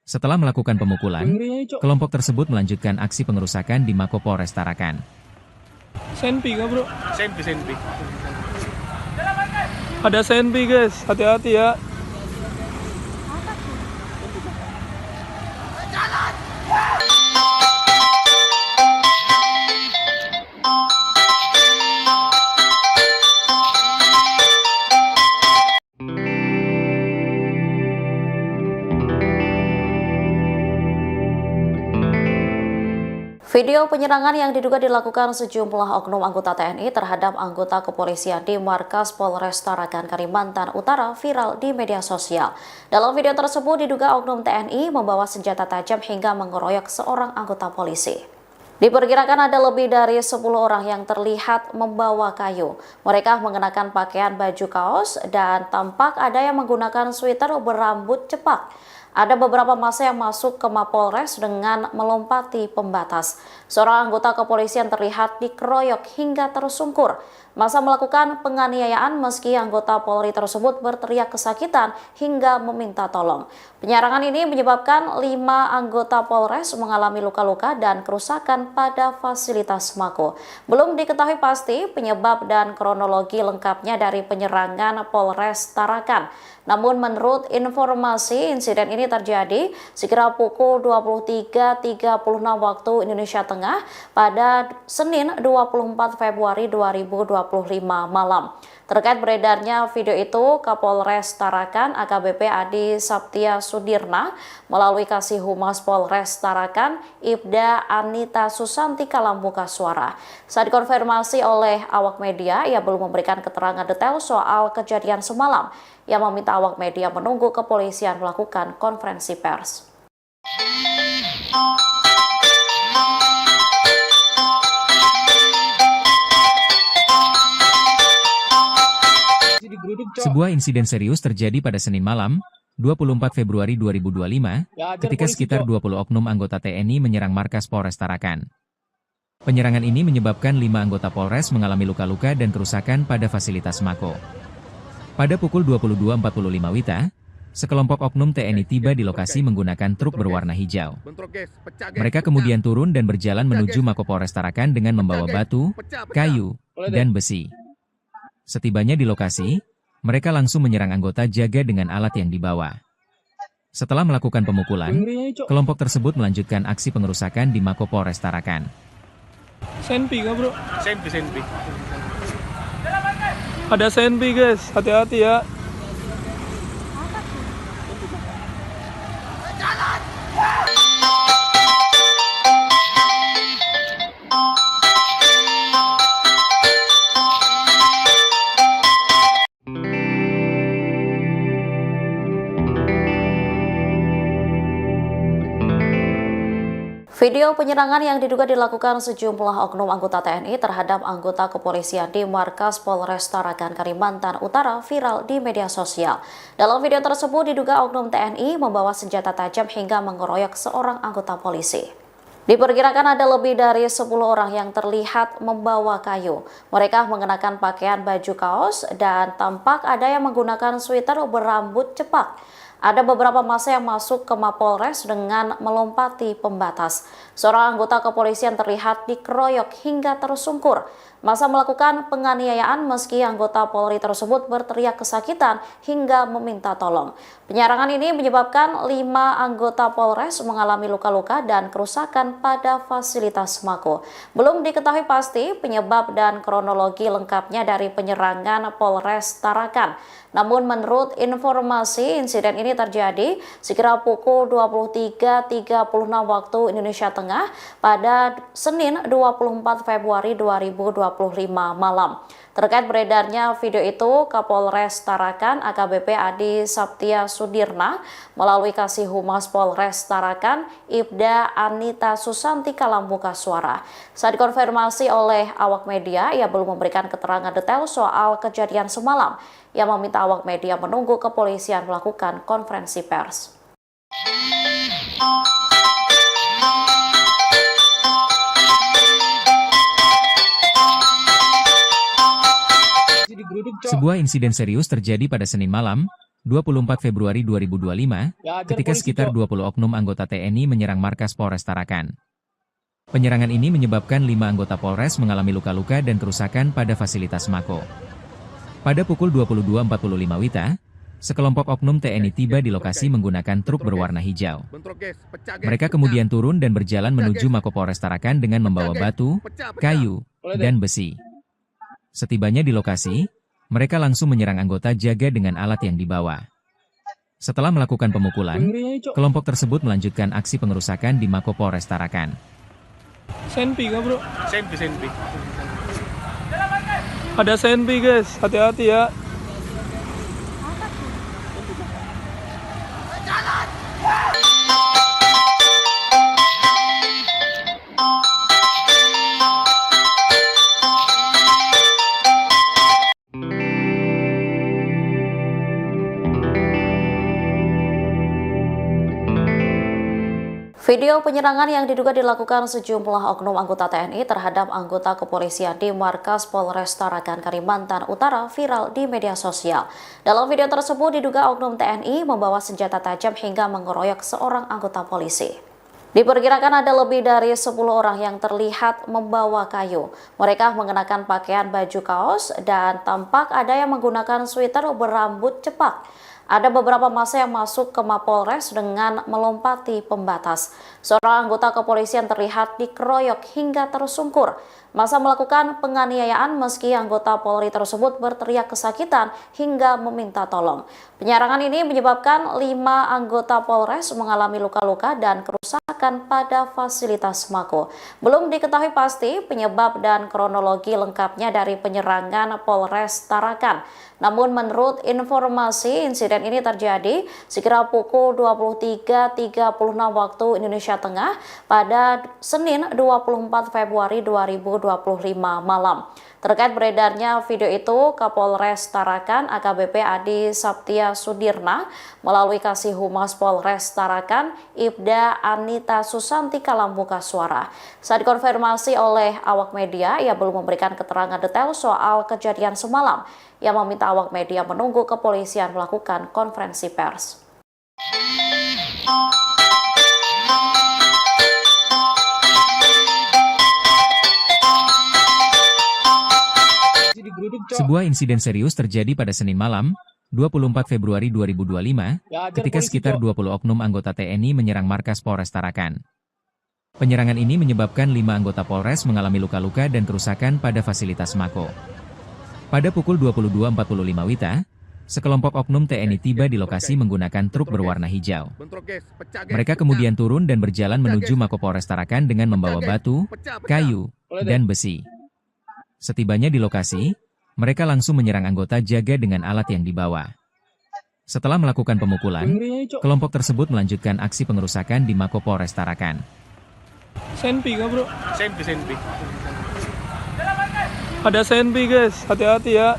[SPEAKER 2] Setelah melakukan pemukulan, kelompok tersebut melanjutkan aksi pengerusakan di Mako Polres Tarakan.
[SPEAKER 3] Senpi kah bro? Senpi. Ada senpi guys, hati-hati ya.
[SPEAKER 1] Video penyerangan yang diduga dilakukan sejumlah oknum anggota TNI terhadap anggota kepolisian di markas Polres Tarakan, Kalimantan Utara viral di media sosial. Dalam video tersebut diduga oknum TNI membawa senjata tajam hingga mengeroyok seorang anggota polisi. Diperkirakan ada lebih dari 10 orang yang terlihat membawa kayu. Mereka mengenakan pakaian baju kaos dan tampak ada yang menggunakan sweater berambut cepak. Ada beberapa massa yang masuk ke Mapolres dengan melompati pembatas. Seorang anggota kepolisian terlihat dikeroyok hingga tersungkur. Masa melakukan penganiayaan meski anggota Polri tersebut berteriak kesakitan hingga meminta tolong. Penyerangan ini menyebabkan 5 anggota Polres mengalami luka-luka dan kerusakan pada fasilitas Mako. Belum diketahui pasti penyebab dan kronologi lengkapnya dari penyerangan Polres Tarakan. Namun menurut informasi, insiden ini terjadi sekira pukul 23.36 waktu Indonesia Tengah pada Senin 24 Februari 2025 malam. Terkait beredarnya video itu, Kapolres Tarakan AKBP Adi Saptia Sudirna melalui Kasih Humas Polres Tarakan Ibda Anita Susanti Kalambuka Suara. Saat dikonfirmasi oleh awak media, ia belum memberikan keterangan detail soal kejadian semalam. Ia meminta awak media menunggu kepolisian melakukan konferensi pers.
[SPEAKER 2] Sebuah insiden serius terjadi pada Senin malam, 24 Februari 2025, ketika sekitar 20 oknum anggota TNI menyerang markas Polres Tarakan. Penyerangan ini menyebabkan 5 anggota Polres mengalami luka-luka dan kerusakan pada fasilitas Mako. Pada pukul 22.45 WITA, sekelompok oknum TNI tiba di lokasi menggunakan truk berwarna hijau. Mereka kemudian turun dan berjalan menuju Mako Polres Tarakan dengan membawa batu, kayu, dan besi. Setibanya di lokasi, mereka langsung menyerang anggota jaga dengan alat yang dibawa. Setelah melakukan pemukulan, kelompok tersebut melanjutkan aksi pengerusakan di Mako Polres Tarakan.
[SPEAKER 3] Senpi kah bro? Senpi. Ada senpi guys, hati-hati ya.
[SPEAKER 1] Video penyerangan yang diduga dilakukan sejumlah oknum anggota TNI terhadap anggota kepolisian di markas Polres Tarakan, Kalimantan Utara viral di media sosial. Dalam video tersebut diduga oknum TNI membawa senjata tajam hingga mengeroyok seorang anggota polisi. Diperkirakan ada lebih dari 10 orang yang terlihat membawa kayu. Mereka mengenakan pakaian baju kaos dan tampak ada yang menggunakan sweater berambut cepak. Ada beberapa massa yang masuk ke Mapolres dengan melompati pembatas. Seorang anggota kepolisian terlihat dikeroyok hingga tersungkur. Massa melakukan penganiayaan meski anggota Polri tersebut berteriak kesakitan hingga meminta tolong. Penyerangan ini menyebabkan 5 anggota Polres mengalami luka-luka dan kerusakan pada fasilitas Mako. Belum diketahui pasti penyebab dan kronologi lengkapnya dari penyerangan Polres Tarakan. Namun menurut informasi, insiden ini terjadi sekira pukul 23.36 waktu Indonesia Tengah pada Senin 24 Februari 2025 malam. Terkait beredarnya video itu, Kapolres Tarakan AKBP Adi Saptia Sudirna melalui Kasih Humas Polres Tarakan Ibda Anita Susanti Kalambuka Suara. Saat dikonfirmasi oleh awak media, ia belum memberikan keterangan detail soal kejadian semalam. Ia meminta awak media menunggu kepolisian melakukan konferensi pers.
[SPEAKER 2] Sebuah insiden serius terjadi pada Senin malam, 24 Februari 2025, ketika sekitar 20 oknum anggota TNI menyerang markas Polres Tarakan. Penyerangan ini menyebabkan 5 anggota Polres mengalami luka-luka dan kerusakan pada fasilitas Mako. Pada pukul 22.45 WITA, sekelompok oknum TNI tiba di lokasi menggunakan truk berwarna hijau. Mereka kemudian turun dan berjalan menuju Mako Polres Tarakan dengan membawa batu, kayu, dan besi. Setibanya di lokasi, mereka langsung menyerang anggota jaga dengan alat yang dibawa. Setelah melakukan pemukulan, kelompok tersebut melanjutkan aksi pengerusakan di Mako Polres Tarakan.
[SPEAKER 3] Senpi kah bro? Senpi. Ada senpi guys, hati-hati ya.
[SPEAKER 1] Video penyerangan yang diduga dilakukan sejumlah oknum anggota TNI terhadap anggota kepolisian di markas Polres Tarakan, Kalimantan Utara viral di media sosial. Dalam video tersebut diduga oknum TNI membawa senjata tajam hingga mengeroyok seorang anggota polisi. Diperkirakan ada lebih dari 10 orang yang terlihat membawa kayu. Mereka mengenakan pakaian baju kaos dan tampak ada yang menggunakan sweater berambut cepak. Ada beberapa massa yang masuk ke Mapolres dengan melompati pembatas. Seorang anggota kepolisian terlihat dikeroyok hingga tersungkur. Massa melakukan penganiayaan meski anggota Polri tersebut berteriak kesakitan hingga meminta tolong. Penyerangan ini menyebabkan 5 anggota Polres mengalami luka-luka dan kerusakan pada fasilitas Mako. Belum diketahui pasti penyebab dan kronologi lengkapnya dari penyerangan Polres Tarakan. Namun menurut informasi, insiden ini terjadi sekira pukul 23.36 waktu Indonesia Tengah pada Senin 24 Februari 2025 malam. Terkait beredarnya video itu, Kapolres Tarakan AKBP Adi Saptia Sudirna melalui Kasih Humas Polres Tarakan Ibda Anita Susanti Kalambuka Suara. Saat dikonfirmasi oleh awak media, ia belum memberikan keterangan detail soal kejadian semalam. Ia meminta awak media menunggu kepolisian melakukan konferensi pers.
[SPEAKER 2] Sebuah insiden serius terjadi pada Senin malam, 24 Februari 2025, ketika sekitar 20 oknum anggota TNI menyerang markas Polres Tarakan. Penyerangan ini menyebabkan 5 anggota Polres mengalami luka-luka dan kerusakan pada fasilitas Mako. Pada pukul 22.45 WITA, sekelompok oknum TNI tiba di lokasi menggunakan truk berwarna hijau. Mereka kemudian turun dan berjalan menuju Mako Polres Tarakan dengan membawa batu, kayu, dan besi. Setibanya di lokasi, mereka langsung menyerang anggota jaga dengan alat yang dibawa. Setelah melakukan pemukulan, kelompok tersebut melanjutkan aksi pengerusakan di Mako Polres Tarakan.
[SPEAKER 3] Senpi nggak bro? Senpi. Ada senpi guys, hati-hati ya.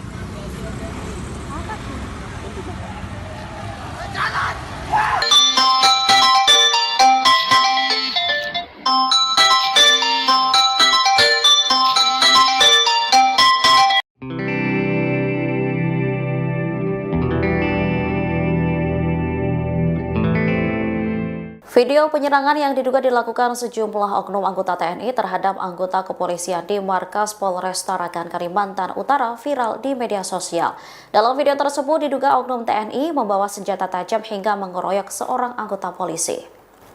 [SPEAKER 1] Video penyerangan yang diduga dilakukan sejumlah oknum anggota TNI terhadap anggota kepolisian di markas Polres Tarakan, Kalimantan Utara viral di media sosial. Dalam video tersebut diduga oknum TNI membawa senjata tajam hingga mengeroyok seorang anggota polisi.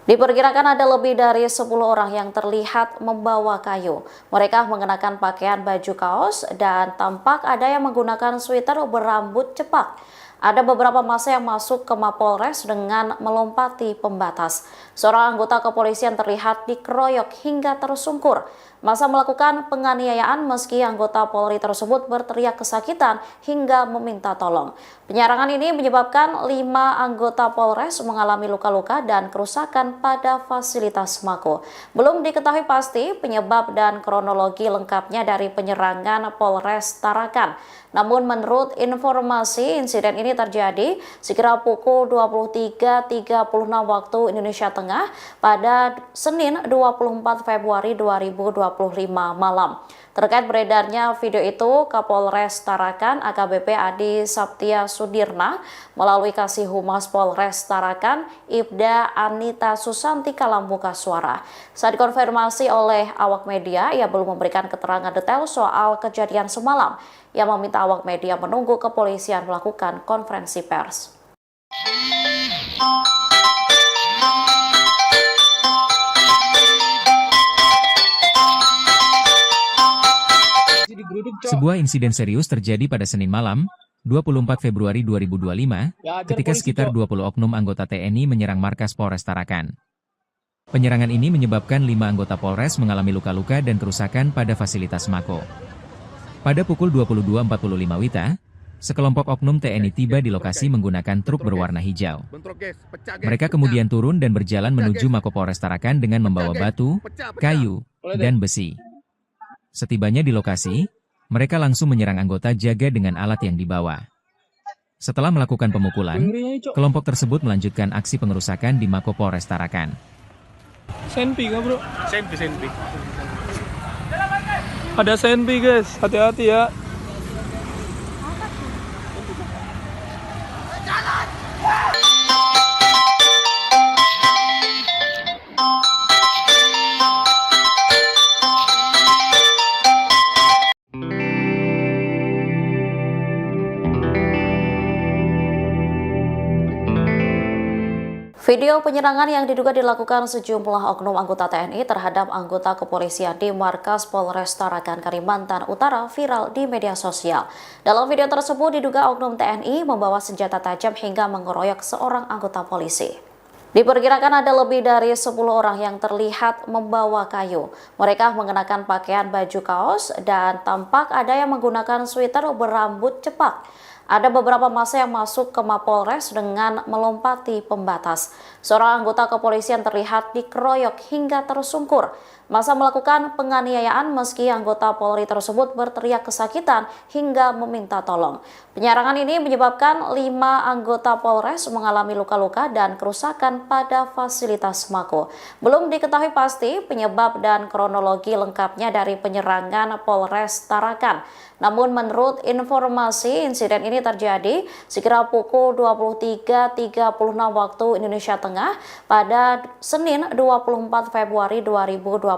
[SPEAKER 1] Diperkirakan ada lebih dari 10 orang yang terlihat membawa kayu. Mereka mengenakan pakaian baju kaos dan tampak ada yang menggunakan sweater berambut cepak. Ada beberapa massa yang masuk ke Mapolres dengan melompati pembatas. Seorang anggota kepolisian terlihat dikeroyok hingga tersungkur. Massa melakukan penganiayaan meski anggota Polri tersebut berteriak kesakitan hingga meminta tolong. Penyerangan ini menyebabkan 5 anggota Polres mengalami luka-luka dan kerusakan pada fasilitas Mako. Belum diketahui pasti penyebab dan kronologi lengkapnya dari penyerangan Polres Tarakan. Namun menurut informasi, insiden ini terjadi sekira pukul 23.36 waktu Indonesia Tengah pada Senin 24 Februari 2025 malam. Terkait beredarnya video itu, Kapolres Tarakan AKBP Adi Saptia Sudirna melalui Kasih Humas Polres Tarakan Ibda Anita Susanti Kalambuka Suara. Saat dikonfirmasi oleh awak media, ia belum memberikan keterangan detail soal kejadian semalam. Ia meminta awak media menunggu kepolisian melakukan konferensi pers.
[SPEAKER 2] Sebuah insiden serius terjadi pada Senin malam, 24 Februari 2025, ketika sekitar 20 oknum anggota TNI menyerang markas Polres Tarakan. Penyerangan ini menyebabkan 5 anggota Polres mengalami luka-luka dan kerusakan pada fasilitas Mako. Pada pukul 22.45 WITA, sekelompok oknum TNI tiba di lokasi menggunakan truk berwarna hijau. Mereka kemudian turun dan berjalan menuju Mako Polres Tarakan dengan membawa batu, kayu, dan besi. Setibanya di lokasi, mereka langsung menyerang anggota jaga dengan alat yang dibawa. Setelah melakukan pemukulan, kelompok tersebut melanjutkan aksi pengerusakan di Mako Polres Tarakan.
[SPEAKER 3] Senpi kah bro? Senpi. Ada Senpi guys, hati-hati ya.
[SPEAKER 1] Video penyerangan yang diduga dilakukan sejumlah oknum anggota TNI terhadap anggota kepolisian di markas Polres Tarakan, Kalimantan Utara viral di media sosial. Dalam video tersebut diduga oknum TNI membawa senjata tajam hingga mengeroyok seorang anggota polisi. Diperkirakan ada lebih dari 10 orang yang terlihat membawa kayu. Mereka mengenakan pakaian baju kaos dan tampak ada yang menggunakan sweater berambut cepak. Ada beberapa massa yang masuk ke Mapolres dengan melompati pembatas. Seorang anggota kepolisian terlihat dikeroyok hingga tersungkur. Massa melakukan penganiayaan meski anggota Polri tersebut berteriak kesakitan hingga meminta tolong. Penyerangan ini menyebabkan 5 anggota Polres mengalami luka-luka dan kerusakan pada fasilitas Mako. Belum diketahui pasti penyebab dan kronologi lengkapnya dari penyerangan Polres Tarakan. Namun menurut informasi, insiden ini terjadi sekira pukul 23.36 waktu Indonesia Tengah pada Senin 24 Februari 2025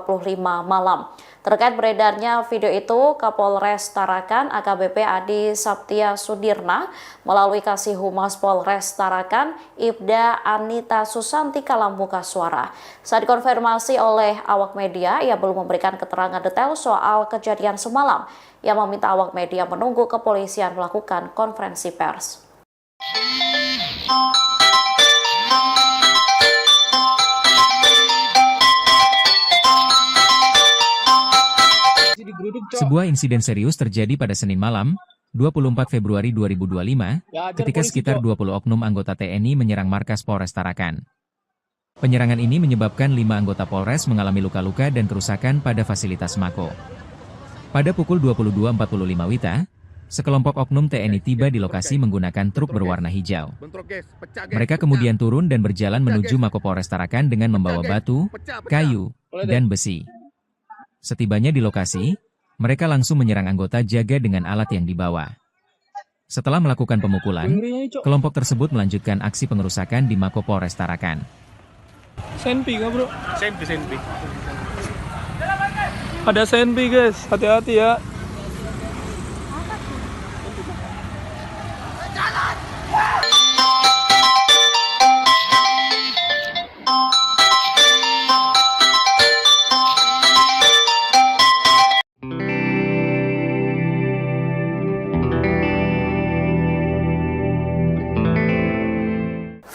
[SPEAKER 1] malam. Terkait beredarnya video itu, Kapolres Tarakan AKBP Adi Saptia Sudirna melalui Kasih Humas Polres Tarakan Ibda Anita Susanti Kalambuka Suara. Saat dikonfirmasi oleh awak media, ia belum memberikan keterangan detail soal kejadian semalam. Ia meminta awak media menunggu kepolisian melakukan konferensi pers.
[SPEAKER 2] Sebuah insiden serius terjadi pada Senin malam, 24 Februari 2025, ketika sekitar 20 oknum anggota TNI menyerang markas Polres Tarakan. Penyerangan ini menyebabkan 5 anggota Polres mengalami luka-luka dan kerusakan pada fasilitas Mako. Pada pukul 22.45 WITA, sekelompok oknum TNI tiba di lokasi menggunakan truk berwarna hijau. Mereka kemudian turun dan berjalan menuju Mako Polres Tarakan dengan membawa batu, kayu, dan besi. Setibanya di lokasi, mereka langsung menyerang anggota jaga dengan alat yang dibawa. Setelah melakukan pemukulan, kelompok tersebut melanjutkan aksi pengerusakan di Mako Polres Tarakan.
[SPEAKER 3] Senpi kah bro? Senpi. Ada Senpi guys, hati-hati ya.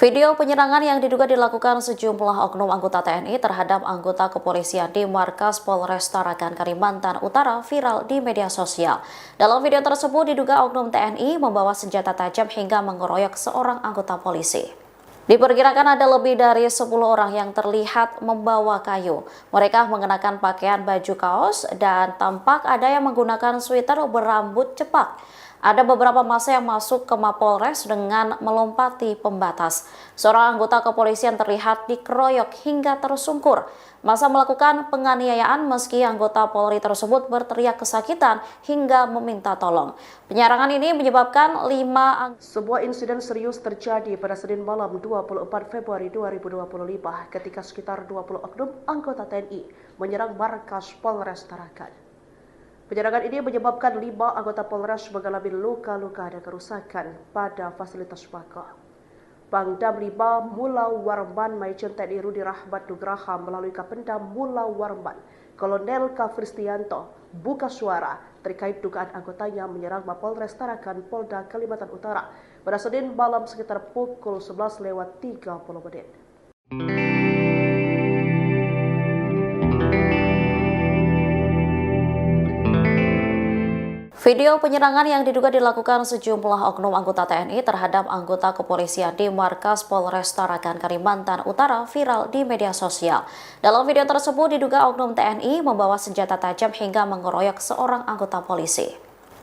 [SPEAKER 1] Video penyerangan yang diduga dilakukan sejumlah oknum anggota TNI terhadap anggota kepolisian di markas Polres Tarakan, Kalimantan Utara viral di media sosial. Dalam video tersebut diduga oknum TNI membawa senjata tajam hingga mengeroyok seorang anggota polisi. Diperkirakan ada lebih dari 10 orang yang terlihat membawa kayu. Mereka mengenakan pakaian baju kaos dan tampak ada yang menggunakan sweater berambut cepak. Ada beberapa massa yang masuk ke Mapolres dengan melompati pembatas. Seorang anggota kepolisian terlihat dikeroyok hingga tersungkur. Massa melakukan penganiayaan meski anggota Polri tersebut berteriak kesakitan hingga meminta tolong. Penyerangan ini menyebabkan 5
[SPEAKER 4] Sebuah insiden serius terjadi pada Senin malam 24 Februari 2025 ketika sekitar 20 oknum anggota TNI menyerang markas Polres Tarakan. Penyerangan ini menyebabkan 5 anggota Polres mengalami luka-luka dan kerusakan pada fasilitas Mako. Pangdam 5 Mula Warman Majen TNI Rudi Rahmat Nugraha melalui Kapendam Mula Warman Kolonel Kafristianto buka suara terkait dugaan anggotanya menyerang Mapolres Tarakan Polda Kalimantan Utara pada Senin malam sekitar pukul 11.30.
[SPEAKER 1] Video penyerangan yang diduga dilakukan sejumlah oknum anggota TNI terhadap anggota kepolisian di markas Polres Tarakan, Kalimantan Utara viral di media sosial. Dalam video tersebut diduga oknum TNI membawa senjata tajam hingga mengeroyok seorang anggota polisi.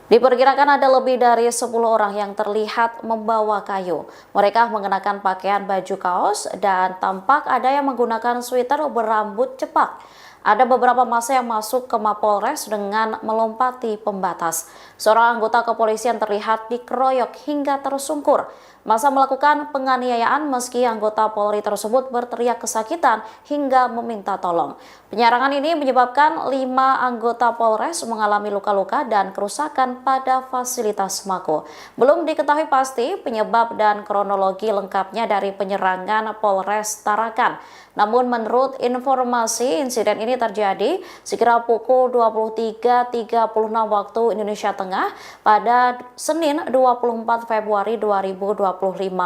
[SPEAKER 1] Diperkirakan ada lebih dari 10 orang yang terlihat membawa kayu. Mereka mengenakan pakaian baju kaos dan tampak ada yang menggunakan sweater berambut cepak. Ada beberapa massa yang masuk ke Mapolres dengan melompati pembatas. Seorang anggota kepolisian terlihat dikeroyok hingga tersungkur. Massa melakukan penganiayaan meski anggota Polri tersebut berteriak kesakitan hingga meminta tolong. Penyerangan ini menyebabkan 5 anggota Polres mengalami luka-luka dan kerusakan pada fasilitas Mako. Belum diketahui pasti penyebab dan kronologi lengkapnya dari penyerangan Polres Tarakan. Namun menurut informasi, insiden ini terjadi sekira pukul 23.36 waktu Indonesia Tengah pada Senin 24 Februari 2025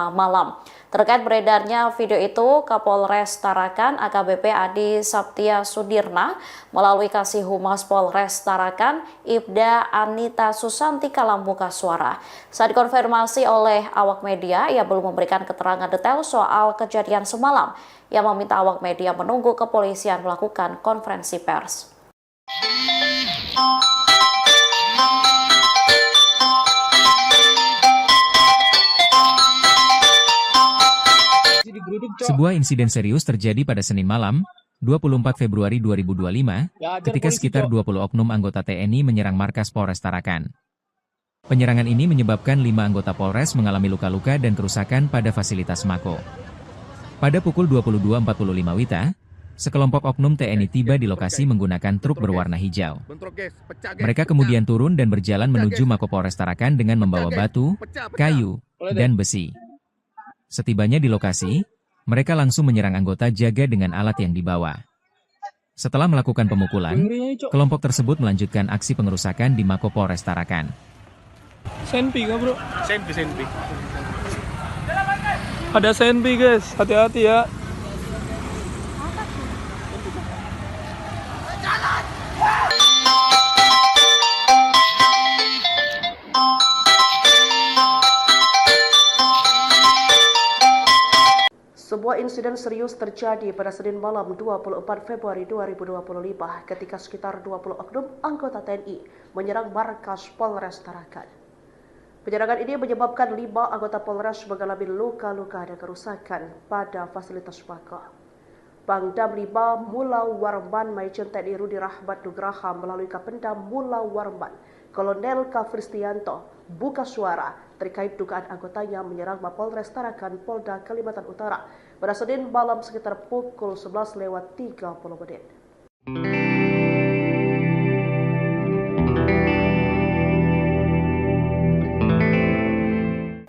[SPEAKER 1] malam. Terkait beredarnya video itu, Kapolres Tarakan AKBP Adi Saptia Sudirna melalui Kasih Humas Polres Tarakan Ibda Anita Susanti Kalambuka Suara. Saat dikonfirmasi oleh awak media, ia belum memberikan keterangan detail soal kejadian semalam. Ia meminta awak media menunggu kepolisian melakukan konferensi pers.
[SPEAKER 2] Sebuah insiden serius terjadi pada Senin malam, 24 Februari 2025, ketika sekitar 20 oknum anggota TNI menyerang markas Polres Tarakan. Penyerangan ini menyebabkan 5 anggota Polres mengalami luka-luka dan kerusakan pada fasilitas Mako. Pada pukul 22.45 WITA, sekelompok oknum TNI tiba di lokasi menggunakan truk berwarna hijau. Mereka kemudian turun dan berjalan menuju Mako Polres Tarakan dengan membawa batu, kayu, dan besi. Setibanya di lokasi, mereka langsung menyerang anggota jaga dengan alat yang dibawa. Setelah melakukan pemukulan, kelompok tersebut melanjutkan aksi pengerusakan di Mako Polres Tarakan.
[SPEAKER 3] Senpi nggak bro? Senpi. Ada senpi guys, hati-hati ya.
[SPEAKER 4] Sebuah insiden serius terjadi pada Senin malam 24 Februari 2025 ketika sekitar 20 oknum anggota TNI menyerang markas Polres Tarakan. Penyerangan ini menyebabkan 5 anggota Polres mengalami luka-luka dan kerusakan pada fasilitas Mako. Pangdam 5 Mula Warman Maijen TNI Rudi Rahmat Nugraha melalui Kapendam Mula Warman Kolonel Kafristianto buka suara terkait dugaan anggotanya menyerang Mapolres Tarakan Polda Kalimantan Utara pada Senin malam sekitar pukul 11:30.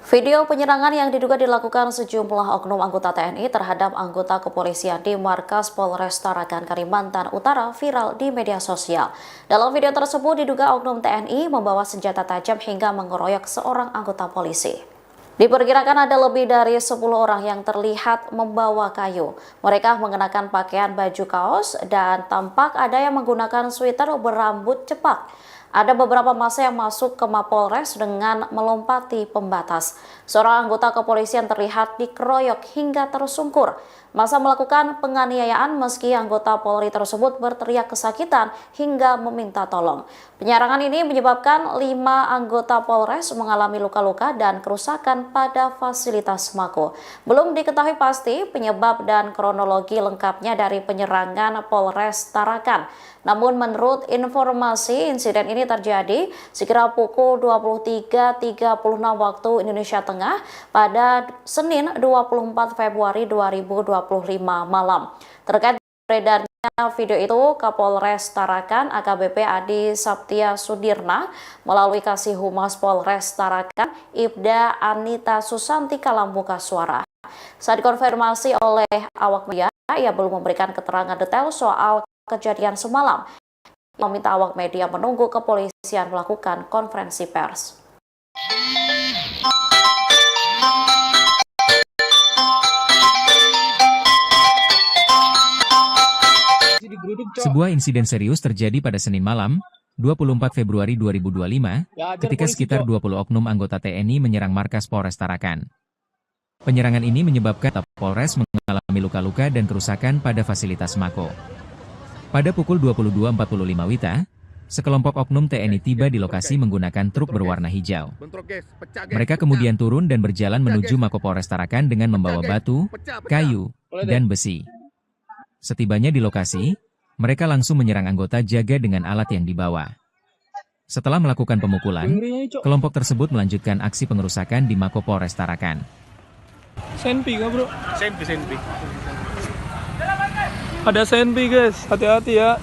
[SPEAKER 1] Video penyerangan yang diduga dilakukan sejumlah oknum anggota TNI terhadap anggota kepolisian di markas Polres Tarakan Kalimantan Utara viral di media sosial. Dalam video tersebut diduga oknum TNI membawa senjata tajam hingga mengeroyok seorang anggota polisi. Diperkirakan ada lebih dari 10 orang yang terlihat membawa kayu. Mereka mengenakan pakaian baju kaos dan tampak ada yang menggunakan sweater berambut cepak. Ada beberapa massa yang masuk ke Mapolres dengan melompati pembatas. Seorang anggota kepolisian terlihat dikeroyok hingga tersungkur. Massa melakukan penganiayaan meski anggota Polri tersebut berteriak kesakitan hingga meminta tolong. Penyerangan ini menyebabkan 5 anggota Polres mengalami luka-luka dan kerusakan pada fasilitas Mako. Belum diketahui pasti penyebab dan kronologi lengkapnya dari penyerangan Polres Tarakan. Namun menurut informasi, insiden ini terjadi sekira pukul 23.36 waktu Indonesia Tengah pada Senin 24 Februari 2025 malam. Terkait beredarnya video itu, Kapolres Tarakan AKBP Adi Saptia Sudirna melalui Kasih Humas Polres Tarakan Ibda Anita Susanti Kalambuka Suara. Saat dikonfirmasi oleh awak media, ia belum memberikan keterangan detail soal kejadian semalam. Ia meminta awak media menunggu kepolisian melakukan konferensi pers.
[SPEAKER 2] Sebuah insiden serius terjadi pada Senin malam, 24 Februari 2025, ketika sekitar 20 oknum anggota TNI menyerang markas Polres Tarakan. Penyerangan ini menyebabkan Polres mengalami luka-luka dan kerusakan pada fasilitas Mako. Pada pukul 22.45 WITA, sekelompok oknum TNI tiba di lokasi menggunakan truk berwarna hijau. Mereka kemudian turun dan berjalan menuju Mako Polres Tarakan dengan membawa batu, kayu, dan besi. Setibanya di lokasi, mereka langsung menyerang anggota jaga dengan alat yang dibawa. Setelah melakukan pemukulan, kelompok tersebut melanjutkan aksi pengerusakan di Mako Polres Tarakan.
[SPEAKER 3] Senpi kah bro? Senpi. Ada senpi guys, hati-hati ya.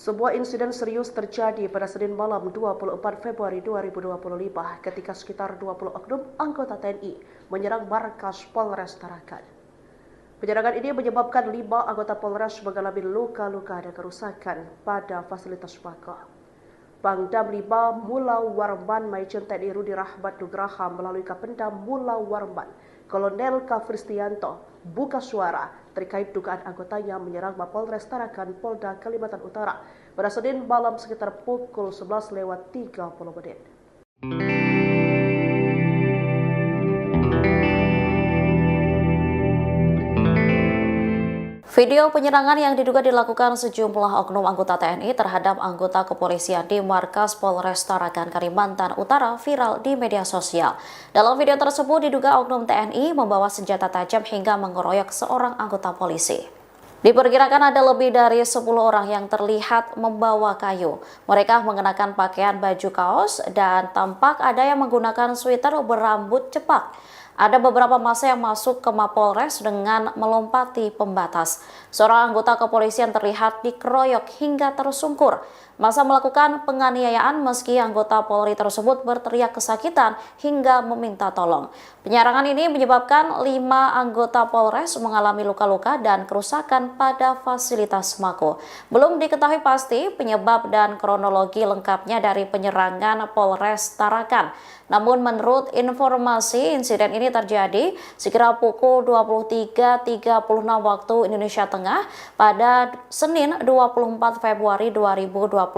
[SPEAKER 4] Sebuah insiden serius terjadi pada Senin malam 24 Februari 2025 ketika sekitar 20 oknum anggota TNI menyerang markas Polres Tarakan. Penyerangan ini menyebabkan 5 anggota Polres mengalami luka-luka dan kerusakan pada fasilitas Mako. Pangdam 5 Mulau Warman Maijen TNI Rudi Rahmat Nugraha melalui Kapendam Mulau Warman Kolonel Kafristianto buka suara terkait dugaan anggotanya menyerang Mapolres Tarakan Polda Kalimantan Utara pada Senin malam sekitar pukul 11:30.
[SPEAKER 1] Video penyerangan yang diduga dilakukan sejumlah oknum anggota TNI terhadap anggota kepolisian di markas Polres Tarakan Kalimantan Utara viral di media sosial. Dalam video tersebut diduga oknum TNI membawa senjata tajam hingga mengeroyok seorang anggota polisi. Diperkirakan ada lebih dari 10 orang yang terlihat membawa kayu. Mereka mengenakan pakaian baju kaos dan tampak ada yang menggunakan sweater berambut cepak. Ada beberapa massa yang masuk ke Mapolres dengan melompati pembatas. Seorang anggota kepolisian terlihat dikeroyok hingga tersungkur. Massa melakukan penganiayaan meski anggota Polri tersebut berteriak kesakitan hingga meminta tolong. Penyerangan ini menyebabkan 5 anggota Polres mengalami luka-luka dan kerusakan pada fasilitas Mako. Belum diketahui pasti penyebab dan kronologi lengkapnya dari penyerangan Polres Tarakan. Namun menurut informasi, insiden ini terjadi sekira pukul 23.36 waktu Indonesia Tengah pada Senin 24 Februari 2025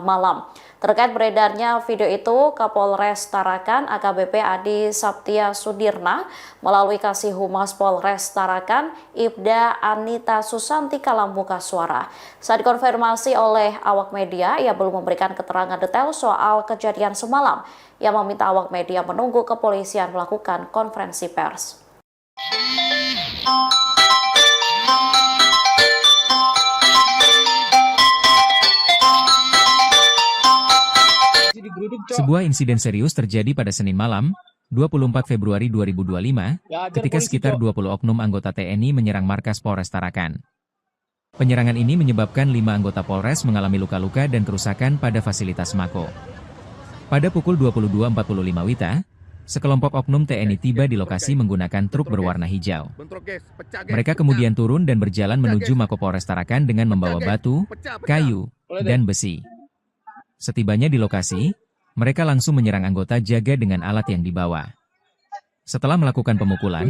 [SPEAKER 1] malam. Terkait beredarnya video itu, Kapolres Tarakan AKBP Adi Saptia Sudirna melalui Kasih Humas Polres Tarakan Ibda Anita Susantika membuka suara. Saat dikonfirmasi oleh awak media, ia belum memberikan keterangan detail soal kejadian semalam. Ia meminta awak media menunggu kepolisian melakukan konferensi pers.
[SPEAKER 2] Sebuah insiden serius terjadi pada Senin malam, 24 Februari 2025, ketika sekitar 20 oknum anggota TNI menyerang markas Polres Tarakan. Penyerangan ini menyebabkan 5 anggota Polres mengalami luka-luka dan kerusakan pada fasilitas Mako. Pada pukul 22.45 WITA, sekelompok oknum TNI tiba di lokasi menggunakan truk berwarna hijau. Mereka kemudian turun dan berjalan menuju Mako Polres Tarakan dengan membawa batu, kayu, dan besi. Setibanya di lokasi, mereka langsung menyerang anggota jaga dengan alat yang dibawa. Setelah melakukan pemukulan,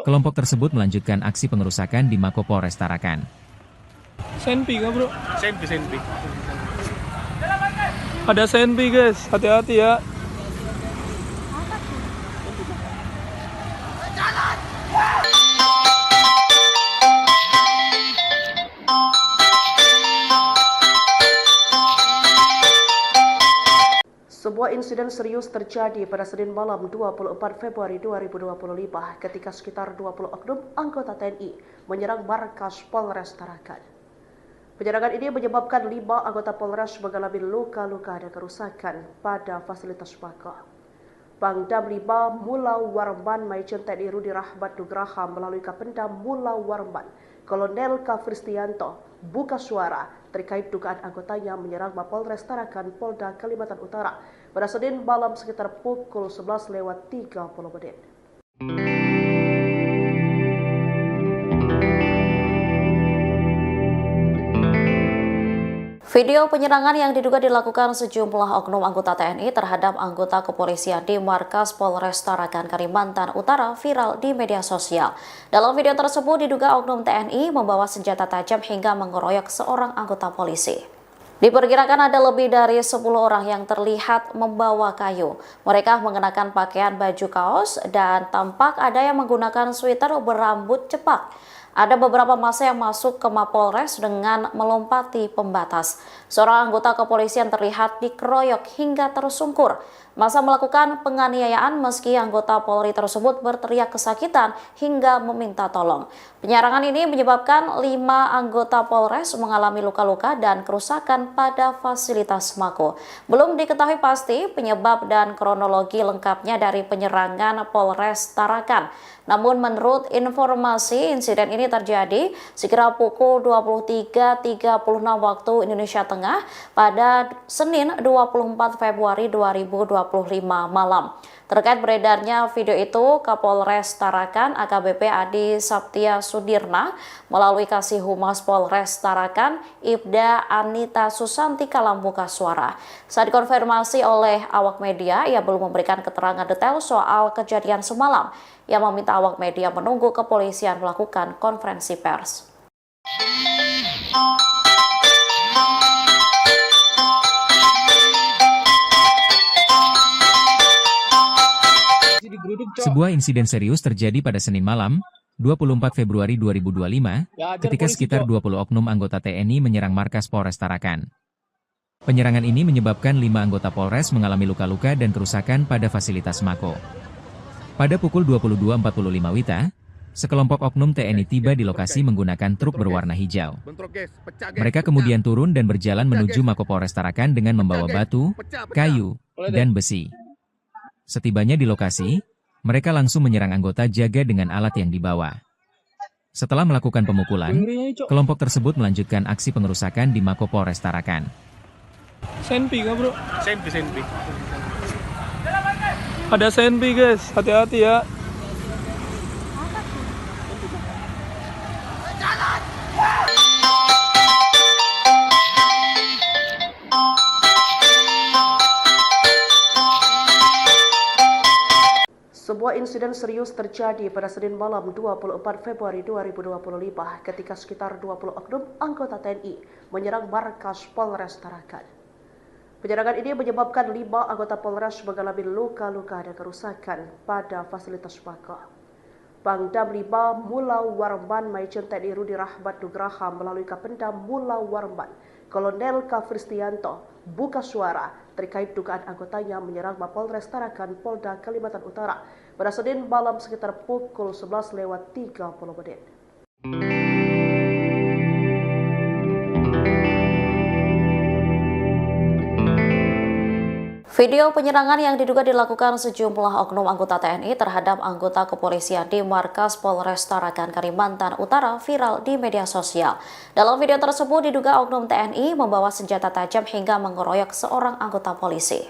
[SPEAKER 2] kelompok tersebut melanjutkan aksi pengerusakan di Mako Polres Tarakan.
[SPEAKER 3] Senpi kah bro? Senpi. Ada senpi guys, hati-hati ya.
[SPEAKER 4] Sebuah insiden serius terjadi pada Senin malam 24 Februari 2025 ketika sekitar 20 oknum anggota TNI menyerang markas Polres Tarakan. Penyerangan ini menyebabkan 5 anggota Polres mengalami luka-luka dan kerusakan pada fasilitas Mako. Pangdam 5 Mulau Warman Maijen TNI Rudi Rahmat Nugraha melalui Kapendam Mulau Warman Kolonel Kafristianto buka suara terkait dugaan anggotanya menyerang Mapolres Tarakan Polda Kalimantan Utara pada Senin malam sekitar pukul 11:30.
[SPEAKER 1] Video penyerangan yang diduga dilakukan sejumlah oknum anggota TNI terhadap anggota kepolisian di markas Polres Tarakan Kalimantan Utara viral di media sosial. Dalam video tersebut diduga oknum TNI membawa senjata tajam hingga mengeroyok seorang anggota polisi. Diperkirakan ada lebih dari 10 orang yang terlihat membawa kayu. Mereka mengenakan pakaian baju kaos dan tampak ada yang menggunakan sweater berambut cepak. Ada beberapa massa yang masuk ke Mapolres dengan melompati pembatas. Seorang anggota kepolisian terlihat dikeroyok hingga tersungkur. Massa melakukan penganiayaan meski anggota Polri tersebut berteriak kesakitan hingga meminta tolong. Penyerangan ini menyebabkan 5 anggota Polres mengalami luka-luka dan kerusakan pada fasilitas Mako. Belum diketahui pasti penyebab dan kronologi lengkapnya dari penyerangan Polres Tarakan. Namun menurut informasi, insiden ini terjadi sekira pukul 23.36 waktu Indonesia Tengah pada Senin 24 Februari 2025 malam. Terkait beredarnya video itu, Kapolres Tarakan AKBP Adi Saptia Sudirna melalui Kasih Humas Polres Tarakan Ibda Anita Susanti Kalambuka Suara. Saat dikonfirmasi oleh awak media, ia belum memberikan keterangan detail soal kejadian semalam. Ia meminta awak media menunggu kepolisian melakukan konferensi pers.
[SPEAKER 2] Sebuah insiden serius terjadi pada Senin malam, 24 Februari 2025, ketika sekitar 20 oknum anggota TNI menyerang markas Polres Tarakan. Penyerangan ini menyebabkan 5 anggota Polres mengalami luka-luka dan kerusakan pada fasilitas Mako. Pada pukul 22.45 WITA, sekelompok oknum TNI tiba di lokasi menggunakan truk berwarna hijau. Mereka kemudian turun dan berjalan menuju Mako Polres Tarakan dengan membawa batu, kayu, dan besi. Setibanya di lokasi, mereka langsung menyerang anggota jaga dengan alat yang dibawa. Setelah melakukan pemukulan, kelompok tersebut melanjutkan aksi pengerusakan di Mako Polres Tarakan.
[SPEAKER 3] Senpi nggak bro? Senpi. Ada senpi guys, hati-hati ya.
[SPEAKER 4] Sebuah insiden serius terjadi pada Senin malam 24 Februari 2025 ketika sekitar 20 oknum anggota TNI menyerang markas Polres Tarakan. Penyerangan ini menyebabkan 5 anggota Polres mengalami luka-luka dan kerusakan pada fasilitas Mako. Pangdam 5 Mula Warman Maijen TNI Rudi Rahmat Nugraha melalui Kapendam Mula Warman Kolonel Kafristianto buka suara terkait dugaan anggotanya menyerang Mapolres Tarakan Polda Kalimantan Utara pada Senin malam sekitar pukul 11:30.
[SPEAKER 1] Video penyerangan yang diduga dilakukan sejumlah oknum anggota TNI terhadap anggota kepolisian di markas Polres Tarakan Kalimantan Utara viral di media sosial. Dalam video tersebut diduga oknum TNI membawa senjata tajam hingga mengeroyok seorang anggota polisi.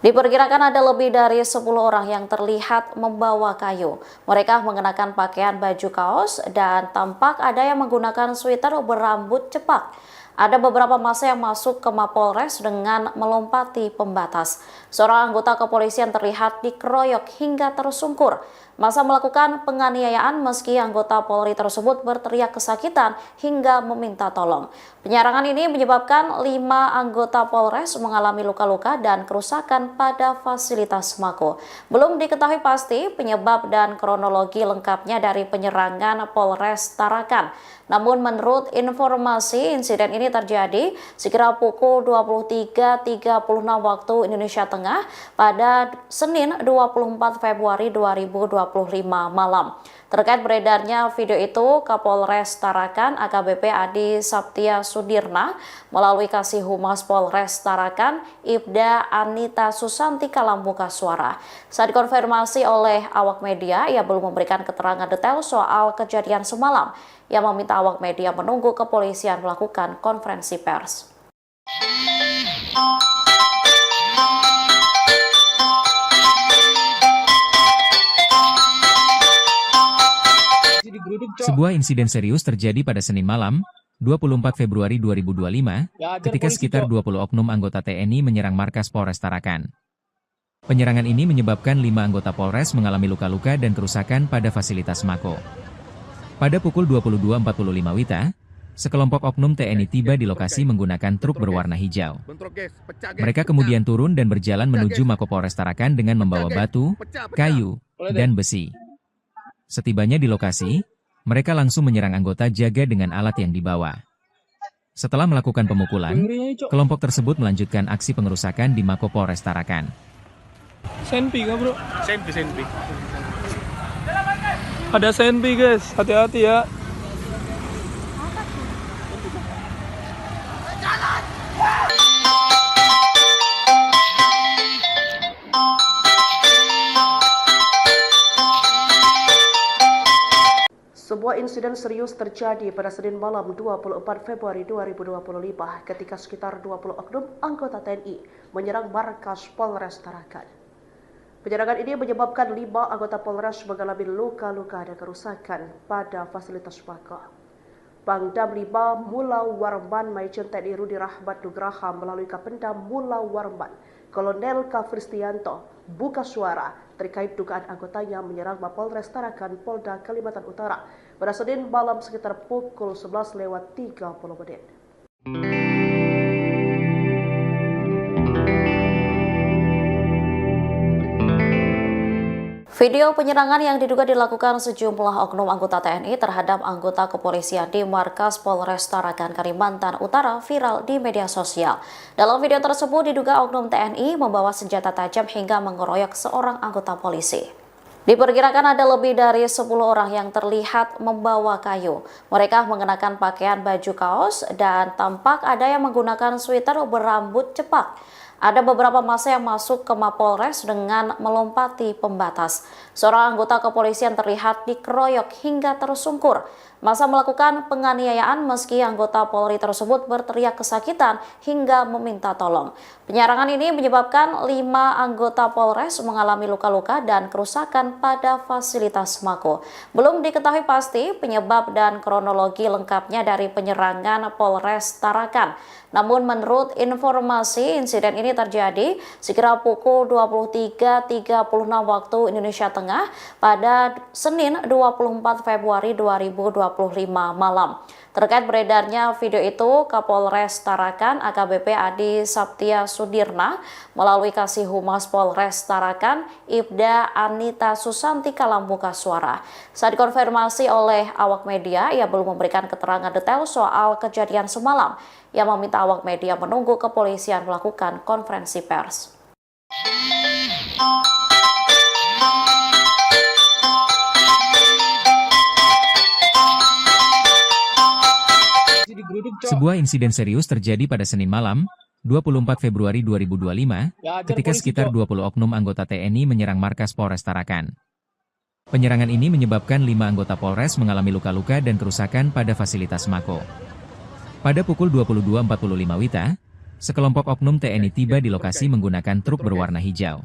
[SPEAKER 1] Diperkirakan ada lebih dari 10 orang yang terlihat membawa kayu. Mereka mengenakan pakaian baju kaos dan tampak ada yang menggunakan sweater berambut cepak. Ada beberapa massa yang masuk ke Mapolres dengan melompati pembatas. Seorang anggota kepolisian terlihat dikeroyok hingga tersungkur. Massa melakukan penganiayaan meski anggota Polri tersebut berteriak kesakitan hingga meminta tolong. Penyerangan ini menyebabkan 5 anggota Polres mengalami luka-luka dan kerusakan pada fasilitas Mako. Belum diketahui pasti penyebab dan kronologi lengkapnya dari penyerangan Polres Tarakan. Namun menurut informasi, insiden ini terjadi sekira pukul 23.36 waktu Indonesia Tengah pada Senin 24 Februari 2025 malam. Terkait beredarnya video itu, Kapolres Tarakan AKBP Adi Saptia Sudirna melalui Kasih Humas Polres Tarakan Ibda Anita Susanti Kalambuka Suara. Saat dikonfirmasi oleh awak media, ia belum memberikan keterangan detail soal kejadian semalam. Ia meminta awak media menunggu kepolisian melakukan konferensi pers.
[SPEAKER 2] Sebuah insiden serius terjadi pada Senin malam, 24 Februari 2025, ketika sekitar 20 oknum anggota TNI menyerang markas Polres Tarakan. Penyerangan ini menyebabkan 5 anggota Polres mengalami luka-luka dan kerusakan pada fasilitas Mako. Pada pukul 22.45 WITA, sekelompok oknum TNI tiba di lokasi menggunakan truk berwarna hijau. Mereka kemudian turun dan berjalan menuju Mako Polres Tarakan dengan membawa batu, kayu, dan besi. Setibanya di lokasi, mereka langsung menyerang anggota jaga dengan alat yang dibawa. Setelah melakukan pemukulan, kelompok tersebut melanjutkan aksi pengerusakan di Mako Polres Tarakan.
[SPEAKER 3] Senpi kah bro? Senpi. Ada senpi guys, hati-hati ya.
[SPEAKER 4] Sebuah insiden serius terjadi pada Senin malam 24 Februari 2025 ketika sekitar 20 oknum anggota TNI menyerang markas Polres Tarakan. Penyerangan ini menyebabkan 5 anggota Polres mengalami luka-luka dan kerusakan pada fasilitas Mako. Pangdam 5 Mulau Warman Maijen TNI Rudi Rahmat Nugraha melalui Kapendam Mulau Warman Kolonel Kafristianto buka suara terkait dugaan anggotanya menyerang Mapolres Tarakan Polda Kalimantan Utara pada Senin malam sekitar pukul 11:30.
[SPEAKER 1] Video penyerangan yang diduga dilakukan sejumlah oknum anggota TNI terhadap anggota kepolisian di markas Polres Tarakan Kalimantan Utara viral di media sosial. Dalam video tersebut diduga oknum TNI membawa senjata tajam hingga mengeroyok seorang anggota polisi. Diperkirakan ada lebih dari 10 orang yang terlihat membawa kayu. Mereka mengenakan pakaian baju kaos dan tampak ada yang menggunakan sweater berambut cepak. Ada beberapa massa yang masuk ke Mapolres dengan melompati pembatas. Seorang anggota kepolisian terlihat dikeroyok hingga tersungkur. Massa melakukan penganiayaan meski anggota Polri tersebut berteriak kesakitan hingga meminta tolong. Penyerangan ini menyebabkan 5 anggota Polres mengalami luka-luka dan kerusakan pada fasilitas Mako. Belum diketahui pasti penyebab dan kronologi lengkapnya dari penyerangan Polres Tarakan. Namun menurut informasi, insiden ini terjadi sekira pukul 23.36 waktu Indonesia Tengah pada Senin 24 Februari 2025 malam. Terkait beredarnya video itu, Kapolres Tarakan AKBP Adi Saptia Sudirna melalui Kasih Humas Polres Tarakan Ibda Anita Susantika membuka suara. Saat dikonfirmasi oleh awak media, ia belum memberikan keterangan detail soal kejadian semalam. Ia meminta awak media menunggu kepolisian melakukan konferensi pers.
[SPEAKER 2] Sebuah insiden serius terjadi pada Senin malam, 24 Februari 2025, ketika sekitar 20 oknum anggota TNI menyerang markas Polres Tarakan. Penyerangan ini menyebabkan 5 anggota Polres mengalami luka-luka dan kerusakan pada fasilitas Mako. Pada pukul 22.45 WITA, sekelompok oknum TNI tiba di lokasi menggunakan truk berwarna hijau.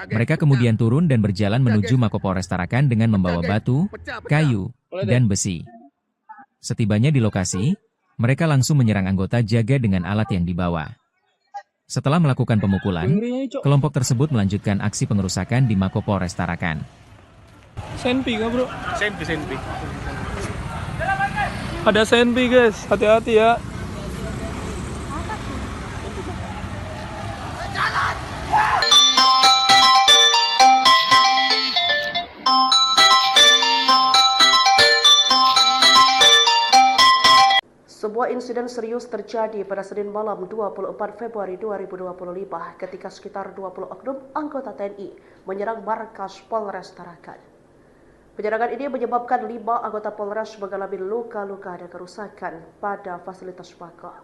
[SPEAKER 2] Mereka kemudian turun dan berjalan menuju Mako Polres Tarakan dengan membawa batu, kayu, dan besi. Setibanya di lokasi, mereka langsung menyerang anggota jaga dengan alat yang dibawa. Setelah melakukan pemukulan, kelompok tersebut melanjutkan aksi pengerusakan di Mako Polres Tarakan.
[SPEAKER 3] Senpi kah bro? Senpi. Ada senpi guys, hati-hati ya.
[SPEAKER 4] Sebuah insiden serius terjadi pada Senin malam 24 Februari 2025 ketika sekitar 20 oknum anggota TNI menyerang markas Polres Tarakan. Penyerangan ini menyebabkan 5 anggota Polres mengalami luka-luka dan kerusakan pada fasilitas Mako.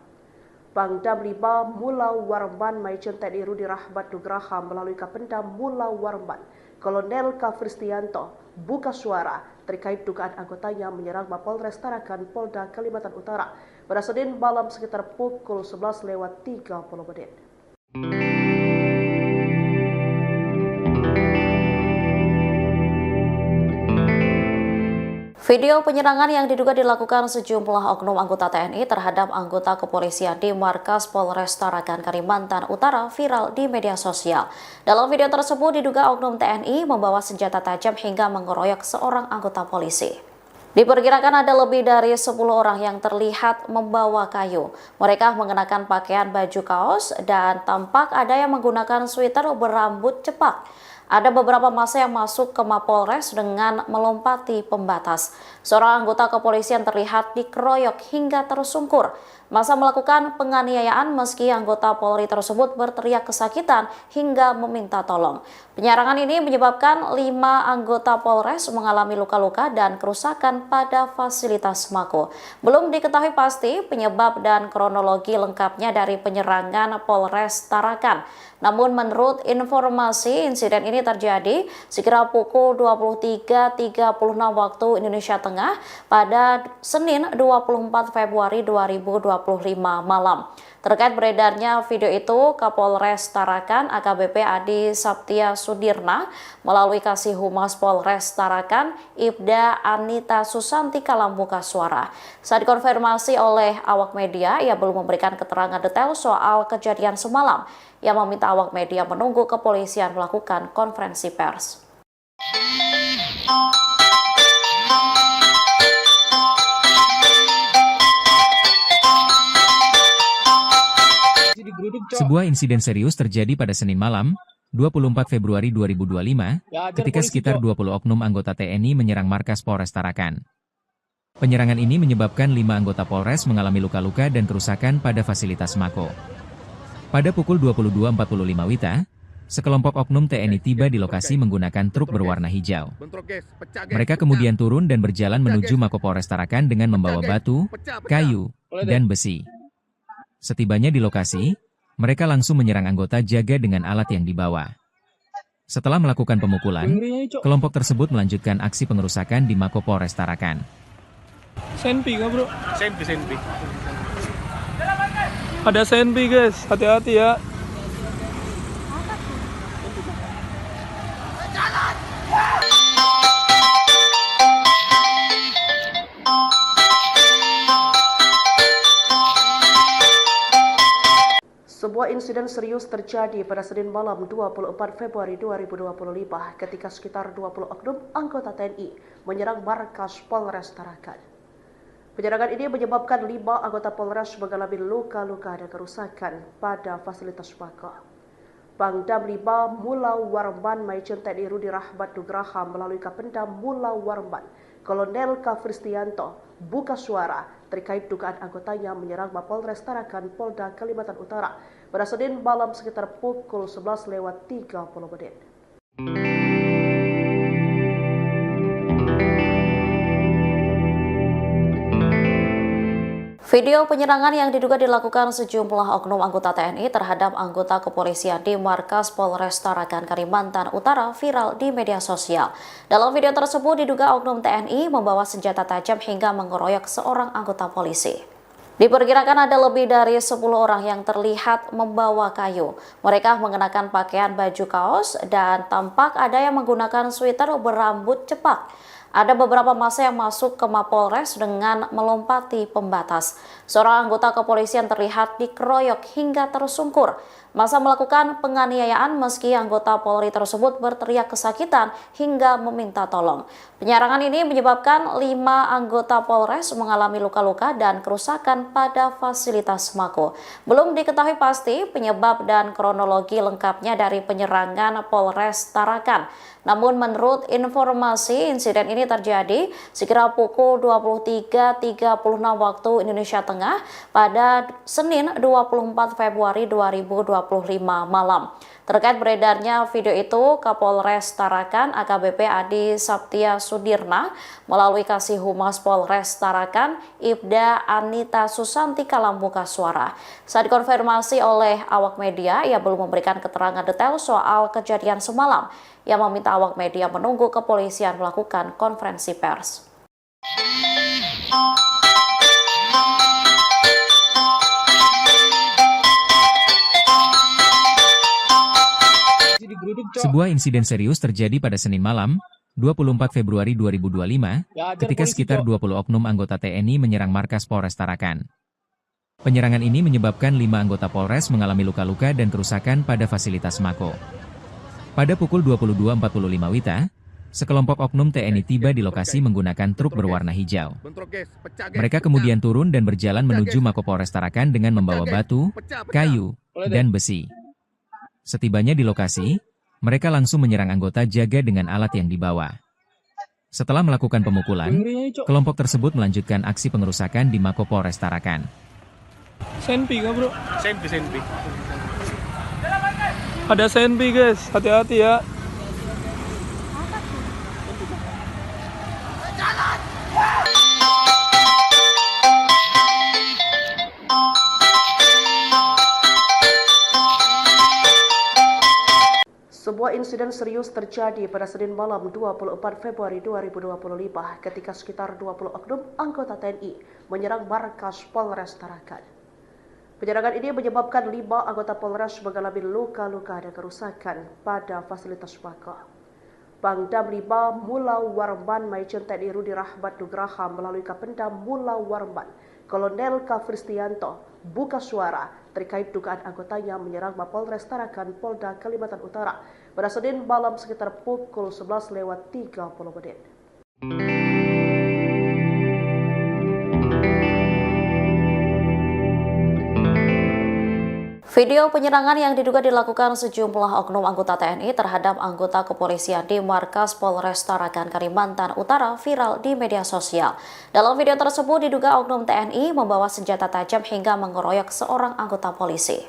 [SPEAKER 4] Pangdam 5 Mulau Warman Maijen TNI Rudi Rahmat Nugraha melalui Kapendam Mulau Warman Kolonel Kafristianto buka suara terkait dugaan anggotanya menyerang Mapolres Tarakan Polda Kalimantan Utara pada Senin malam sekitar pukul 11:30.
[SPEAKER 1] Video penyerangan yang diduga dilakukan sejumlah oknum anggota TNI terhadap anggota kepolisian di markas Polres Tarakan Kalimantan Utara viral di media sosial. Dalam video tersebut diduga oknum TNI membawa senjata tajam hingga mengeroyok seorang anggota polisi. Diperkirakan ada lebih dari 10 orang yang terlihat membawa kayu. Mereka mengenakan pakaian baju kaos dan tampak ada yang menggunakan sweater berambut cepak. Ada beberapa massa yang masuk ke Mapolres dengan melompati pembatas. Seorang anggota kepolisian terlihat dikeroyok hingga tersungkur. Massa melakukan penganiayaan meski anggota Polri tersebut berteriak kesakitan hingga meminta tolong. Penyerangan ini menyebabkan 5 anggota Polres mengalami luka-luka dan kerusakan pada fasilitas Mako. Belum diketahui pasti penyebab dan kronologi lengkapnya dari penyerangan Polres Tarakan. Namun menurut informasi, insiden ini terjadi sekira pukul 23.36 waktu Indonesia Tengah pada Senin 24 Februari 2025 malam. Terkait beredarnya video itu, Kapolres Tarakan AKBP Adi Saptia Sudirna melalui Kasih Humas Polres Tarakan Ibda Anita Susanti Kalambuka Suara. Saat dikonfirmasi oleh awak media, ia belum memberikan keterangan detail soal kejadian semalam. Ia meminta awak media menunggu kepolisian melakukan konferensi pers.
[SPEAKER 2] Sebuah insiden serius terjadi pada Senin malam, 24 Februari 2025, ketika sekitar 20 oknum anggota TNI menyerang markas Polres Tarakan. Penyerangan ini menyebabkan 5 anggota Polres mengalami luka-luka dan kerusakan pada fasilitas Mako. Pada pukul 22.45 WITA, sekelompok oknum TNI tiba di lokasi menggunakan truk berwarna hijau. Mereka kemudian turun dan berjalan menuju Mako Polres Tarakan dengan membawa batu, kayu, dan besi. Setibanya di lokasi, mereka langsung menyerang anggota jaga dengan alat yang dibawa. Setelah melakukan pemukulan, kelompok tersebut melanjutkan aksi pengerusakan di Mako Polres Tarakan.
[SPEAKER 3] Senpi nggak bro? Senpi. Ada senpi guys, hati-hati ya.
[SPEAKER 4] Sebuah insiden serius terjadi pada Senin malam 24 Februari 2025 ketika sekitar 20 oknum anggota TNI menyerang markas Polres Tarakan. Penyerangan ini menyebabkan 5 anggota Polres mengalami luka-luka dan kerusakan pada fasilitas Mako. Pangdam 5 Mula Warman Maijen TNI Rudi Rahmat Nugraha melalui Kapendam Mula Warman Kolonel Kafristianto buka suara terkait dugaan anggotanya menyerang Mapolres Tarakan Polda Kalimantan Utara pada Senin malam sekitar pukul 11:30.
[SPEAKER 1] Video penyerangan yang diduga dilakukan sejumlah oknum anggota TNI terhadap anggota kepolisian di markas Polres Tarakan Kalimantan Utara viral di media sosial. Dalam video tersebut diduga oknum TNI membawa senjata tajam hingga mengeroyok seorang anggota polisi. Diperkirakan ada lebih dari 10 orang yang terlihat membawa kayu. Mereka mengenakan pakaian baju kaos dan tampak ada yang menggunakan sweater berambut cepak. Ada beberapa massa yang masuk ke Mapolres dengan melompati pembatas. Seorang anggota kepolisian terlihat dikeroyok hingga tersungkur. Massa melakukan penganiayaan meski anggota Polri tersebut berteriak kesakitan hingga meminta tolong. Penyerangan ini menyebabkan 5 anggota Polres mengalami luka-luka dan kerusakan pada fasilitas Mako. Belum diketahui pasti penyebab dan kronologi lengkapnya dari penyerangan Polres Tarakan. Namun menurut informasi, insiden ini terjadi sekira pukul 23.36 waktu Indonesia Tengah pada Senin 24 Februari 2025 malam. Terkait beredarnya video itu, Kapolres Tarakan AKBP Adi Saptia Sudirna melalui Kasih Humas Polres Tarakan Ibda Anita Susanti Kalambuka Suara. Saat dikonfirmasi oleh awak media, ia belum memberikan keterangan detail soal kejadian semalam. Ia meminta awak media menunggu kepolisian melakukan konferensi pers.
[SPEAKER 2] Sebuah insiden serius terjadi pada Senin malam, 24 Februari 2025, ketika sekitar 20 oknum anggota TNI menyerang markas Polres Tarakan. Penyerangan ini menyebabkan 5 anggota Polres mengalami luka-luka dan kerusakan pada fasilitas Mako. Pada pukul 22.45 WITA, sekelompok oknum TNI tiba di lokasi menggunakan truk berwarna hijau. Mereka kemudian turun dan berjalan menuju Mako Polres Tarakan dengan membawa batu, kayu, dan besi. Setibanya di lokasi, mereka langsung menyerang anggota jaga dengan alat yang dibawa. Setelah melakukan pemukulan, kelompok tersebut melanjutkan aksi pengerusakan di Mako Polres Tarakan.
[SPEAKER 3] Senpi kah bro? Senpi. Ada senpi guys, hati-hati ya.
[SPEAKER 4] Sebuah insiden serius terjadi pada Senin malam 24 Februari 2025 ketika sekitar 20 oknum anggota TNI menyerang markas Polres Tarakan. Penyerangan ini menyebabkan 5 anggota Polres mengalami luka-luka dan kerusakan pada fasilitas Mako. Pangdam 5 Mulau Warman Maijen TNI Rudi Rahmat Nugraha melalui Kapendam Mulau Warman Kolonel Kafristianto buka suara terkait dugaan anggotanya menyerang Mapolres Tarakan Polda Kalimantan Utara pada Senin malam sekitar pukul 11:30.
[SPEAKER 1] Video penyerangan yang diduga dilakukan sejumlah oknum anggota TNI terhadap anggota kepolisian di markas Polres Tarakan Kalimantan Utara viral di media sosial. Dalam video tersebut diduga oknum TNI membawa senjata tajam hingga mengeroyok seorang anggota polisi.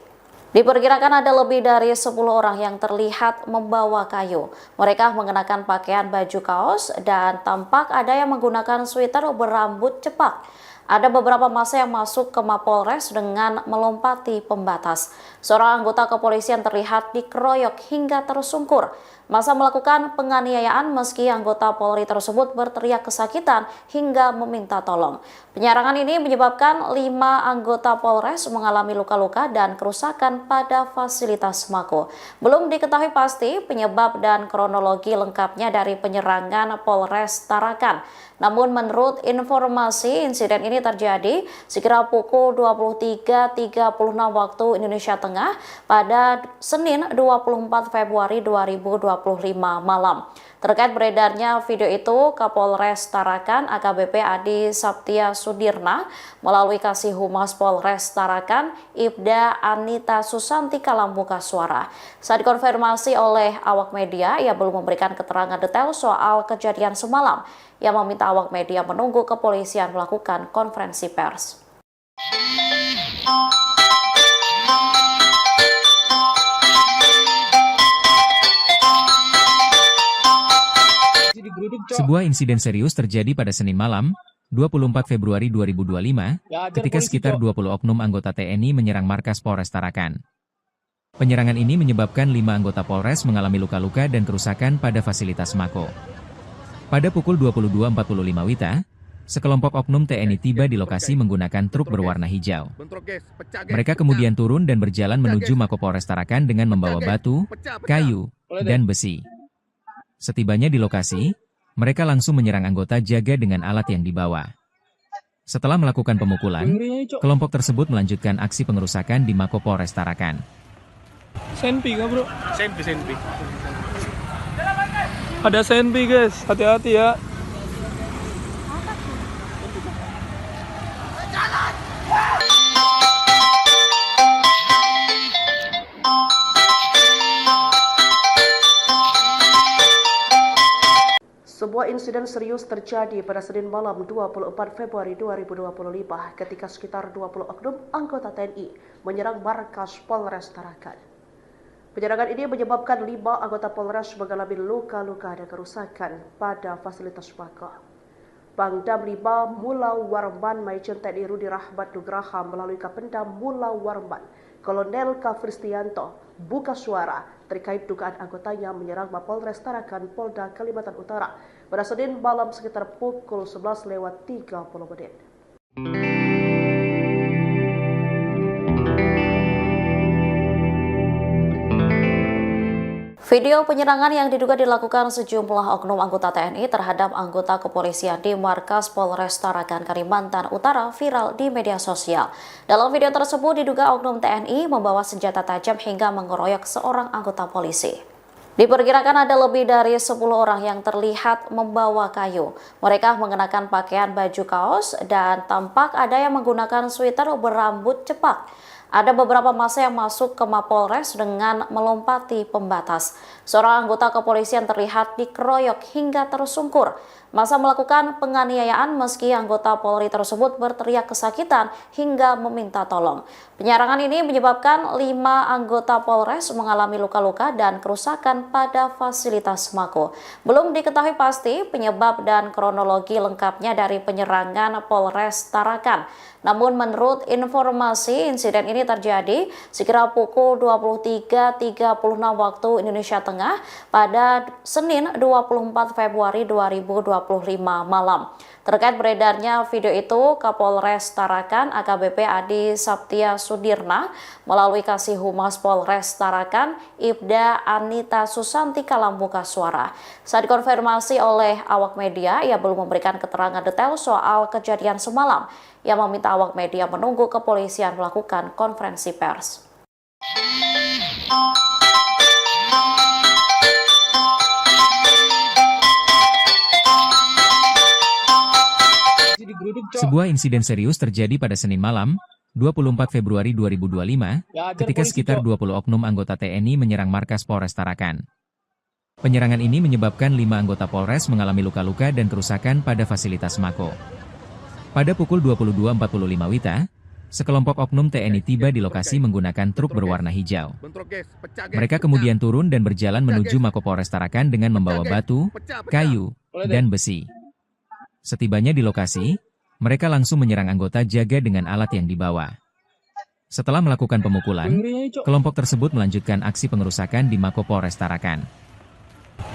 [SPEAKER 1] Diperkirakan ada lebih dari 10 orang yang terlihat membawa kayu. Mereka mengenakan pakaian baju kaos dan tampak ada yang menggunakan sweater berambut cepak. Ada beberapa massa yang masuk ke Mapolres dengan melompati pembatas. Seorang anggota kepolisian terlihat dikeroyok hingga tersungkur. Massa melakukan penganiayaan meski anggota Polri tersebut berteriak kesakitan hingga meminta tolong. Penyerangan ini menyebabkan 5 anggota Polres mengalami luka-luka dan kerusakan pada fasilitas Mako. Belum diketahui pasti penyebab dan kronologi lengkapnya dari penyerangan Polres Tarakan. Namun menurut informasi, insiden ini terjadi sekira pukul 23.36 waktu Indonesia Tengah pada Senin 24 Februari 2025 malam. Terkait beredarnya video itu, Kapolres Tarakan AKBP Adi Saptia Sudirna melalui Kasih Humas Polres Tarakan Ibda Anita Susanti Kalambuka Suara. Saat dikonfirmasi oleh awak media, ia belum memberikan keterangan detail soal kejadian semalam. Ia meminta awak media menunggu kepolisian melakukan konferensi pers.
[SPEAKER 2] Sebuah insiden serius terjadi pada Senin malam, 24 Februari 2025, ketika sekitar 20 oknum anggota TNI menyerang markas Polres Tarakan. Penyerangan ini menyebabkan 5 anggota Polres mengalami luka-luka dan kerusakan pada fasilitas Mako. Pada pukul 22.45 WITA, sekelompok oknum TNI tiba di lokasi menggunakan truk berwarna hijau. Mereka kemudian turun dan berjalan menuju Mako Polres Tarakan dengan membawa batu, kayu, dan besi. Setibanya di lokasi, mereka langsung menyerang anggota jaga dengan alat yang dibawa. Setelah melakukan pemukulan, kelompok tersebut melanjutkan aksi pengerusakan di Mako Polres Tarakan.
[SPEAKER 3] Senpi kah bro? Senpi. Ada senpi guys, hati-hati ya.
[SPEAKER 4] Sebuah insiden serius terjadi pada Senin malam 24 Februari 2025 ketika sekitar 20 oknum anggota TNI menyerang markas Polres Tarakan. Penyerangan ini menyebabkan 5 anggota Polres mengalami luka-luka dan kerusakan pada fasilitas Mako. Pangdam 5 Mulau Warman Maijen TNI Rudi Rahmat Nugraha melalui Kapendam Mulau Warman Kolonel Kafristianto buka suara terkait dugaan anggotanya menyerang Mapolres Tarakan Polda Kalimantan Utara pada Senin malam sekitar pukul 11:30.
[SPEAKER 1] Video penyerangan yang diduga dilakukan sejumlah oknum anggota TNI terhadap anggota kepolisian di markas Polres Tarakan Kalimantan Utara viral di media sosial. Dalam video tersebut diduga oknum TNI membawa senjata tajam hingga mengeroyok seorang anggota polisi. Diperkirakan ada lebih dari 10 orang yang terlihat membawa kayu. Mereka mengenakan pakaian baju kaos dan tampak ada yang menggunakan sweater berambut cepak. Ada beberapa massa yang masuk ke Mapolres dengan melompati pembatas. Seorang anggota kepolisian terlihat dikeroyok hingga tersungkur. Massa melakukan penganiayaan meski anggota Polri tersebut berteriak kesakitan hingga meminta tolong. Penyerangan ini menyebabkan 5 anggota Polres mengalami luka-luka dan kerusakan pada fasilitas Mako. Belum diketahui pasti penyebab dan kronologi lengkapnya dari penyerangan Polres Tarakan. Namun menurut informasi, insiden ini terjadi sekira pukul 23.36 waktu Indonesia Tengah pada Senin 24 Februari 2025 malam. Terkait beredarnya video itu, Kapolres Tarakan AKBP Adi Saptia Sudirna melalui Kasih Humas Polres Tarakan Ibda Anita Susanti Kalambuka Suara. Saat dikonfirmasi oleh awak media, ia belum memberikan keterangan detail soal kejadian semalam. Ia meminta awak media menunggu kepolisian melakukan konferensi pers.
[SPEAKER 2] Sebuah insiden serius terjadi pada Senin malam, 24 Februari 2025, ketika sekitar 20 oknum anggota TNI menyerang markas Polres Tarakan. Penyerangan ini menyebabkan 5 anggota Polres mengalami luka-luka dan kerusakan pada fasilitas Mako. Pada pukul 22.45 WITA, sekelompok oknum TNI tiba di lokasi menggunakan truk berwarna hijau. Mereka kemudian turun dan berjalan menuju Mako Polres Tarakan dengan membawa batu, kayu, dan besi. Setibanya di lokasi, mereka langsung menyerang anggota jaga dengan alat yang dibawa. Setelah melakukan pemukulan, kelompok tersebut melanjutkan aksi pengerusakan di Mako Polres Tarakan.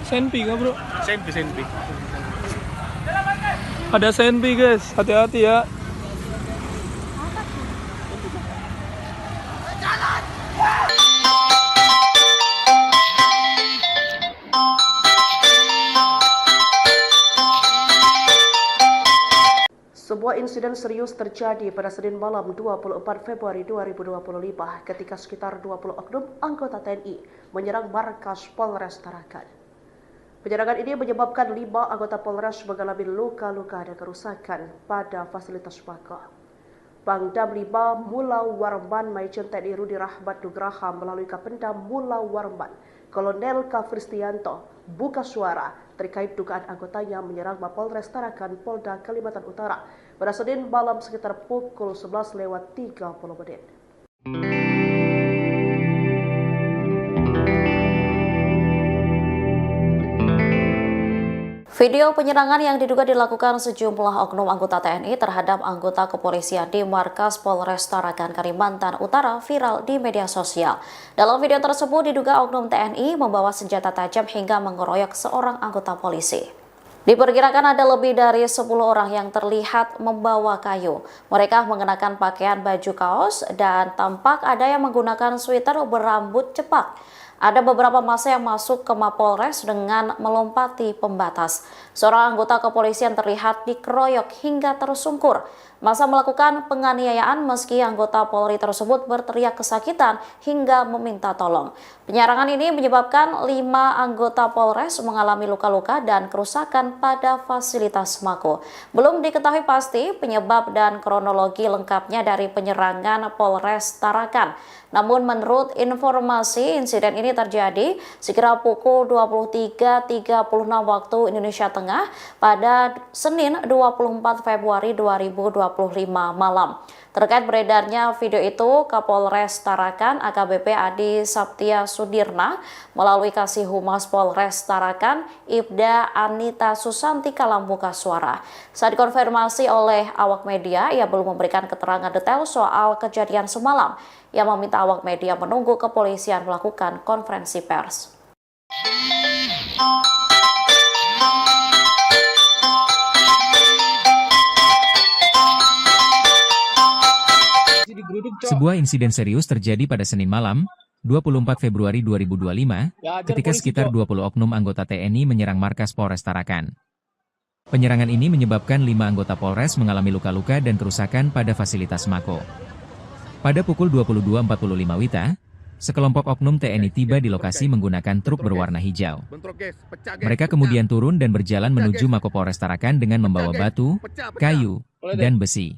[SPEAKER 3] Senpi kah bro? Senpi. Ada senpi guys, hati-hati ya.
[SPEAKER 4] Sebuah insiden serius terjadi pada Senin malam 24 Februari 2025 ketika sekitar 20 oknum anggota TNI menyerang markas Polres Tarakan. Penyerangan ini menyebabkan 5 anggota Polres mengalami luka-luka dan kerusakan pada fasilitas Mako. Pangdam 5 Mula Warman Maijen TNI Rudi Rahmat Nugraha melalui Kapendam Mula Warman Kolonel Kafristianto buka suara terkait dugaan anggotanya menyerang Mapolres Tarakan Polda Kalimantan Utara pada Senin malam sekitar pukul 11:30.
[SPEAKER 1] Video penyerangan yang diduga dilakukan sejumlah oknum anggota TNI terhadap anggota kepolisian di markas Polres Tarakan Kalimantan Utara viral di media sosial. Dalam video tersebut diduga oknum TNI membawa senjata tajam hingga mengeroyok seorang anggota polisi. Diperkirakan ada lebih dari 10 orang yang terlihat membawa kayu. Mereka mengenakan pakaian baju kaos dan tampak ada yang menggunakan sweater berambut cepak. Ada beberapa massa yang masuk ke Mapolres dengan melompati pembatas. Seorang anggota kepolisian terlihat dikeroyok hingga tersungkur. Massa melakukan penganiayaan meski anggota Polri tersebut berteriak kesakitan hingga meminta tolong. Penyerangan ini menyebabkan 5 anggota Polres mengalami luka-luka dan kerusakan pada fasilitas Mako. Belum diketahui pasti penyebab dan kronologi lengkapnya dari penyerangan Polres Tarakan. Namun menurut informasi, insiden ini terjadi sekira pukul 23.36 waktu Indonesia Tengah pada Senin 24 Februari 2025 malam. Terkait beredarnya video itu, Kapolres Tarakan AKBP Adi Saptia Sudirna melalui Kasih Humas Polres Tarakan Ibda Anita Susanti Kalambuka Suara. Saat dikonfirmasi oleh awak media, ia belum memberikan keterangan detail soal kejadian semalam. Ia meminta awak media menunggu kepolisian melakukan konferensi pers.
[SPEAKER 2] Sebuah insiden serius terjadi pada Senin malam, 24 Februari 2025, ketika sekitar 20 oknum anggota TNI menyerang markas Polres Tarakan. Penyerangan ini menyebabkan 5 anggota Polres mengalami luka-luka dan kerusakan pada fasilitas Mako. Pada pukul 22.45 WITA, sekelompok oknum TNI tiba di lokasi menggunakan truk berwarna hijau. Mereka kemudian turun dan berjalan menuju Mako Polres Tarakan dengan membawa batu, kayu, dan besi.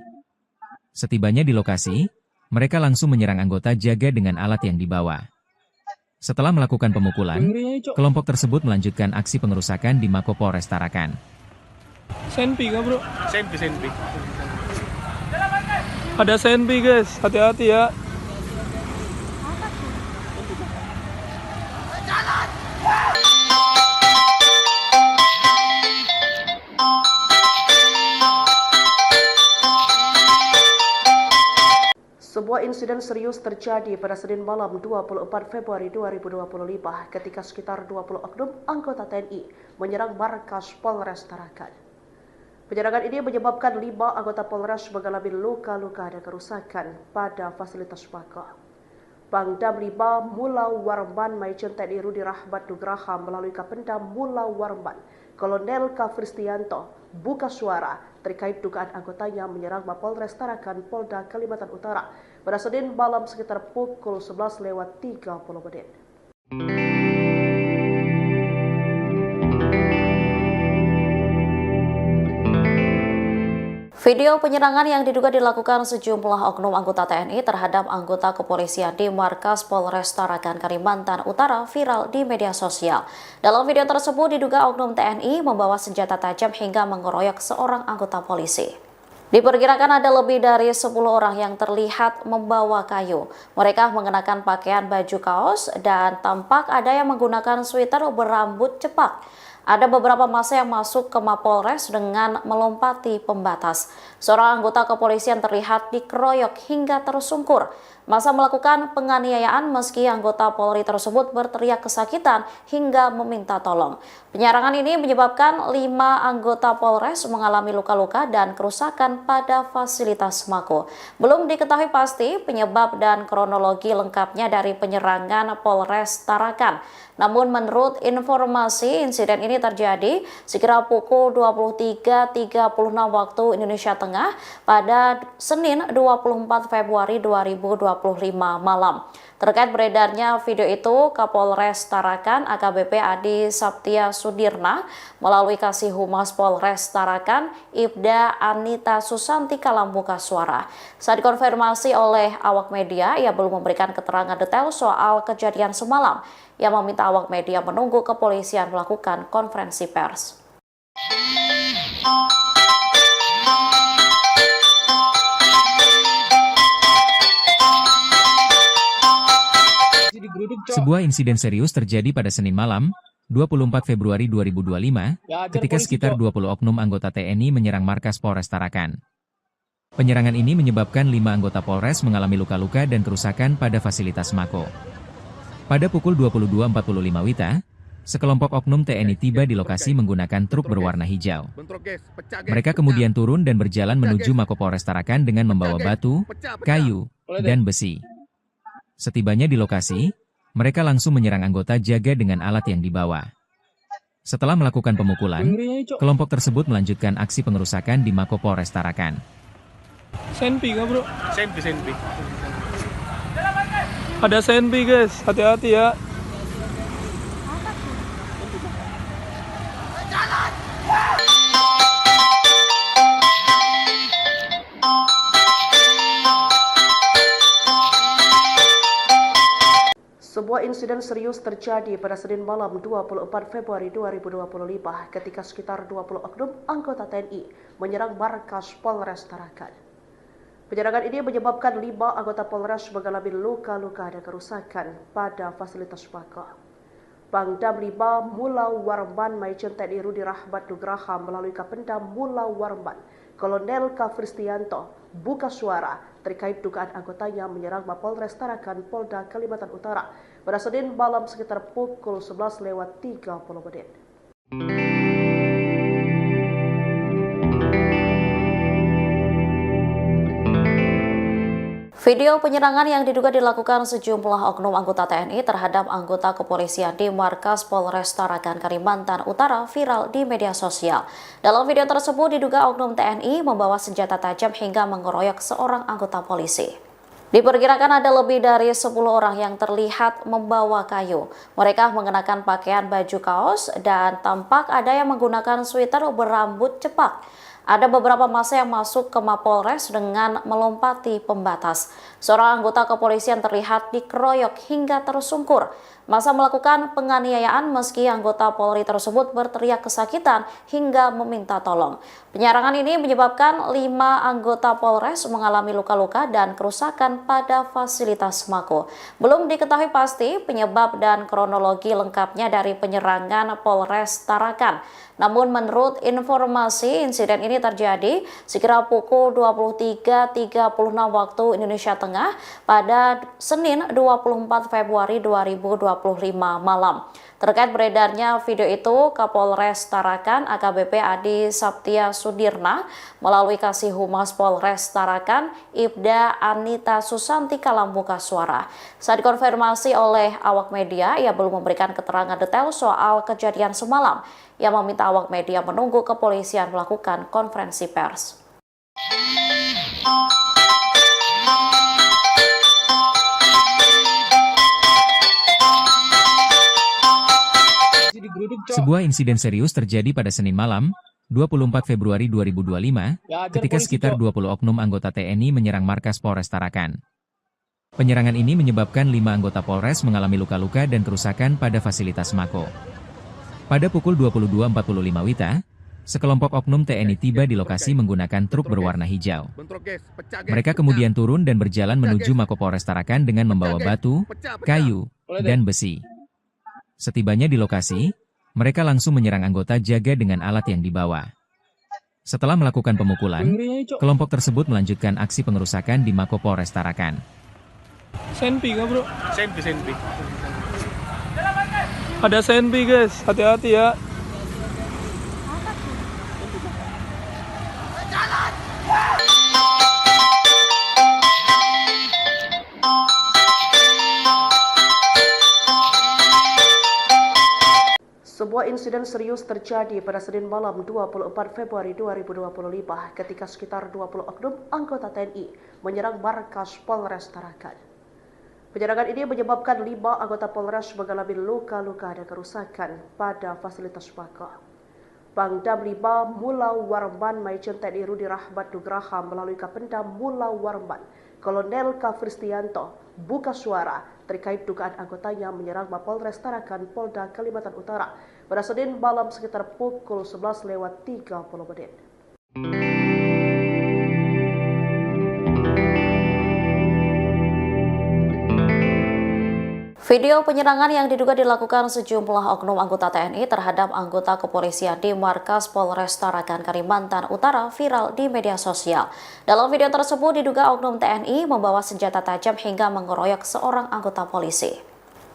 [SPEAKER 2] Setibanya di lokasi, mereka langsung menyerang anggota jaga dengan alat yang dibawa. Setelah melakukan pemukulan, kelompok tersebut melanjutkan aksi pengerusakan di Mako Polres Tarakan.
[SPEAKER 3] Senpi kah bro? Senpi. Ada senpi guys, hati-hati ya.
[SPEAKER 4] Sebuah insiden serius terjadi pada Senin malam 24 Februari 2025 ketika sekitar 20 oknum anggota TNI menyerang markas Polres Tarakan. Penyerangan ini menyebabkan 5 anggota Polres mengalami luka-luka dan kerusakan pada fasilitas Mako. Pangdam 5 Mulau Warman Maijen TNI Rudi Rahmat Nugraha melalui Kapendam Mulau Warman Kolonel Kafristianto buka suara terkait dugaan anggotanya menyerang Mapolres Tarakan Polda Kalimantan Utara pada Senin malam sekitar pukul 11:30.
[SPEAKER 1] Video penyerangan yang diduga dilakukan sejumlah oknum anggota TNI terhadap anggota kepolisian di markas Polres Tarakan Kalimantan Utara viral di media sosial. Dalam video tersebut diduga oknum TNI membawa senjata tajam hingga mengeroyok seorang anggota polisi. Diperkirakan ada lebih dari 10 orang yang terlihat membawa kayu. Mereka mengenakan pakaian baju kaos dan tampak ada yang menggunakan sweater berambut cepak. Ada beberapa massa yang masuk ke Mapolres dengan melompati pembatas. Seorang anggota kepolisian terlihat dikeroyok hingga tersungkur. Massa melakukan penganiayaan meski anggota Polri tersebut berteriak kesakitan hingga meminta tolong. Penyerangan ini menyebabkan 5 anggota Polres mengalami luka-luka dan kerusakan pada fasilitas Mako. Belum diketahui pasti penyebab dan kronologi lengkapnya dari penyerangan Polres Tarakan. Namun menurut informasi, insiden ini terjadi sekira pukul 23.36 waktu Indonesia Tengah pada Senin 24 Februari 2025 malam. Terkait beredarnya video itu, Kapolres Tarakan AKBP Adi Saptia Sudirna melalui Kasih Humas Polres Tarakan Ibda Anita Susanti Kalambuka Suara. Saat dikonfirmasi oleh awak media, ia belum memberikan keterangan detail soal kejadian semalam. Ia meminta awak media menunggu kepolisian melakukan konferensi pers.
[SPEAKER 2] Sebuah insiden serius terjadi pada Senin malam, 24 Februari 2025, ketika sekitar 20 oknum anggota TNI menyerang markas Polres Tarakan. Penyerangan ini menyebabkan 5 anggota Polres mengalami luka-luka dan kerusakan pada fasilitas Mako. Pada pukul 22.45 WITA, sekelompok oknum TNI tiba di lokasi menggunakan truk berwarna hijau. Mereka kemudian turun dan berjalan menuju Mako Polres Tarakan dengan membawa batu, kayu, dan besi. Setibanya di lokasi, mereka langsung menyerang anggota jaga dengan alat yang dibawa. Setelah melakukan pemukulan, kelompok tersebut melanjutkan aksi pengerusakan di Mako Polres Tarakan.
[SPEAKER 3] Senpi kah bro? Senpi. Ada senpi guys, hati-hati ya.
[SPEAKER 4] Sebuah insiden serius terjadi pada Senin malam 24 Februari 2025 ketika sekitar 20 oknum anggota TNI menyerang markas Polres Tarakan. Penyerangan ini menyebabkan 5 anggota Polres mengalami luka-luka dan kerusakan pada fasilitas Mako. Pangdam 5 Mulau Warman Maijen TNI Rudi Rahmat Nugraha melalui Kapendam Mulau Warman Kolonel Kafristianto buka suara terkait dugaan anggotanya menyerang Mapolres Tarakan Polda Kalimantan Utara pada Senin malam sekitar pukul 11:30.
[SPEAKER 1] Video penyerangan yang diduga dilakukan sejumlah oknum anggota TNI terhadap anggota kepolisian di markas Polres Tarakan Kalimantan Utara viral di media sosial. Dalam video tersebut diduga oknum TNI membawa senjata tajam hingga mengeroyok seorang anggota polisi. Diperkirakan ada lebih dari 10 orang yang terlihat membawa kayu. Mereka mengenakan pakaian baju kaos dan tampak ada yang menggunakan sweater berambut cepak. Ada beberapa massa yang masuk ke Mapolres dengan melompati pembatas. Seorang anggota kepolisian terlihat dikeroyok hingga tersungkur. Massa melakukan penganiayaan meski anggota Polri tersebut berteriak kesakitan hingga meminta tolong. Penyerangan ini menyebabkan 5 anggota Polres mengalami luka-luka dan kerusakan pada fasilitas Mako. Belum diketahui pasti penyebab dan kronologi lengkapnya dari penyerangan Polres Tarakan. Namun menurut informasi, insiden ini terjadi sekira pukul 23.36 waktu Indonesia Tengah pada Senin 24 Februari 2025 malam. Terkait beredarnya video itu, Kapolres Tarakan AKBP Adi Saptia Sudirna melalui Kasih Humas Polres Tarakan Ibda Anita Susanti Kalambuka Suara. Saat dikonfirmasi oleh awak media, ia belum memberikan keterangan detail soal kejadian semalam. Ia meminta awak media menunggu kepolisian melakukan konferensi pers.
[SPEAKER 2] Sebuah insiden serius terjadi pada Senin malam, 24 Februari 2025, ketika sekitar 20 oknum anggota TNI menyerang markas Polres Tarakan. Penyerangan ini menyebabkan 5 anggota Polres mengalami luka-luka dan kerusakan pada fasilitas Mako. Pada pukul 22.45 WITA, sekelompok oknum TNI tiba di lokasi menggunakan truk berwarna hijau. Mereka kemudian turun dan berjalan menuju Mako Polres Tarakan dengan membawa batu, kayu, dan besi. Setibanya di lokasi, mereka langsung menyerang anggota jaga dengan alat yang dibawa. Setelah melakukan pemukulan, kelompok tersebut melanjutkan aksi pengerusakan di Mako Polres Tarakan.
[SPEAKER 3] Senpi nggak bro? Senpi. Ada senpi guys, hati-hati ya.
[SPEAKER 4] Sebuah insiden serius terjadi pada Senin malam 24 Februari 2025 ketika sekitar 20 oknum anggota TNI menyerang markas Polres Tarakan. Penyerangan ini menyebabkan 5 anggota Polres mengalami luka-luka dan kerusakan pada fasilitas Mako. Pangdam 5 Mula Warman Maijen TNI Rudi Rahmat Nugraha melalui Kapendam Mula Warman Kolonel Kafristianto buka suara terkait dugaan anggotanya menyerang Mapolres Tarakan Polda Kalimantan Utara pada Senin malam sekitar pukul 11:30.
[SPEAKER 1] Video penyerangan yang diduga dilakukan sejumlah oknum anggota TNI terhadap anggota kepolisian di markas Polres Tarakan Kalimantan Utara viral di media sosial. Dalam video tersebut diduga oknum TNI membawa senjata tajam hingga mengeroyok seorang anggota polisi.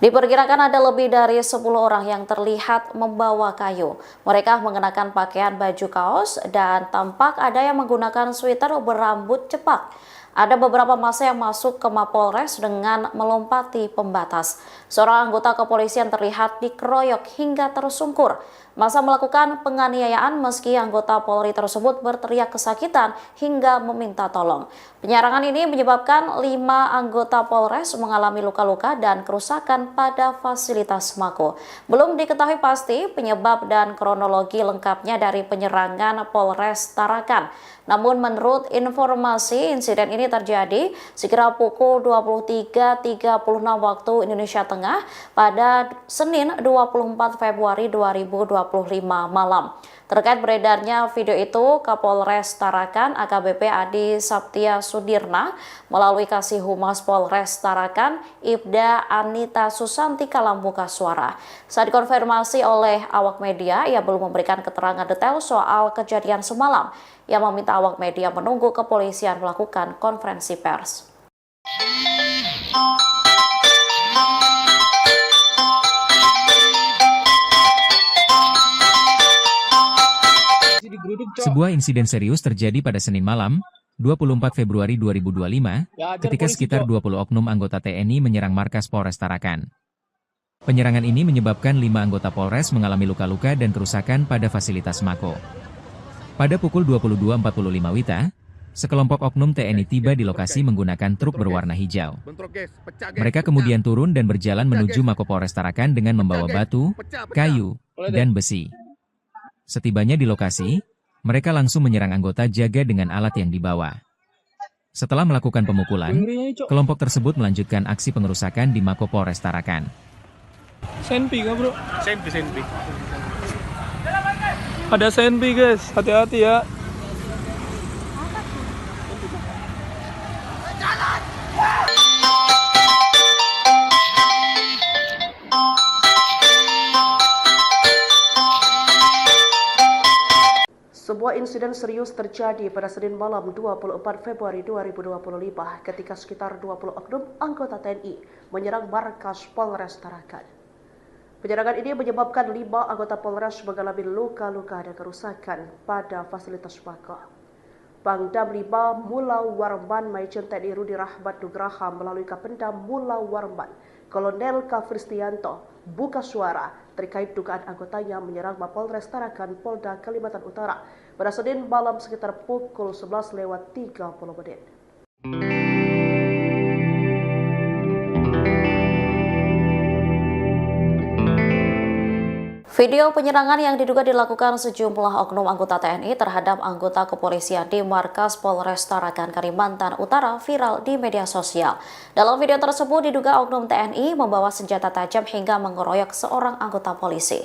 [SPEAKER 1] Diperkirakan ada lebih dari 10 orang yang terlihat membawa kayu. Mereka mengenakan pakaian baju kaos dan tampak ada yang menggunakan sweater berambut cepak. Ada beberapa massa yang masuk ke Mapolres dengan melompati pembatas. Seorang anggota kepolisian terlihat dikeroyok hingga tersungkur. Massa melakukan penganiayaan meski anggota Polri tersebut berteriak kesakitan hingga meminta tolong. Penyerangan ini menyebabkan 5 anggota Polres mengalami luka-luka dan kerusakan pada fasilitas Mako. Belum diketahui pasti penyebab dan kronologi lengkapnya dari penyerangan Polres Tarakan. Namun menurut informasi, insiden ini terjadi sekira pukul 23.36 waktu Indonesia Tengah pada Senin 24 Februari 2025 malam. Terkait beredarnya video itu, Kapolres Tarakan AKBP Adi Saptia Sudirna melalui Kasih Humas Polres Tarakan Ibda Anita Susanti Kalambuka Suara. Saat dikonfirmasi oleh awak media, ia belum memberikan keterangan detail soal kejadian semalam. Ia meminta awak media menunggu kepolisian melakukan konferensi pers.
[SPEAKER 2] Sebuah insiden serius terjadi pada Senin malam, 24 Februari 2025, ketika sekitar 20 oknum anggota TNI menyerang markas Polres Tarakan. Penyerangan ini menyebabkan 5 anggota Polres mengalami luka-luka dan kerusakan pada fasilitas Mako. Pada pukul 22.45 WITA, sekelompok oknum TNI tiba di lokasi menggunakan truk berwarna hijau. Mereka kemudian turun dan berjalan menuju Mako Polres Tarakan dengan membawa batu, kayu, dan besi. Setibanya di lokasi, mereka langsung menyerang anggota jaga dengan alat yang dibawa. Setelah melakukan pemukulan, kelompok tersebut melanjutkan aksi pengerusakan di Mako Polres Tarakan.
[SPEAKER 3] Senpi kah bro? Senpi. Ada senpi guys, hati-hati ya.
[SPEAKER 4] Sebuah insiden serius terjadi pada Senin malam 24 Februari 2025 ketika sekitar 20 oknum anggota TNI menyerang markas Polres Tarakan. Penyerangan ini menyebabkan 5 anggota Polres mengalami luka-luka dan kerusakan pada fasilitas Mako. Pangdam 5 Mulau Warman Maijen TNI Rudi Rahmat Nugraha melalui Kapendam Mulau Warman Kolonel Kafristianto buka suara terkait dugaan anggotanya menyerang Mapolres Tarakan Polda Kalimantan Utara pada Senin malam sekitar pukul 11:30.
[SPEAKER 1] Video penyerangan yang diduga dilakukan sejumlah oknum anggota TNI terhadap anggota kepolisian di markas Polres Tarakan Kalimantan Utara viral di media sosial. Dalam video tersebut diduga oknum TNI membawa senjata tajam hingga mengeroyok seorang anggota polisi.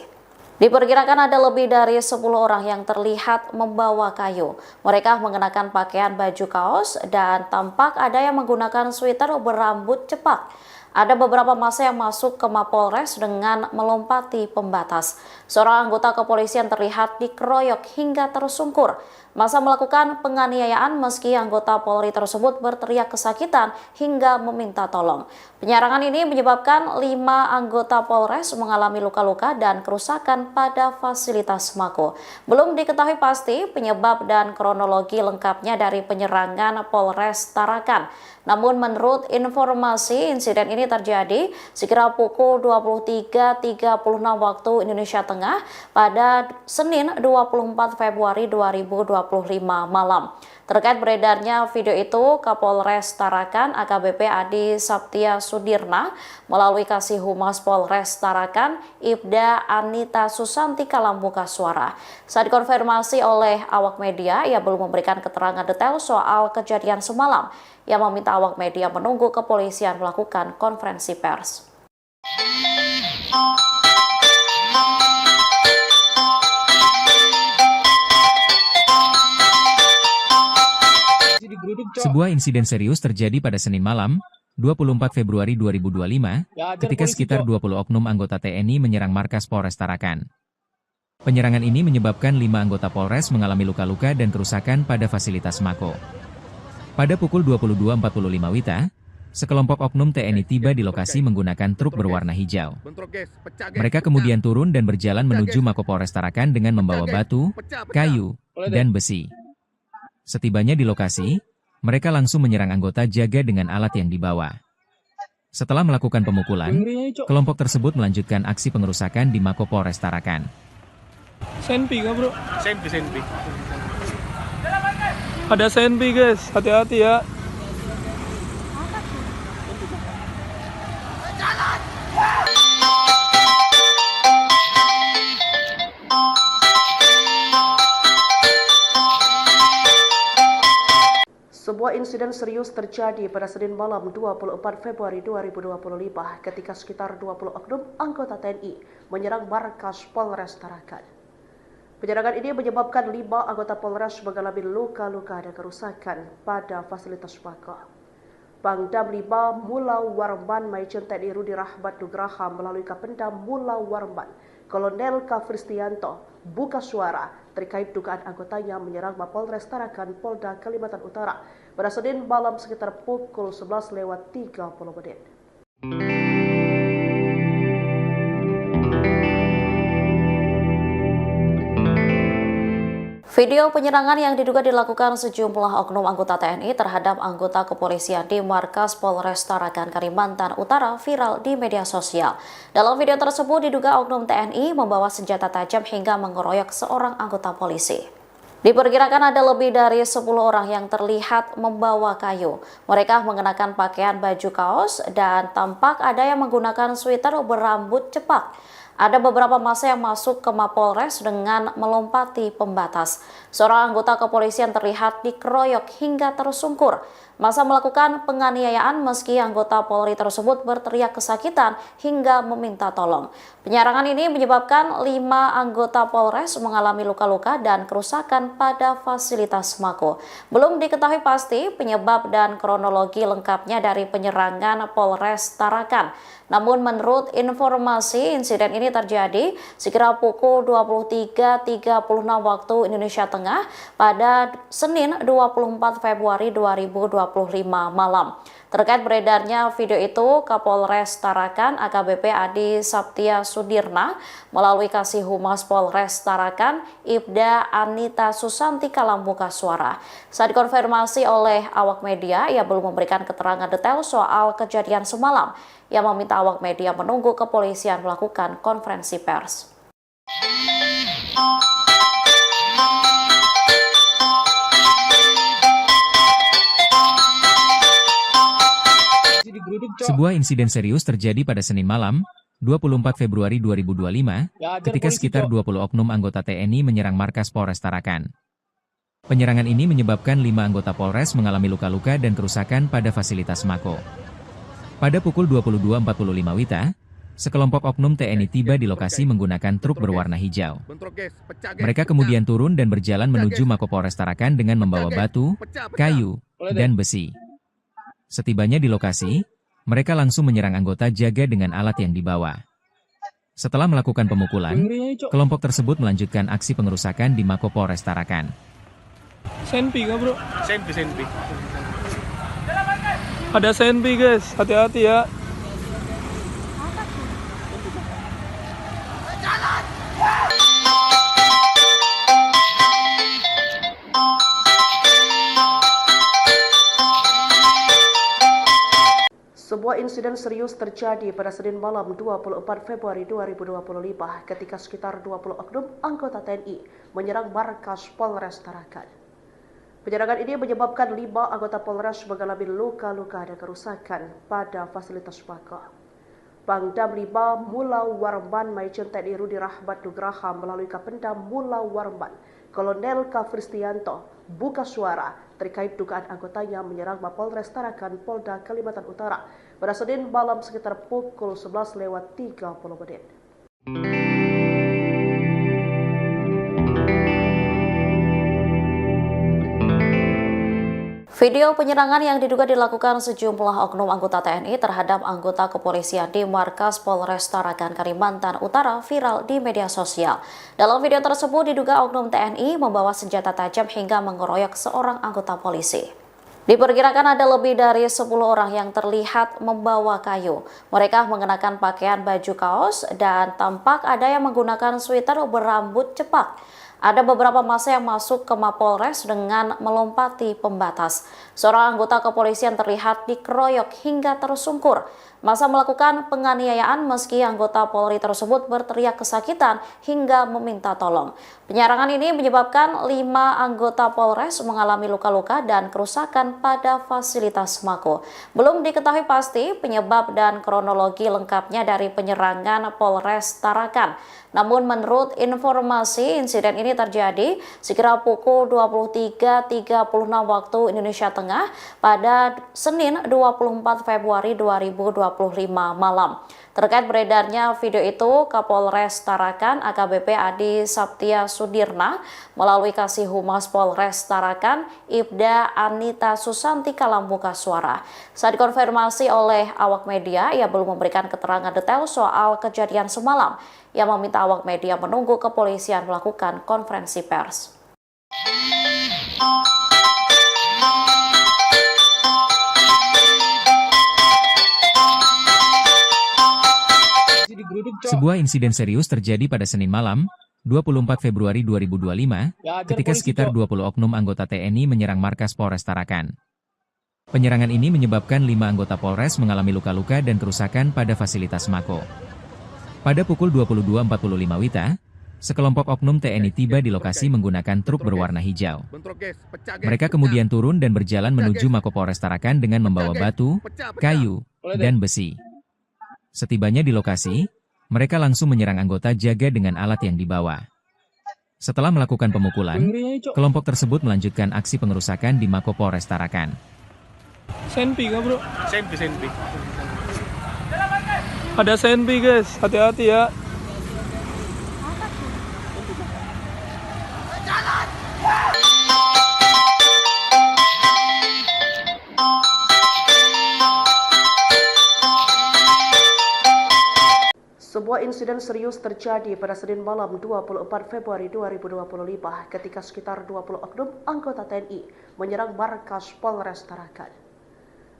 [SPEAKER 1] Diperkirakan ada lebih dari 10 orang yang terlihat membawa kayu. Mereka mengenakan pakaian baju kaos dan tampak ada yang menggunakan sweater berambut cepak. Ada beberapa massa yang masuk ke Mapolres dengan melompati pembatas. Seorang anggota kepolisian terlihat dikeroyok hingga tersungkur. Massa melakukan penganiayaan meski anggota Polri tersebut berteriak kesakitan hingga meminta tolong. Penyerangan ini menyebabkan 5 anggota Polres mengalami luka-luka dan kerusakan pada fasilitas Mako. Belum diketahui pasti penyebab dan kronologi lengkapnya dari penyerangan Polres Tarakan. Namun menurut informasi, insiden ini terjadi sekira pukul 23.36 waktu Indonesia Tengah pada Senin 24 Februari 2025 malam. Terkait beredarnya video itu, Kapolres Tarakan AKBP Adi Saptia Sudirna melalui Kasih Humas Polres Tarakan Ibda Anita Susantika membuka suara. Saat dikonfirmasi oleh awak media, ia belum memberikan keterangan detail soal kejadian semalam. Ia meminta awak media menunggu kepolisian melakukan konferensi pers.
[SPEAKER 2] Sebuah insiden serius terjadi pada Senin malam, 24 Februari 2025, ketika sekitar 20 oknum anggota TNI menyerang markas Polres Tarakan. Penyerangan ini menyebabkan 5 anggota Polres mengalami luka-luka dan kerusakan pada fasilitas Mako. Pada pukul 22.45 WITA, sekelompok oknum TNI tiba di lokasi menggunakan truk berwarna hijau. Mereka kemudian turun dan berjalan menuju Mako Polres Tarakan dengan membawa batu, kayu, dan besi. Setibanya di lokasi, mereka langsung menyerang anggota jaga dengan alat yang dibawa. Setelah melakukan pemukulan, kelompok tersebut melanjutkan aksi pengerusakan di Mako Polres Tarakan.
[SPEAKER 3] Senpi kah bro? Senpi. Ada senpi guys, hati-hati ya.
[SPEAKER 4] Sebuah insiden serius terjadi pada Senin malam 24 Februari 2025 ketika sekitar 20 oknum anggota TNI menyerang markas Polres Tarakan. Penyerangan ini menyebabkan 5 anggota Polres mengalami luka-luka dan kerusakan pada fasilitas Mako. Pangdam 5 Mulau Warman Maijen TNI Rudi Rahmat Nugraha melalui Kapendam Mulau Warman Kolonel Kafristianto buka suara terkait dugaan anggotanya menyerang Mapolres Tarakan Polda Kalimantan Utara pada Senin malam sekitar pukul 11:30.
[SPEAKER 1] Video penyerangan yang diduga dilakukan sejumlah oknum anggota TNI terhadap anggota kepolisian di markas Polres Tarakan Kalimantan Utara viral di media sosial. Dalam video tersebut diduga oknum TNI membawa senjata tajam hingga mengeroyok seorang anggota polisi. Diperkirakan ada lebih dari 10 orang yang terlihat membawa kayu. Mereka mengenakan pakaian baju kaos dan tampak ada yang menggunakan sweater berambut cepak. Ada beberapa massa yang masuk ke Mapolres dengan melompati pembatas. Seorang anggota kepolisian terlihat dikeroyok hingga tersungkur. Massa melakukan penganiayaan meski anggota Polri tersebut berteriak kesakitan hingga meminta tolong. Penyerangan ini menyebabkan 5 anggota Polres mengalami luka-luka dan kerusakan pada fasilitas Mako. Belum diketahui pasti penyebab dan kronologi lengkapnya dari penyerangan Polres Tarakan. Namun menurut informasi, insiden ini terjadi sekira pukul 23.36 waktu Indonesia Tengah pada Senin 24 Februari 2025 malam. Terkait beredarnya video itu, Kapolres Tarakan AKBP Adi Saptia Sudirna melalui Kasih Humas Polres Tarakan Ibda Anita Susanti Kalambuka Suara. Saat dikonfirmasi oleh awak media, ia belum memberikan keterangan detail soal kejadian semalam. Ia meminta awak media menunggu kepolisian melakukan konferensi pers.
[SPEAKER 2] Sebuah insiden serius terjadi pada Senin malam, 24 Februari 2025, ketika sekitar 20 oknum anggota TNI menyerang markas Polres Tarakan. Penyerangan ini menyebabkan 5 anggota Polres mengalami luka-luka dan kerusakan pada fasilitas Mako. Pada pukul 22.45 WITA, sekelompok oknum TNI tiba di lokasi menggunakan truk berwarna hijau. Mereka kemudian turun dan berjalan menuju Mako Polres Tarakan dengan membawa batu, kayu, dan besi. Setibanya di lokasi, mereka langsung menyerang anggota jaga dengan alat yang dibawa. Setelah melakukan pemukulan, kelompok tersebut melanjutkan aksi pengerusakan di Mako Polres Tarakan.
[SPEAKER 3] Senpi nggak bro? Senpi. Ada senpi guys, hati-hati ya.
[SPEAKER 4] Sebuah insiden serius terjadi pada Senin malam 24 Februari 2025 ketika sekitar 20 oknum anggota TNI menyerang markas Polres Tarakan. Penyerangan ini menyebabkan 5 anggota Polres mengalami luka-luka dan kerusakan pada fasilitas Mako. Pangdam 5 Mula Warman Maijen TNI Rudi Rahmat Nugraha melalui Kapendam Mula Warman Kolonel Kafristianto buka suara terkait dugaan anggotanya menyerang Mapolres Tarakan Polda Kalimantan Utara pada Senin malam sekitar pukul 11:30.
[SPEAKER 1] Video penyerangan yang diduga dilakukan sejumlah oknum anggota TNI terhadap anggota kepolisian di markas Polres Tarakan Kalimantan Utara viral di media sosial. Dalam video tersebut diduga oknum TNI membawa senjata tajam hingga mengeroyok seorang anggota polisi. Diperkirakan ada lebih dari 10 orang yang terlihat membawa kayu. Mereka mengenakan pakaian baju kaos dan tampak ada yang menggunakan sweater berambut cepak. Ada beberapa massa yang masuk ke Mapolres dengan melompati pembatas. Seorang anggota kepolisian terlihat dikeroyok hingga tersungkur. Massa melakukan penganiayaan meski anggota Polri tersebut berteriak kesakitan hingga meminta tolong. Penyerangan ini menyebabkan 5 anggota Polres mengalami luka-luka dan kerusakan pada fasilitas Mako. Belum diketahui pasti penyebab dan kronologi lengkapnya dari penyerangan Polres Tarakan. Namun menurut informasi, insiden ini terjadi sekira pukul 23.36 waktu Indonesia Tengah pada Senin 24 Februari 2025 malam. Terkait beredarnya video itu, Kapolres Tarakan AKBP Adi Saptia Sudirna melalui Kasih Humas Polres Tarakan Ibda Anita Susanti Kalambuka Suara. Saat dikonfirmasi oleh awak media, ia belum memberikan keterangan detail soal kejadian semalam. Ia meminta awak media menunggu kepolisian melakukan konferensi pers.
[SPEAKER 2] Sebuah insiden serius terjadi pada Senin malam, 24 Februari 2025, ketika sekitar 20 oknum anggota TNI menyerang markas Polres Tarakan. Penyerangan ini menyebabkan 5 anggota Polres mengalami luka-luka dan kerusakan pada fasilitas Mako. Pada pukul 22.45 WITA, sekelompok oknum TNI tiba di lokasi menggunakan truk berwarna hijau. Mereka kemudian turun dan berjalan menuju Mako Polres Tarakan dengan membawa batu, kayu, dan besi. Setibanya di lokasi, mereka langsung menyerang anggota jaga dengan alat yang dibawa. Setelah melakukan pemukulan, kelompok tersebut melanjutkan aksi pengerusakan di Mako Polres Tarakan.
[SPEAKER 3] Senpi kah bro? Senpi. Ada senpi guys, hati-hati ya.
[SPEAKER 4] Sebuah insiden serius terjadi pada Senin malam 24 Februari 2025 ketika sekitar 20 oknum anggota TNI menyerang markas Polres Tarakan.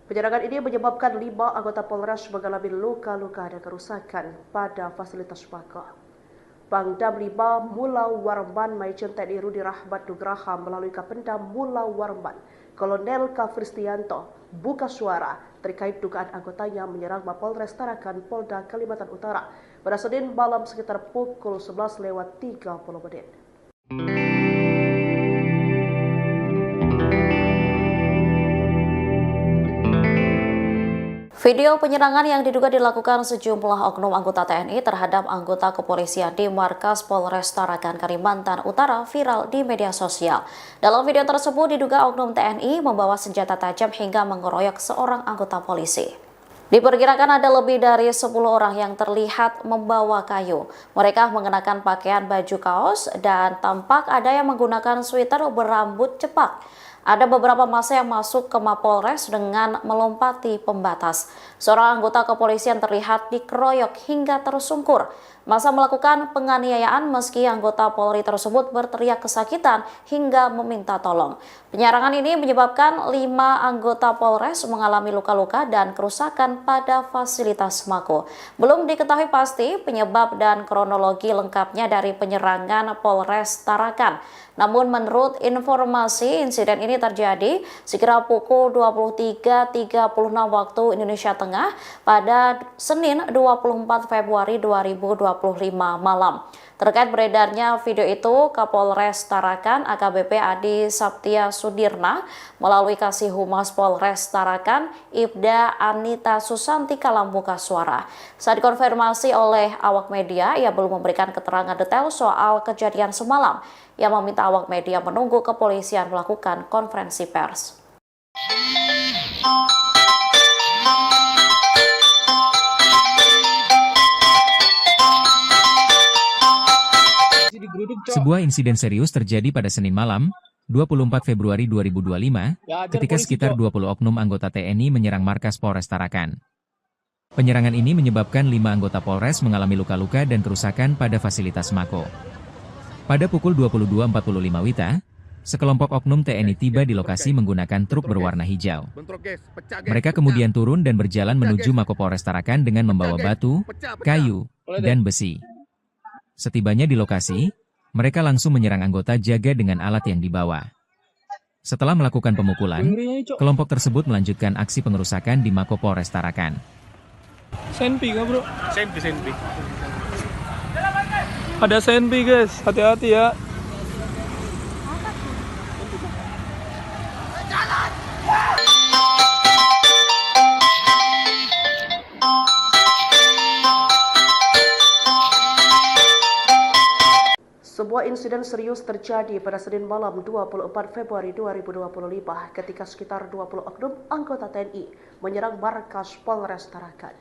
[SPEAKER 4] Penyerangan ini menyebabkan 5 anggota Polres mengalami luka-luka dan kerusakan pada fasilitas Mako. Pangdam 5 Mulau Warman Maijen TNI Rudi Rahmat Nugraha melalui Kapendam Mulau Warman Kolonel Kafristianto buka suara terkait dugaan anggotanya menyerang Mapolres Tarakan Polda Kalimantan Utara pada Senin malam sekitar pukul 11:30.
[SPEAKER 1] Video penyerangan yang diduga dilakukan sejumlah oknum anggota TNI terhadap anggota kepolisian di markas Polres Tarakan Kalimantan Utara viral di media sosial. Dalam video tersebut diduga oknum TNI membawa senjata tajam hingga mengeroyok seorang anggota polisi. Diperkirakan ada lebih dari 10 orang yang terlihat membawa kayu. Mereka mengenakan pakaian baju kaos dan tampak ada yang menggunakan sweater berambut cepak. Ada beberapa massa yang masuk ke Mapolres dengan melompati pembatas. Seorang anggota kepolisian terlihat dikeroyok hingga tersungkur. Massa melakukan penganiayaan meski anggota Polri tersebut berteriak kesakitan hingga meminta tolong. Penyerangan ini menyebabkan 5 anggota Polres mengalami luka-luka dan kerusakan pada fasilitas Mako. Belum diketahui pasti penyebab dan kronologi lengkapnya dari penyerangan Polres Tarakan. Namun menurut informasi, insiden ini terjadi sekira pukul 23.36 waktu Indonesia Tengah pada Senin 24 Februari 2025 malam. Terkait beredarnya video itu, Kapolres Tarakan AKBP Adi Saptia Sudirna melalui Kasih Humas Polres Tarakan Ibda Anita Susanti Kalambuka Suara. Saat dikonfirmasi oleh awak media, ia belum memberikan keterangan detail soal kejadian semalam. Ia meminta awak media menunggu kepolisian melakukan konferensi pers.
[SPEAKER 2] Sebuah insiden serius terjadi pada Senin malam, 24 Februari 2025, ketika sekitar 20 oknum anggota TNI menyerang markas Polres Tarakan. Penyerangan ini menyebabkan 5 anggota Polres mengalami luka-luka dan kerusakan pada fasilitas Mako. Pada pukul 22.45 WITA, sekelompok oknum TNI tiba di lokasi menggunakan truk berwarna hijau. Mereka kemudian turun dan berjalan menuju Mako Polres Tarakan dengan membawa batu, kayu, dan besi. Setibanya di lokasi, mereka langsung menyerang anggota jaga dengan alat yang dibawa. Setelah melakukan pemukulan, kelompok tersebut melanjutkan aksi pengerusakan di Mako Polres Tarakan.
[SPEAKER 3] Senpi kah bro? Senpi. Ada senpi guys, hati-hati ya.
[SPEAKER 4] Sebuah insiden serius terjadi pada Senin malam 24 Februari 2025 ketika sekitar 20 oknum anggota TNI menyerang markas Polres Tarakan.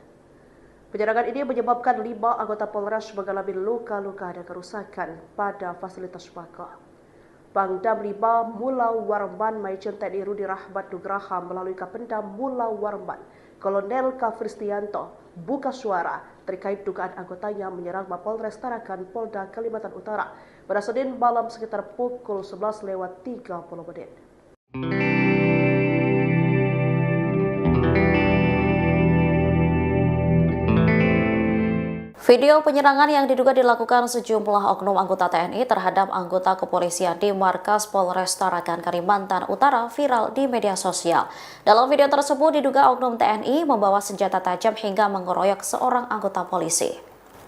[SPEAKER 4] Penyerangan ini menyebabkan 5 anggota Polres mengalami luka-luka dan kerusakan pada fasilitas Mako. Pangdam 5 Mulau Warman Maijen TNI Rudi Rahmat Nugraha melalui Kapendam Mulau Warman Kolonel Kafristianto buka suara terkait dugaan anggotanya menyerang Mapolres Tarakan Polda Kalimantan Utara pada Senin malam sekitar pukul 11:30.
[SPEAKER 1] Video penyerangan yang diduga dilakukan sejumlah oknum anggota TNI terhadap anggota kepolisian di markas Polres Tarakan Kalimantan Utara viral di media sosial. Dalam video tersebut diduga oknum TNI membawa senjata tajam hingga mengeroyok seorang anggota polisi.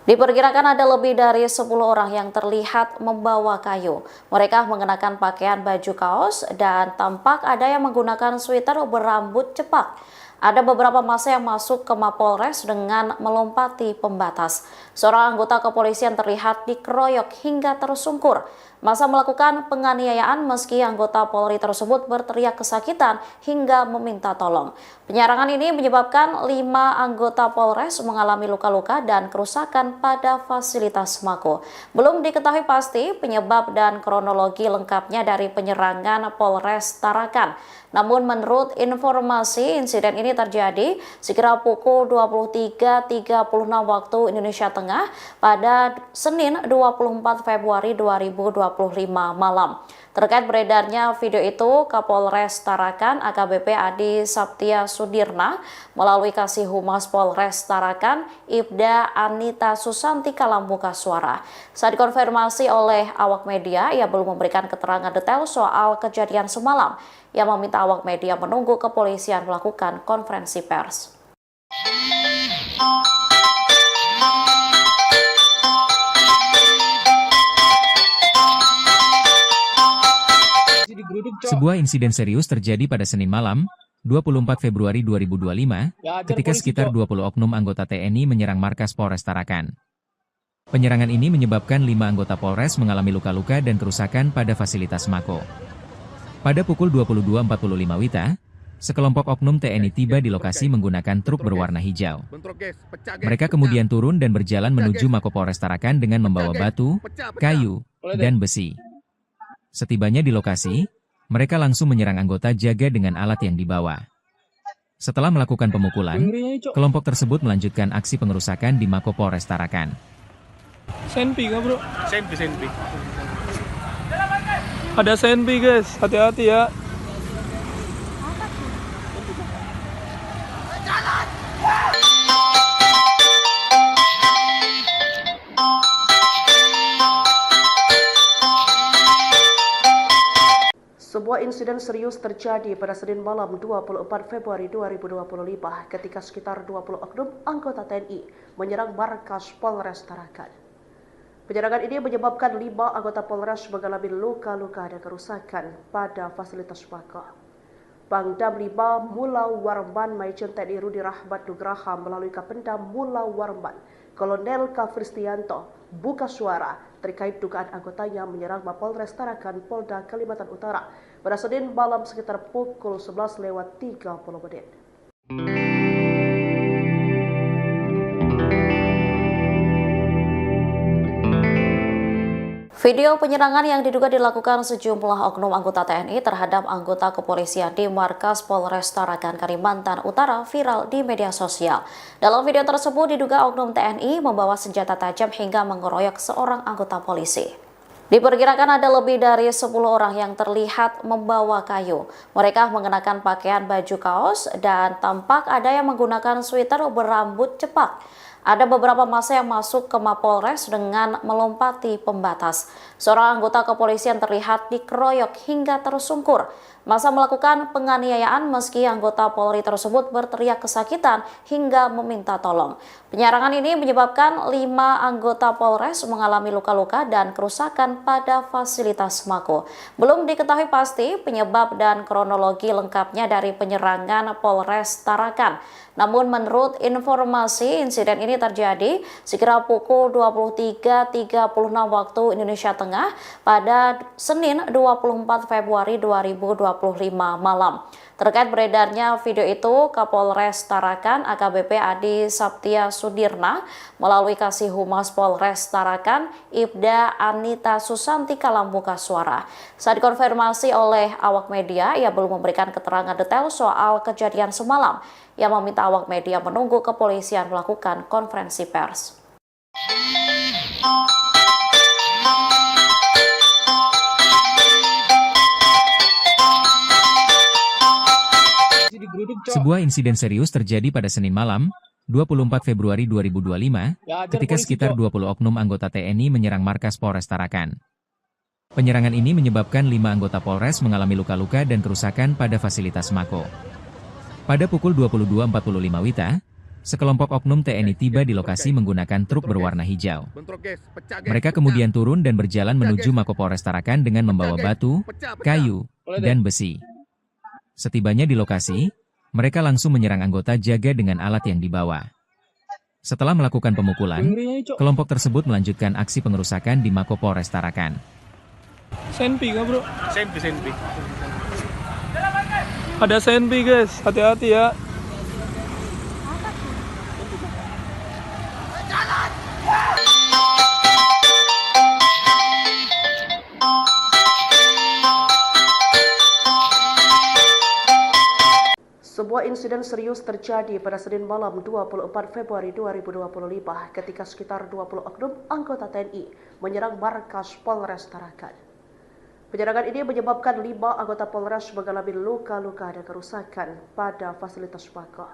[SPEAKER 1] Diperkirakan ada lebih dari 10 orang yang terlihat membawa kayu. Mereka mengenakan pakaian baju kaos dan tampak ada yang menggunakan sweater berambut cepak. Ada beberapa massa yang masuk ke Mapolres dengan melompati pembatas. Seorang anggota kepolisian terlihat dikeroyok hingga tersungkur. Massa melakukan penganiayaan meski anggota Polri tersebut berteriak kesakitan hingga meminta tolong. Penyerangan ini menyebabkan 5 anggota Polres mengalami luka-luka dan kerusakan pada fasilitas Mako. Belum diketahui pasti penyebab dan kronologi lengkapnya dari penyerangan Polres Tarakan. Namun menurut informasi, insiden ini terjadi sekira pukul 23.36 waktu Indonesia Tengah pada Senin 24 Februari 2025 malam. Terkait beredarnya video itu, Kapolres Tarakan AKBP Adi Saptia Sudirna melalui Kasih Humas Polres Tarakan Ibda Anita Susanti Kalambuka Suara. Saat dikonfirmasi oleh awak media, ia belum memberikan keterangan detail soal kejadian semalam. Ia meminta awak media menunggu kepolisian melakukan konferensi pers.
[SPEAKER 2] Sebuah insiden serius terjadi pada Senin malam, 24 Februari 2025, ketika sekitar 20 oknum anggota TNI menyerang markas Polres Tarakan. Penyerangan ini menyebabkan 5 anggota Polres mengalami luka-luka dan kerusakan pada fasilitas Mako. Pada pukul 22.45 WITA, sekelompok oknum TNI tiba di lokasi menggunakan truk berwarna hijau. Mereka kemudian turun dan berjalan menuju Mako Polres Tarakan dengan membawa batu, kayu, dan besi. Setibanya di lokasi, mereka langsung menyerang anggota jaga dengan alat yang dibawa. Setelah melakukan pemukulan, kelompok tersebut melanjutkan aksi pengerusakan di Mako Polres Tarakan.
[SPEAKER 3] Senpi kah bro? Senpi. Ada senpi guys, hati-hati ya.
[SPEAKER 4] Sebuah insiden serius terjadi pada Senin malam 24 Februari 2025 ketika sekitar 20 oknum anggota TNI menyerang markas Polres Tarakan. Penyerangan ini menyebabkan 5 anggota Polres mengalami luka-luka dan kerusakan pada fasilitas Mako. Pangdam 5 Mulau Warman Maijen TNI Rudi Rahmat Nugraha melalui Kapendam Mulau Warman Kolonel Kafristianto buka suara terkait dugaan anggotanya menyerang Mapolres Tarakan Polda Kalimantan Utara pada Senin malam sekitar pukul 11:30.
[SPEAKER 1] Video penyerangan yang diduga dilakukan sejumlah oknum anggota TNI terhadap anggota kepolisian di markas Polres Tarakan Kalimantan Utara viral di media sosial. Dalam video tersebut diduga oknum TNI membawa senjata tajam hingga mengeroyok seorang anggota polisi. Diperkirakan ada lebih dari 10 orang yang terlihat membawa kayu. Mereka mengenakan pakaian baju kaos dan tampak ada yang menggunakan sweater berambut cepak. Ada beberapa massa yang masuk ke Mapolres dengan melompati pembatas. Seorang anggota kepolisian terlihat dikeroyok hingga tersungkur. Massa melakukan penganiayaan meski anggota Polri tersebut berteriak kesakitan hingga meminta tolong. Penyerangan ini menyebabkan 5 anggota Polres mengalami luka-luka dan kerusakan pada fasilitas Mako. Belum diketahui pasti penyebab dan kronologi lengkapnya dari penyerangan Polres Tarakan. Namun menurut informasi, insiden ini terjadi sekira pukul 23.36 waktu Indonesia Tengah pada Senin 24 Februari 2025 malam. Terkait beredarnya video itu, Kapolres Tarakan AKBP Adi Saptia Sudirna melalui Kasih Humas Polres Tarakan Ibda Anita Susanti Kalambuka Suara. Saat dikonfirmasi oleh awak media, ia belum memberikan keterangan detail soal kejadian semalam. Ia meminta awak media menunggu kepolisian melakukan konferensi pers.
[SPEAKER 2] Sebuah insiden serius terjadi pada Senin malam, 24 Februari 2025, ketika sekitar 20 oknum anggota TNI menyerang markas Polres Tarakan. Penyerangan ini menyebabkan 5 anggota Polres mengalami luka-luka dan kerusakan pada fasilitas Mako. Pada pukul 22.45 WITA, sekelompok oknum TNI tiba di lokasi menggunakan truk berwarna hijau. Mereka kemudian turun dan berjalan menuju Mako Polres Tarakan dengan membawa batu, kayu, dan besi. Setibanya di lokasi, mereka langsung menyerang anggota jaga dengan alat yang dibawa. Setelah melakukan pemukulan, kelompok tersebut melanjutkan aksi pengerusakan di Mako Polres Tarakan.
[SPEAKER 3] Senpi kah bro? Senpi. Ada senpi guys, hati-hati ya.
[SPEAKER 4] Sebuah insiden serius terjadi pada Senin malam 24 Februari 2025 ketika sekitar 20 oknum anggota TNI menyerang markas Polres Tarakan. Penyerangan ini menyebabkan 5 anggota Polres mengalami luka-luka dan kerusakan pada fasilitas Mako.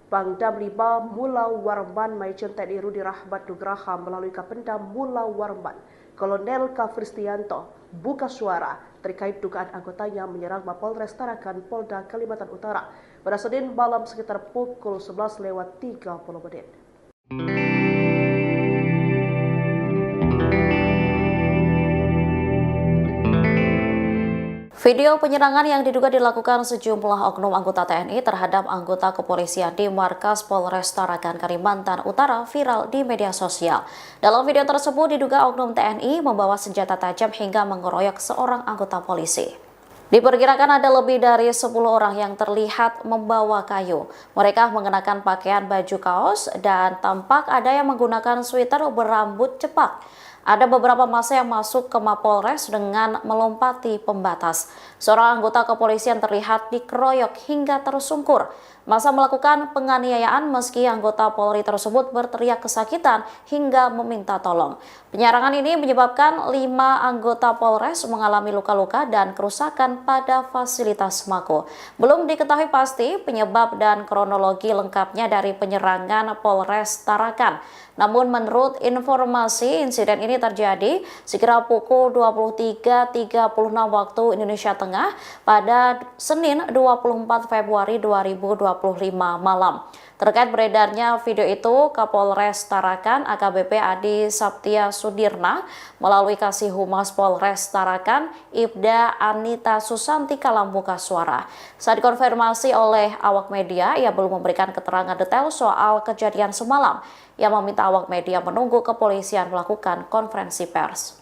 [SPEAKER 4] Pangdam 5 Mulau Warman Maijen TNI Rudi Rahmat Nugraha melalui Kapendam Mulau Warman Kolonel Kafristianto buka suara terkait dugaan anggotanya menyerang Mapolres Tarakan Polda Kalimantan Utara pada Senin malam sekitar pukul 11:30.
[SPEAKER 1] Video penyerangan yang diduga dilakukan sejumlah oknum anggota TNI terhadap anggota kepolisian di markas Polres Tarakan Kalimantan Utara viral di media sosial. Dalam video tersebut diduga oknum TNI membawa senjata tajam hingga mengeroyok seorang anggota polisi. Diperkirakan ada lebih dari 10 orang yang terlihat membawa kayu. Mereka mengenakan pakaian baju kaos dan tampak ada yang menggunakan sweater berambut cepak. Ada beberapa massa yang masuk ke Mapolres dengan melompati pembatas. Seorang anggota kepolisian terlihat dikeroyok hingga tersungkur. Massa melakukan penganiayaan meski anggota Polri tersebut berteriak kesakitan hingga meminta tolong. Penyerangan ini menyebabkan 5 anggota Polres mengalami luka-luka dan kerusakan pada fasilitas Mako. Belum diketahui pasti penyebab dan kronologi lengkapnya dari penyerangan Polres Tarakan. Namun menurut informasi, insiden ini terjadi sekira pukul 23.36 waktu Indonesia Tengah pada Senin 24 Februari 2025 malam. Terkait beredarnya video itu, Kapolres Tarakan AKBP Adi Saptia Sudirna melalui Kasih Humas Polres Tarakan Ibda Anita Susanti Kalambuka Suara. Saat dikonfirmasi oleh awak media, ia belum memberikan keterangan detail soal kejadian semalam. Ia meminta awak media menunggu kepolisian melakukan konferensi pers.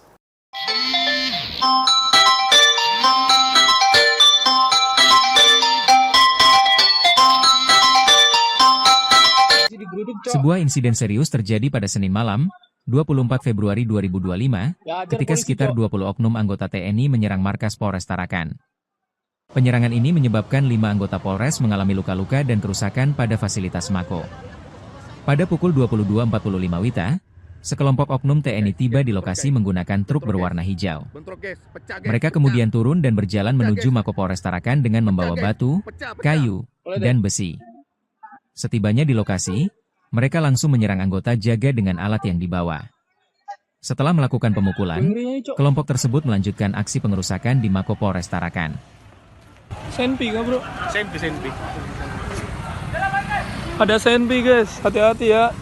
[SPEAKER 2] Sebuah insiden serius terjadi pada Senin malam, 24 Februari 2025, ketika sekitar 20 oknum anggota TNI menyerang markas Polres Tarakan. Penyerangan ini menyebabkan 5 anggota Polres mengalami luka-luka dan kerusakan pada fasilitas Mako. Pada pukul 22.45 WITA, sekelompok oknum TNI tiba di lokasi menggunakan truk berwarna hijau. Mereka kemudian turun dan berjalan menuju Mako Polres Tarakan dengan membawa batu, kayu, dan besi. Setibanya di lokasi, mereka langsung menyerang anggota jaga dengan alat yang dibawa. Setelah melakukan pemukulan, kelompok tersebut melanjutkan aksi pengerusakan di Mako Polres Tarakan.
[SPEAKER 3] Senpi kah bro? Senpi. Ada senpi guys, hati-hati ya.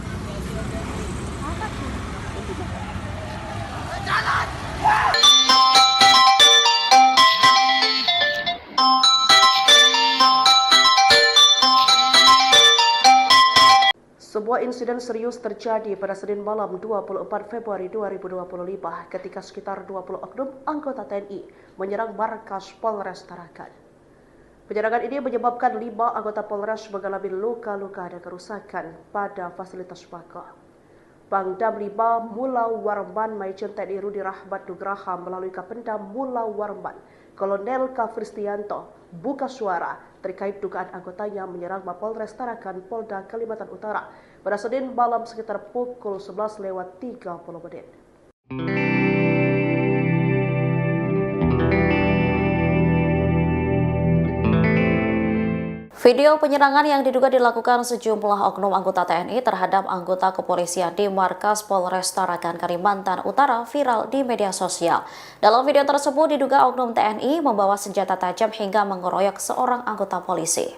[SPEAKER 4] Sebuah insiden serius terjadi pada Senin malam 24 Februari 2025 ketika sekitar 20 oknum anggota TNI menyerang markas Polres Tarakan. Penyerangan ini menyebabkan 5 anggota Polres mengalami luka-luka dan kerusakan pada fasilitas Mako. Pangdam 5 Mulau Warman Maijen TNI Rudi Rahmat Nugraha melalui Kapendam Mulau Warman Kolonel Kafristianto buka suara terkait dugaan anggotanya menyerang Mapolres Tarakan Polda Kalimantan Utara pada Senin malam sekitar pukul 11:30.
[SPEAKER 1] Video penyerangan yang diduga dilakukan sejumlah oknum anggota TNI terhadap anggota kepolisian di markas Polres Tarakan Kalimantan Utara viral di media sosial. Dalam video tersebut diduga oknum TNI membawa senjata tajam hingga mengeroyok seorang anggota polisi.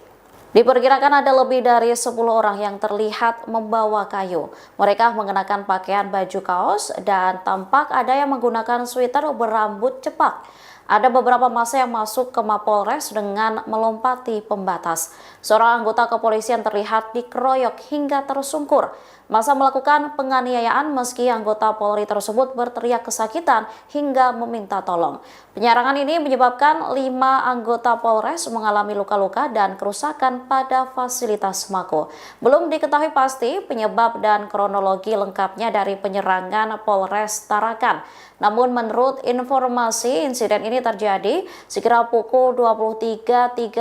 [SPEAKER 1] Diperkirakan ada lebih dari 10 orang yang terlihat membawa kayu. Mereka mengenakan pakaian baju kaos dan tampak ada yang menggunakan sweater berambut cepak. Ada beberapa massa yang masuk ke Mapolres dengan melompati pembatas. Seorang anggota kepolisian terlihat dikeroyok hingga tersungkur. Massa melakukan penganiayaan meski anggota Polri tersebut berteriak kesakitan hingga meminta tolong. Penyerangan ini menyebabkan 5 anggota Polres mengalami luka-luka dan kerusakan pada fasilitas Mako. Belum diketahui pasti penyebab dan kronologi lengkapnya dari penyerangan Polres Tarakan. Namun menurut informasi, insiden ini terjadi sekira pukul 23.36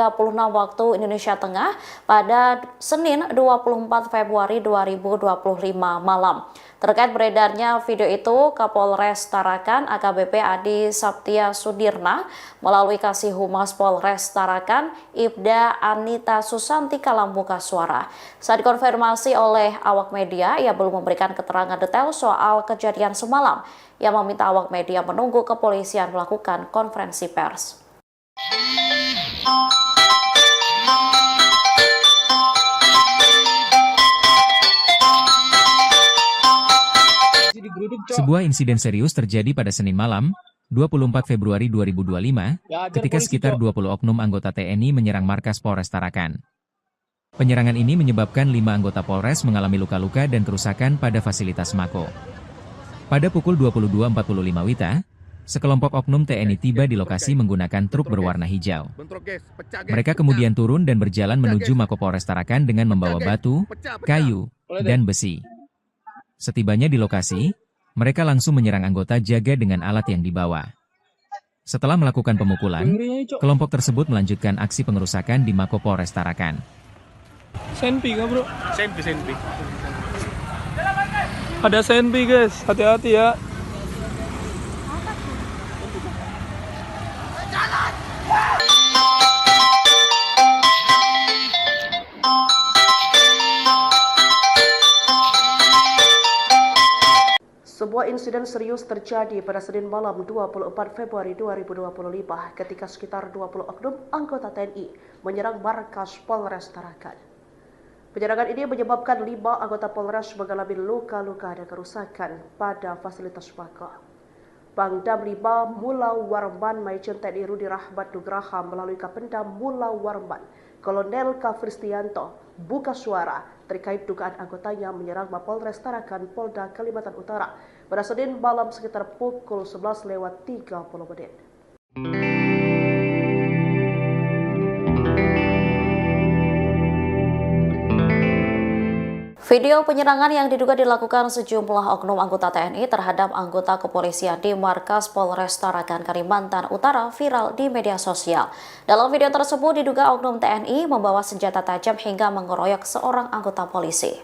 [SPEAKER 1] waktu Indonesia Tengah pada Senin 24 Februari 2025 malam. Terkait beredarnya video itu, Kapolres Tarakan AKBP Adi Saptia Sudirna melalui Kasih Humas Polres Tarakan Ibda Anita Susantika membuka suara. Saat dikonfirmasi oleh awak media, ia belum memberikan keterangan detail soal kejadian semalam. Ia meminta awak media menunggu kepolisian melakukan konferensi pers.
[SPEAKER 2] Sebuah insiden serius terjadi pada Senin malam, 24 Februari 2025, ketika sekitar 20 oknum anggota TNI menyerang markas Polres Tarakan. Penyerangan ini menyebabkan 5 anggota Polres mengalami luka-luka dan kerusakan pada fasilitas Mako. Pada pukul 22.45 WITA, sekelompok oknum TNI tiba di lokasi menggunakan truk berwarna hijau. Mereka kemudian turun dan berjalan menuju Mako Polres Tarakan dengan membawa batu, kayu, dan besi. Setibanya di lokasi, mereka langsung menyerang anggota jaga dengan alat yang dibawa. Setelah melakukan pemukulan, kelompok tersebut melanjutkan aksi pengerusakan di Mako Polres Tarakan.
[SPEAKER 3] Senpi kah bro? Senpi. Ada senpi guys, hati-hati ya.
[SPEAKER 4] Sebuah insiden serius terjadi pada Senin malam 24 Februari 2025 ketika sekitar 20 oknum anggota TNI menyerang markas Polres Tarakan. Penyerangan ini menyebabkan 5 anggota Polres mengalami luka-luka dan kerusakan pada fasilitas Mako. Pangdam 5 Mula Warman Maijen TNI Rudi Rahmat Nugraha melalui Kapendam Mula Warman Kolonel Kafristianto buka suara terkait dugaan anggotanya menyerang Mapolres Tarakan Polda Kalimantan Utara pada Senin malam sekitar pukul 11:30.
[SPEAKER 1] Video penyerangan yang diduga dilakukan sejumlah oknum anggota TNI terhadap anggota kepolisian di markas Polres Tarakan Kalimantan Utara viral di media sosial. Dalam video tersebut diduga oknum TNI membawa senjata tajam hingga mengeroyok seorang anggota polisi.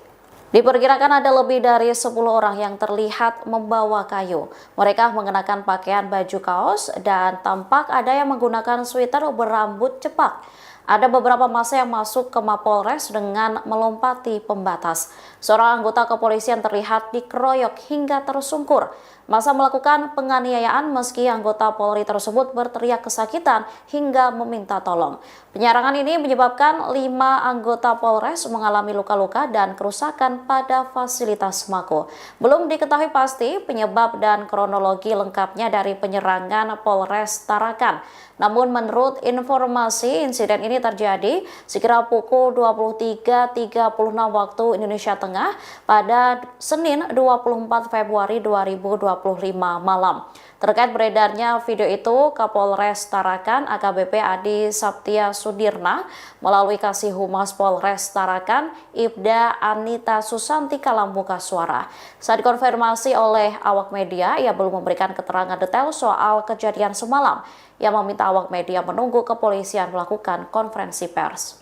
[SPEAKER 1] Diperkirakan ada lebih dari 10 orang yang terlihat membawa kayu. Mereka mengenakan pakaian baju kaos dan tampak ada yang menggunakan sweater berambut cepak. Ada beberapa massa yang masuk ke Mapolres dengan melompati pembatas. Seorang anggota kepolisian terlihat dikeroyok hingga tersungkur. Massa melakukan penganiayaan meski anggota Polri tersebut berteriak kesakitan hingga meminta tolong. Penyerangan ini menyebabkan 5 anggota Polres mengalami luka-luka dan kerusakan pada fasilitas Mako. Belum diketahui pasti penyebab dan kronologi lengkapnya dari penyerangan Polres Tarakan. Namun menurut informasi, insiden ini terjadi sekira pukul 23.36 waktu Indonesia Tengah pada Senin 24 Februari 2025 malam. Terkait beredarnya video itu, Kapolres Tarakan AKBP Adi Saptia Sudirna melalui Kasih Humas Polres Tarakan Ibda Anita Susantika membuka suara. Saat dikonfirmasi oleh awak media, ia belum memberikan keterangan detail soal kejadian semalam. Ia meminta awak media menunggu kepolisian melakukan konferensi pers.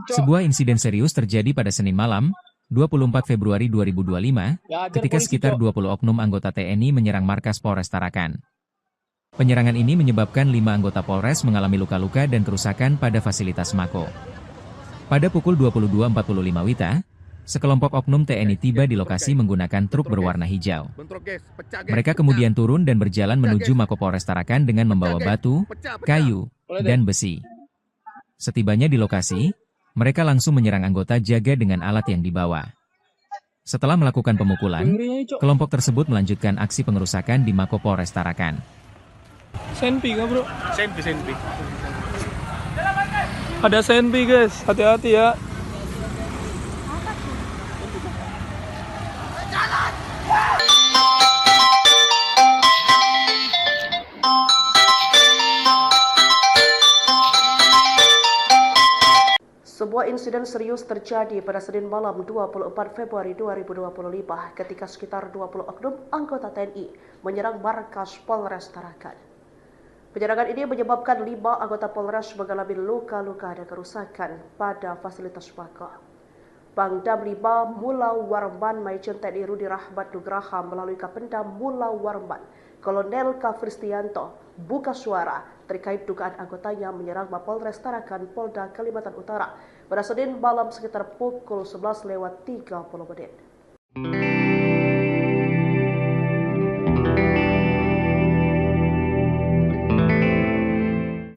[SPEAKER 2] Sebuah insiden serius terjadi pada Senin malam, 24 Februari 2025, ketika sekitar 20 oknum anggota TNI menyerang markas Polres Tarakan. Penyerangan ini menyebabkan 5 anggota Polres mengalami luka-luka dan kerusakan pada fasilitas Mako. Pada pukul 22.45 WITA, Sekelompok oknum TNI tiba di lokasi menggunakan truk berwarna hijau. Mereka kemudian turun dan berjalan menuju Mako Polres Tarakan dengan membawa batu, kayu, dan besi. Setibanya di lokasi, mereka langsung menyerang anggota jaga dengan alat yang dibawa. Setelah melakukan pemukulan, kelompok tersebut melanjutkan aksi pengerusakan di Mako Polres Tarakan.
[SPEAKER 3] Senpi kah bro? Senpi. Ada senpi guys, hati-hati ya.
[SPEAKER 4] Sebuah insiden serius terjadi pada Senin malam 24 Februari 2025 ketika sekitar 20 oknum anggota TNI menyerang markas Polres Tarakan. Penyerangan ini menyebabkan 5 anggota Polres mengalami luka-luka dan kerusakan pada fasilitas Mako. Pangdam 5 Mula Warman Majen TNI Rudi Rahmat Nugraha melalui Kapendam Mula Warman Kolonel Kafristianto buka suara terkait dugaan anggotanya menyerang Mapolres Tarakan Polda Kalimantan Utara pada Senin malam sekitar pukul 11:30.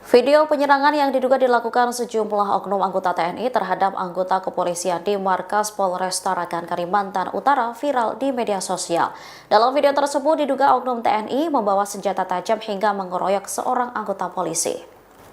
[SPEAKER 1] Video penyerangan yang diduga dilakukan sejumlah oknum anggota TNI terhadap anggota kepolisian di markas Polres Tarakan Kalimantan Utara viral di media sosial. Dalam video tersebut diduga oknum TNI membawa senjata tajam hingga mengeroyok seorang anggota polisi.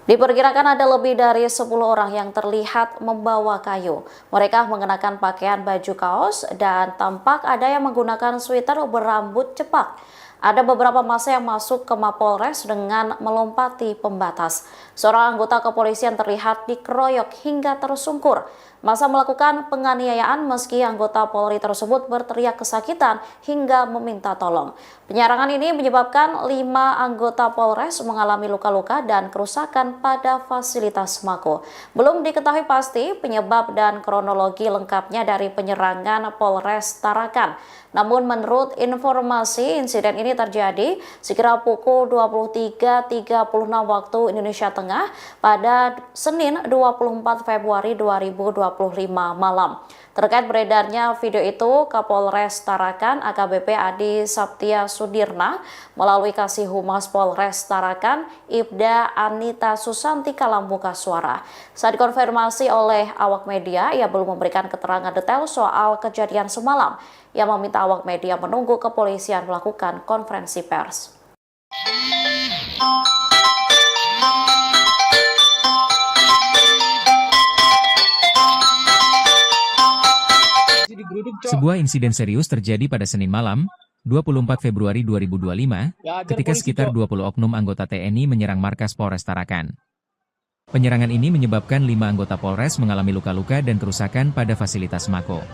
[SPEAKER 1] Diperkirakan ada lebih dari 10 orang yang terlihat membawa kayu. Mereka mengenakan pakaian baju kaos dan tampak ada yang menggunakan sweater berambut cepak. Ada beberapa massa yang masuk ke Mapolres dengan melompati pembatas. Seorang anggota kepolisian terlihat dikeroyok hingga tersungkur. Massa melakukan penganiayaan meski anggota Polri tersebut berteriak kesakitan hingga meminta tolong. Penyerangan ini menyebabkan 5 anggota Polres mengalami luka-luka dan kerusakan pada fasilitas Mako. Belum diketahui pasti penyebab dan kronologi lengkapnya dari penyerangan Polres Tarakan. Namun menurut informasi, insiden ini terjadi sekira pukul 23.36 waktu Indonesia Tengah pada Senin 24 Februari 2025 malam. Terkait beredarnya video itu, Kapolres Tarakan AKBP Adi Saptia Sudirna melalui Kasih Humas Polres Tarakan Ibda Anita Susanti Kalambuka suara. Saat dikonfirmasi oleh awak media, ia belum memberikan keterangan detail soal kejadian semalam. Ia meminta awak media menunggu kepolisian melakukan konferensi pers.
[SPEAKER 2] Sebuah insiden serius terjadi pada Senin malam, 24 Februari 2025, ketika sekitar 20 oknum anggota TNI menyerang markas Polres Tarakan. Penyerangan ini menyebabkan 5 anggota Polres mengalami luka-luka dan kerusakan pada fasilitas Mako.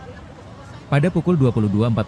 [SPEAKER 2] Pada pukul 22.40